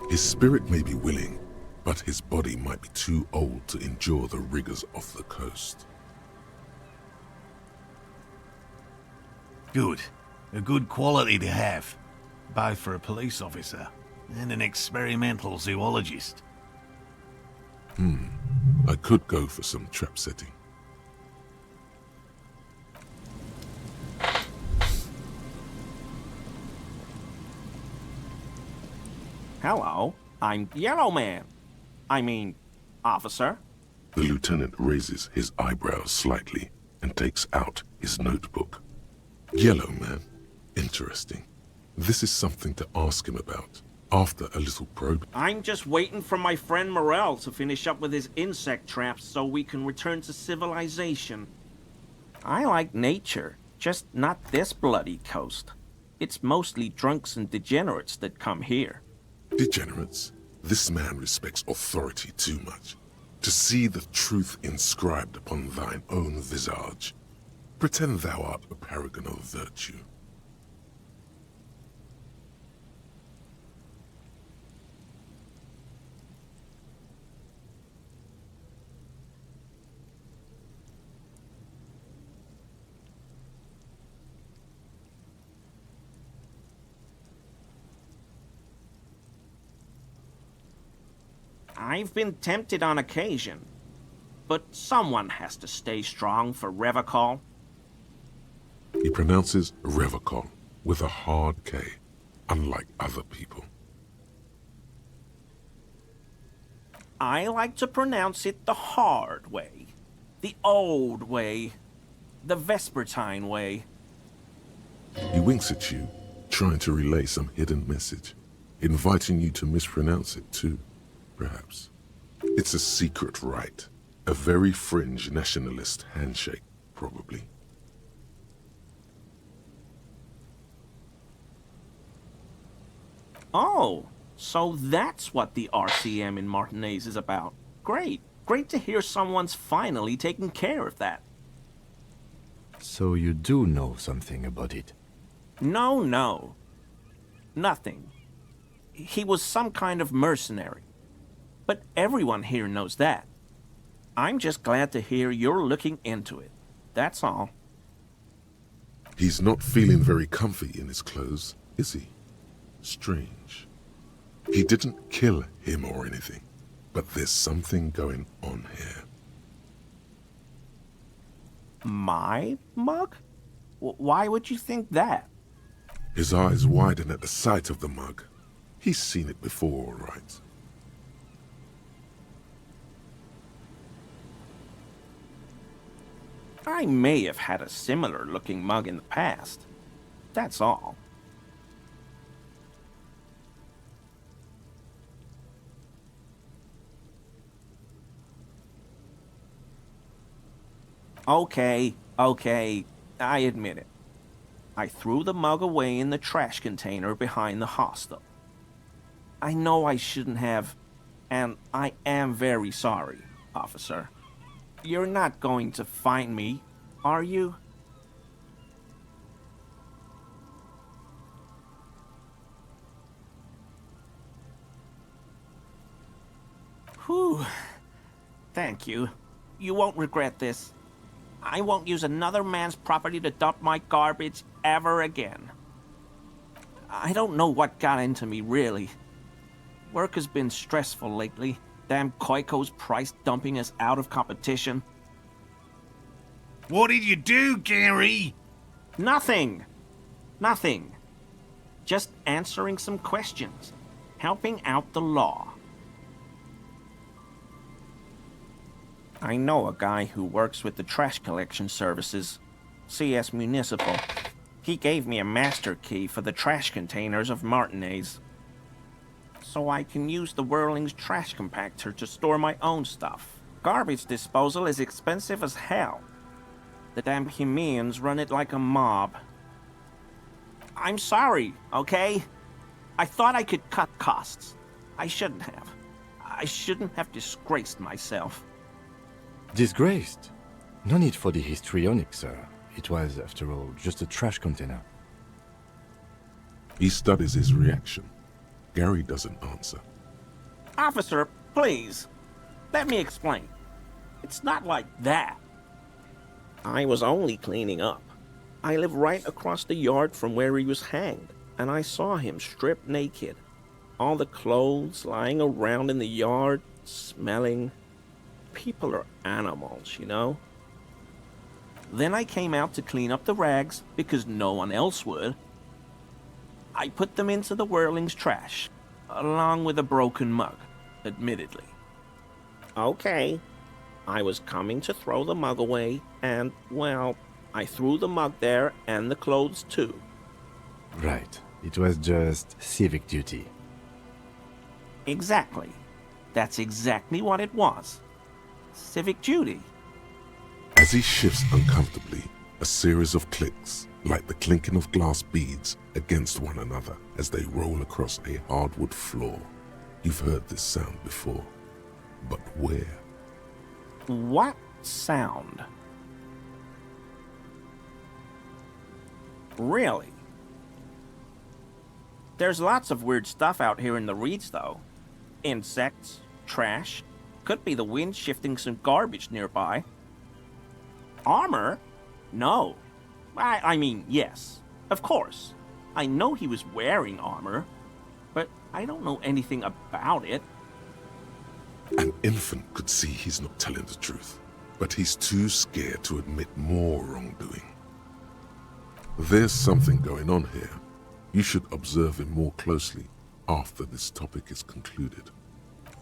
His spirit may be willing, but his body might be too old to endure the rigors of the coast. Good. A good quality to have, both for a police officer and an experimental zoologist. I could go for some trap setting. hello, I'm Yellow Man. I mean, officer. The lieutenant raises his eyebrows slightly and takes out his notebook. Yellow Man. Interesting. This is something to ask him about after a little probe. I'm just waiting for my friend Morel to finish up with his insect traps so we can return to civilization. I like nature, just not this bloody coast. It's mostly drunks and degenerates that come here. Degenerates? This man respects authority too much. To see the truth inscribed upon thine own visage. Pretend thou art a paragon of virtue. I've been tempted on occasion, but someone has to stay strong for Revacol. He pronounces Revacol with a hard K, unlike other people. I like to pronounce it the hard way, the old way, the Vespertine way. He winks at you, trying to relay some hidden message, inviting you to mispronounce it too. perhaps. It's a secret rite. A very fringe nationalist handshake, probably. Oh, so that's what the RCM in Martinez is about. Great. Great to hear someone's finally taking care of that. So you do know something about it? No. Nothing. He was some kind of mercenary. But everyone here knows that. I'm just glad to hear you're looking into it. That's all. He's not feeling very comfy in his clothes, is he? Strange. He didn't kill him or anything, but there's something going on here. My mug? Why would you think that? His eyes widen at the sight of the mug. He's seen it before, all right. I may have had a similar looking mug in the past. That's all. Okay, I admit it. I threw the mug away in the trash container behind the hostel. I know I shouldn't have, and I am very sorry, officer. You're not going to find me, are you? Whew. Thank you. You won't regret this. I won't use another man's property to dump my garbage ever again. I don't know what got into me, really. Work has been stressful lately. Damn Koiko's price dumping us out of competition. What did you do, Gary? Nothing. Just answering some questions. Helping out the law. I know a guy who works with the trash collection services, CS Municipal. He gave me a master key for the trash containers of Martinez. So I can use the Whirling's trash compactor to store my own stuff. Garbage disposal is expensive as hell. The damn Hemians run it like a mob. I'm sorry, okay? I thought I could cut costs. I shouldn't have. I shouldn't have disgraced myself. Disgraced? No need for the histrionic, sir. It was, after all, just a trash container. He studies his reaction. Gary doesn't answer. Officer, please. Let me explain. It's not like that. I was only cleaning up. I live right across the yard from where he was hanged, and I saw him stripped naked. All the clothes lying around in the yard, smelling. People are animals, you know? Then I came out to clean up the rags because no one else would. I put them into the Whirling's trash, along with a broken mug, admittedly. Okay, I was coming to throw the mug away, and, well, I threw the mug there and the clothes too. Right. It was just civic duty. Exactly. That's exactly what it was. Civic duty. As he shifts uncomfortably, a series of clicks, like the clinking of glass beads against one another as they roll across a hardwood floor. You've heard this sound before, but where? What sound? Really? There's lots of weird stuff out here in the reeds, though. Insects, trash, could be the wind shifting some garbage nearby. Armor? No. I mean, yes, of course. I know he was wearing armor, but I don't know anything about it. An infant could see he's not telling the truth, but he's too scared to admit more wrongdoing. There's something going on here. You should observe him more closely after this topic is concluded.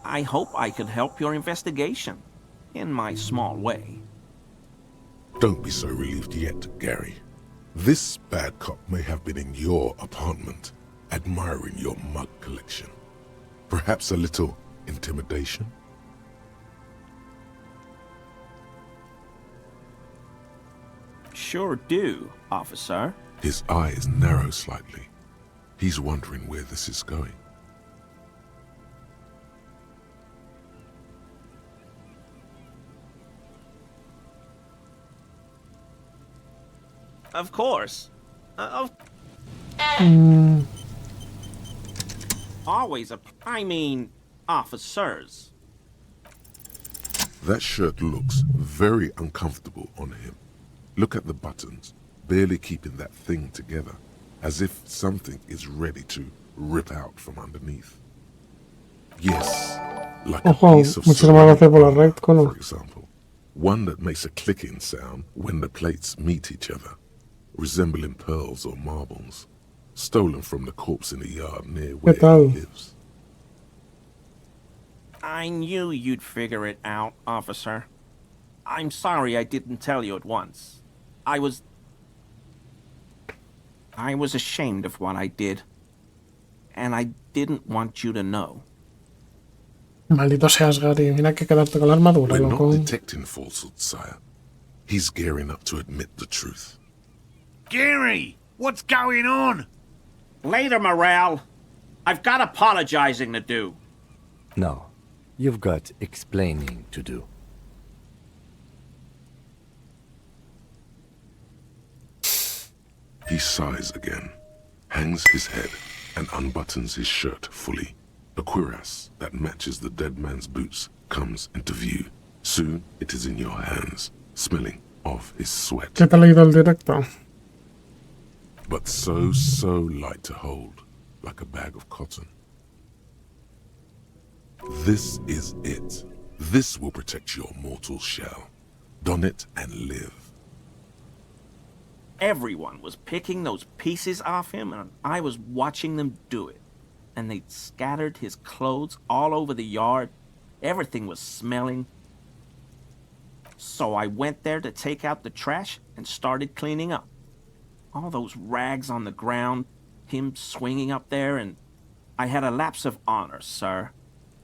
I hope I could help your investigation, in my small way. Don't be so relieved yet, Gary. This bad cop may have been in your apartment, admiring your mug collection. Perhaps a little Intimidation? Sure do, officer. His eyes narrow slightly. He's wondering where this is going. Of course. Always officers. That shirt looks very uncomfortable on him. Look at the buttons, barely keeping that thing together, as if something is ready to rip out from underneath. Yes, like a piece of ceramic, for example. One that makes a clicking sound when the plates meet each other, resembling pearls or marbles, stolen from the corpse in the yard near where he lives. I knew you'd figure it out, officer. I'm sorry I didn't tell you at once. I was ashamed of what I did. And I didn't want you to know. Maldito seas, Gary. Mira que quedarte con la armadura, We're loco. not detecting falsehood, sire. He's gearing up to admit the truth. Gary, what's going on? Later, Morale. I've got apologizing to do. No, you've got explaining to do. He sighs again, hangs his head, and unbuttons his shirt fully. A cuirass that matches the dead man's boots comes into view. Soon it is in your hands, smelling of his sweat. ¿Qué te ha leído el directo? But so light to hold, like a bag of cotton. This is it. This will protect your mortal shell. Don it and live. Everyone was picking those pieces off him, and I was watching them do it. And they'd scattered his clothes all over the yard. Everything was smelling. So I went there to take out the trash and started cleaning up. All those rags on the ground, him swinging up there, and I had a lapse of honor, sir.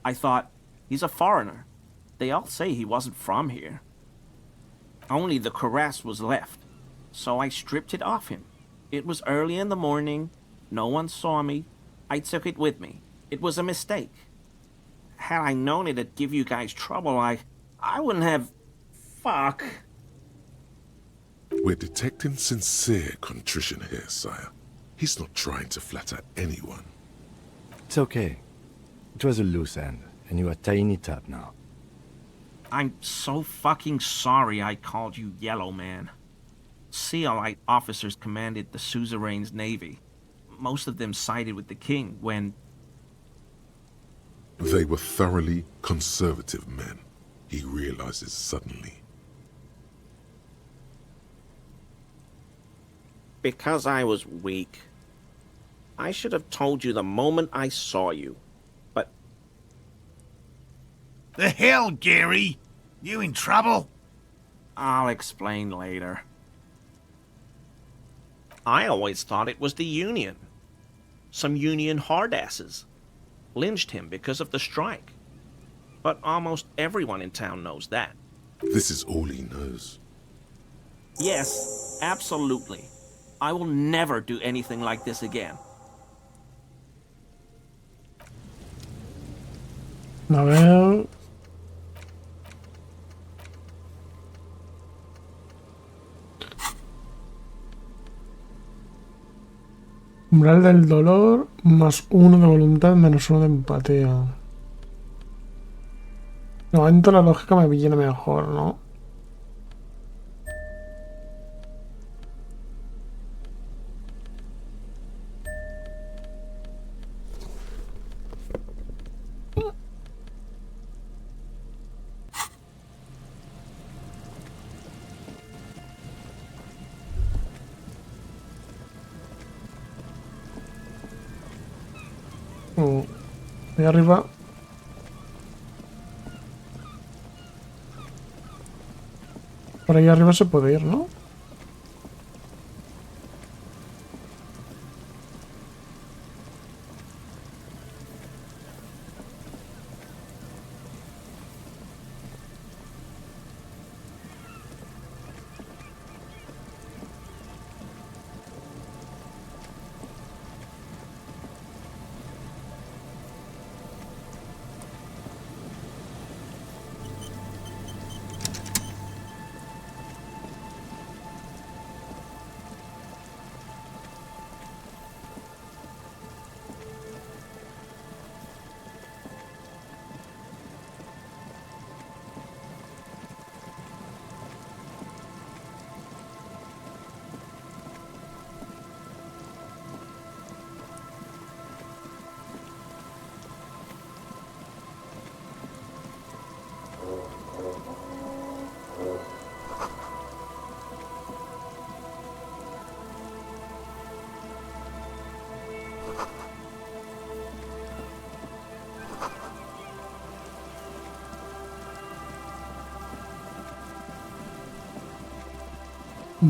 I thought, he's a foreigner. They all say he wasn't from here. Only the cuirass was left, so I stripped it off him. It was early in the morning. No one saw me. I took it with me. It was a mistake. Had I known it'd give you guys trouble, I wouldn't have... Fuck. We're detecting sincere contrition here, sire. He's not trying to flatter anyone. It's okay. It was a loose end, and you are tying it up now. I'm so fucking sorry I called you Yellow Man. Sealite officers commanded the suzerain's navy. Most of them sided with the king when... They were thoroughly conservative men, he realizes suddenly. Because I was weak. I should have told you the moment I saw you. But... The hell, Gary? You in trouble? I'll explain later. I always thought it was the Union. Some Union hardasses. Lynched him because of the strike. But almost everyone in town knows that. This is all he knows. Yes, absolutely. I will never do anything like this again. A ver... Umbral del dolor, más 1 de voluntad, menos 1 de empatía. De momento la lógica me viene mejor, ¿no? Ahí arriba. Por ahí arriba se puede ir, ¿no?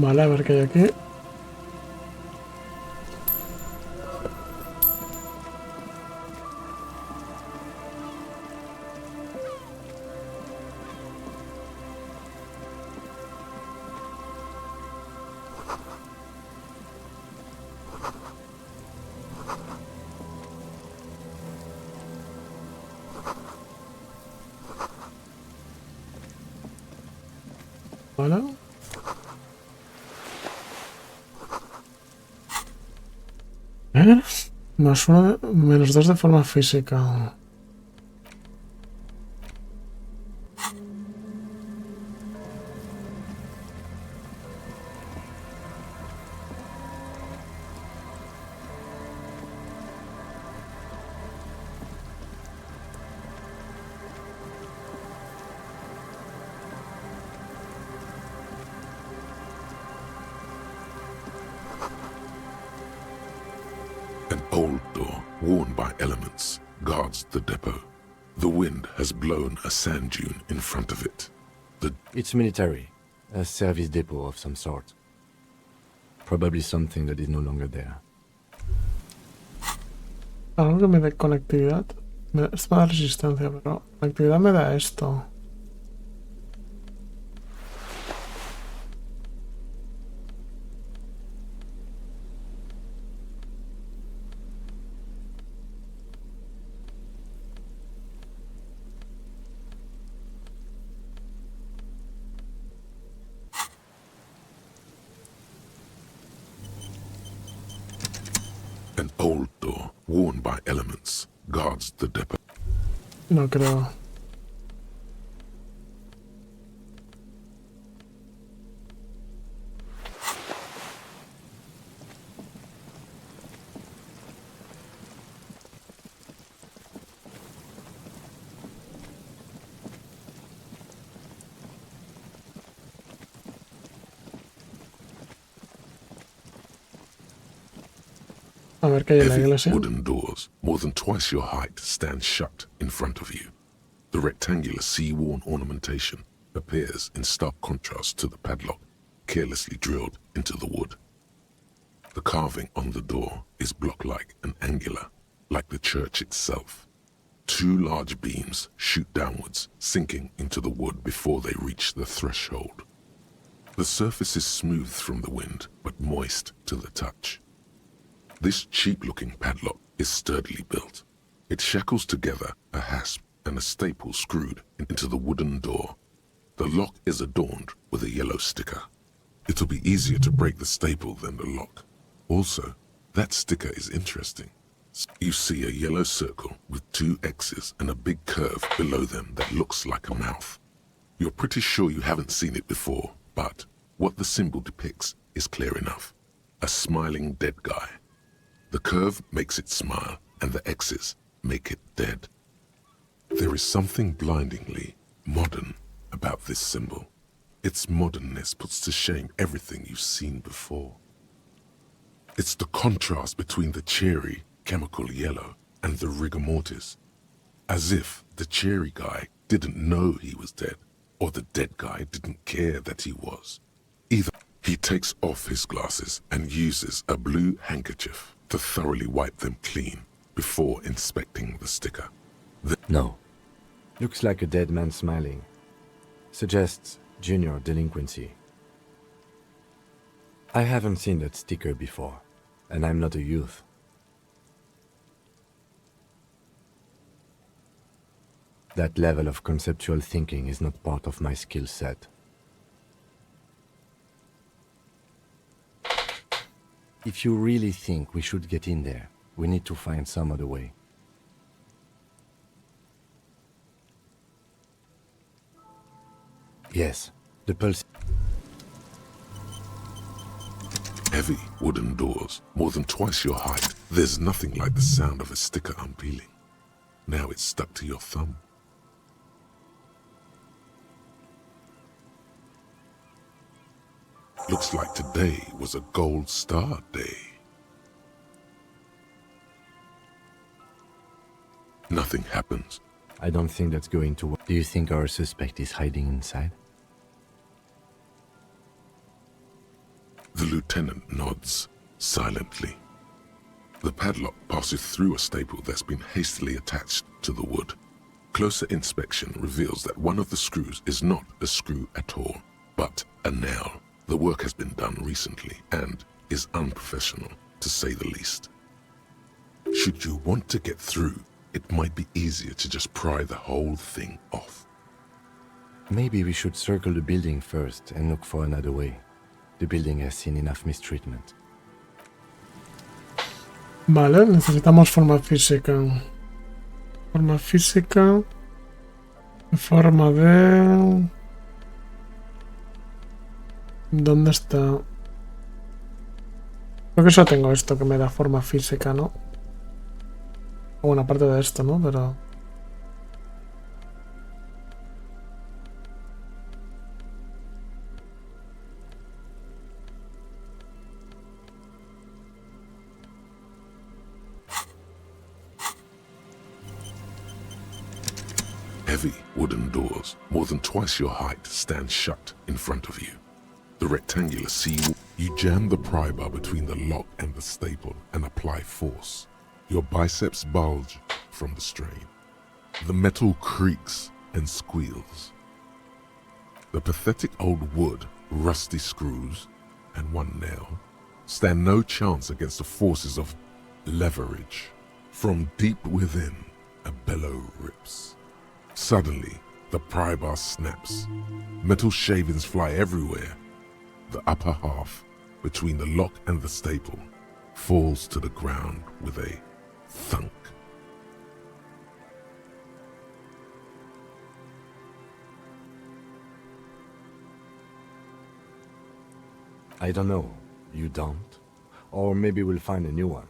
Vale, a ver qué hay aquí. Vale. Más uno, menos 2 de forma física. An old door, worn by elements, guards the depot. The wind has blown a sand dune in front of it. It's military. A service depot of some sort. Probably something that is no longer there. Algo que me dé conectividad. Esto me da resistencia, pero conectividad me da esto. An old door, worn by elements, guards the depot. No creo. A ver qué hay en la Heavy iglesia. wooden doors, more than twice your height, stand shut in front of you. The rectangular sea-worn ornamentation appears in stark contrast to the padlock, carelessly drilled into the wood. The carving on the door is block-like and angular, like the church itself. 2 large beams shoot downwards, sinking into the wood before they reach the threshold. The surface is smooth from the wind, but moist to the touch. This cheap-looking padlock is sturdily built. It shackles together a hasp and a staple screwed into the wooden door. The lock is adorned with a yellow sticker. It'll be easier to break the staple than the lock. Also, that sticker is interesting. You see a yellow circle with 2 X's and a big curve below them that looks like a mouth. You're pretty sure you haven't seen it before, but what the symbol depicts is clear enough. A smiling dead guy. The curve makes it smile, and the X's make it dead. There is something blindingly modern about this symbol. Its modernness puts to shame everything you've seen before. It's the contrast between the cheery, chemical yellow and the rigor mortis. As if the cheery guy didn't know he was dead, or the dead guy didn't care that he was. Either he takes off his glasses and uses a blue handkerchief to thoroughly wipe them clean before inspecting the sticker. No. Looks like a dead man smiling. Suggests junior delinquency. I haven't seen that sticker before, and I'm not a youth. That level of conceptual thinking is not part of my skill set. If you really think we should get in there, we need to find some other way. Yes, the pulse... Heavy wooden doors, more than twice your height. There's nothing like the sound of a sticker unpeeling. Now it's stuck to your thumb. Looks like today was a gold star day. Nothing happens. I don't think that's going to work. Do you think our suspect is hiding inside? The lieutenant nods, silently. The padlock passes through a staple that's been hastily attached to the wood. Closer inspection reveals that one of the screws is not a screw at all, but a nail. The work has been done recently and is unprofessional, to say the least. Should you want to get through, it might be easier to just pry the whole thing off. Maybe we should circle the building first and look for another way. The building has seen enough mistreatment. Vale, necesitamos forma física. Forma física. Forma de... ¿Dónde está? Creo que solo tengo esto que me da forma física, ¿no? Bueno, aparte de esto, ¿no? Pero... Heavy wooden doors, more than twice your height, stand shut in front of you. The rectangular C-wall, you jam the pry bar between the lock and the staple and apply force. Your biceps bulge from the strain. The metal creaks and squeals. The pathetic old wood, rusty screws, and one nail stand no chance against the forces of leverage. From deep within, a bellow rips. Suddenly, the pry bar snaps. Metal shavings fly everywhere. The upper half, between the lock and the staple, falls to the ground with a thunk. I don't know. You don't? Or maybe we'll find a new one.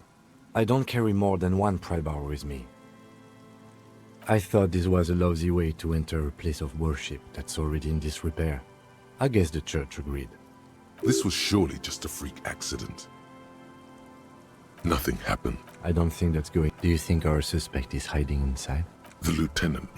I don't carry more than one pry bar with me. I thought this was a lousy way to enter a place of worship that's already in disrepair. I guess the church agreed. This was surely just a freak accident. Nothing happened. I don't think that's going... Do you think our suspect is hiding inside? The lieutenant...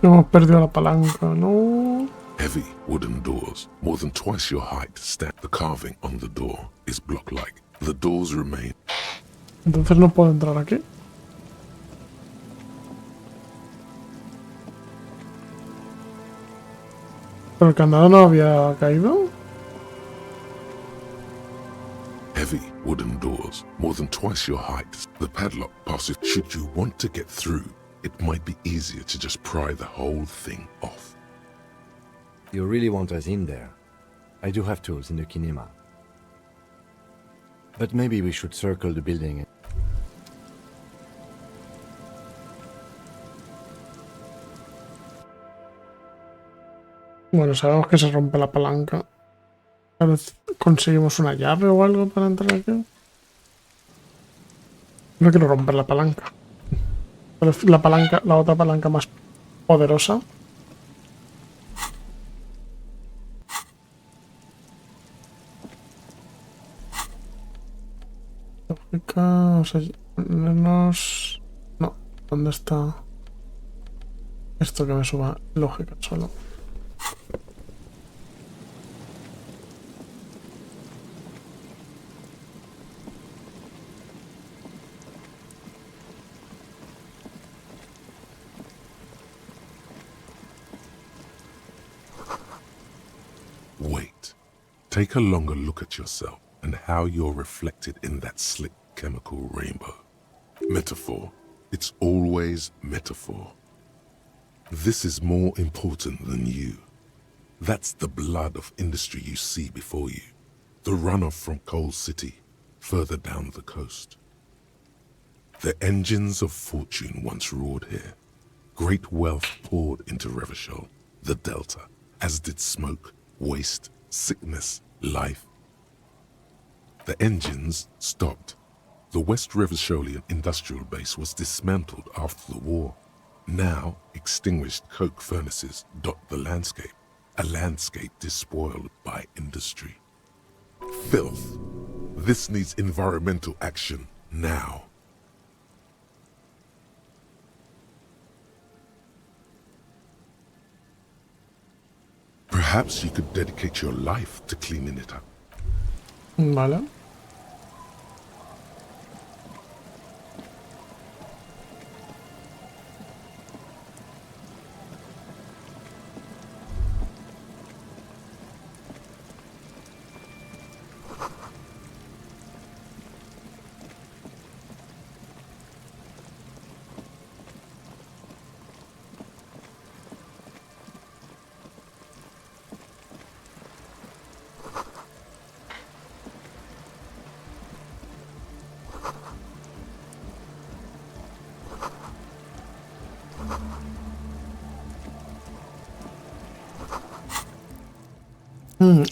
Hemos perdido la palanca, no. Heavy wooden doors, more than twice your height, stand. The carving on the door is block-like. The doors remain. Entonces no puedo entrar aquí. Pero el candado no había caído. Heavy wooden doors, more than twice your height. The padlock passes. Should you want to get through, it might be easier to just pry the whole thing off. You really want us in there? I do have tools in the kinema. But maybe we should circle the building. Bueno, sabemos que se rompe la palanca. A ver, ¿conseguimos una llave o algo para entrar aquí? No quiero romper la palanca. Pero la palanca, la otra palanca más poderosa. Lógica, o sea, menos... No, ¿dónde está? Esto que me suba lógica solo. Wait. Take a longer look at yourself and how you're reflected in that slick chemical rainbow. Metaphor. It's always metaphor. This is more important than you. That's the blood of industry you see before you. The runoff from Coal City, further down the coast. The engines of fortune once roared here. Great wealth poured into Revachol, the Delta, as did smoke, waste, sickness, life. The engines stopped. The West Revacholian industrial base was dismantled after the war. Now, extinguished coke furnaces dot the landscape, a landscape despoiled by industry. Filth. This needs environmental action now. Perhaps you could dedicate your life to cleaning it up. Vale.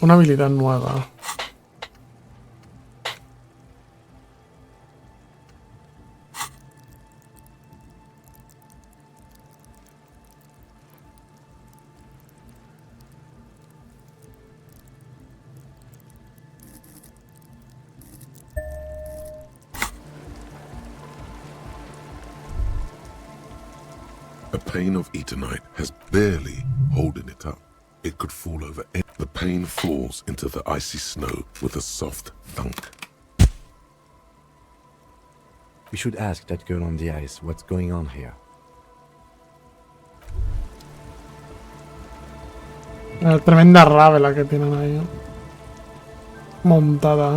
Una habilidad nueva. A pane of Eternite has barely holding it up. It could fall over. The pane falls into the icy snow with a soft thunk. We should ask that girl on the ice what's going on here. Tremenda rave la que tienen ahí. Montada.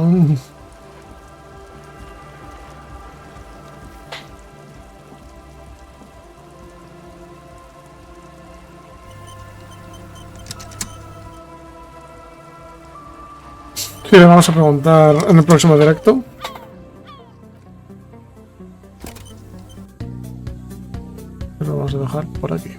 Sí, le vamos a preguntar en el próximo directo. Lo vamos a dejar por aquí.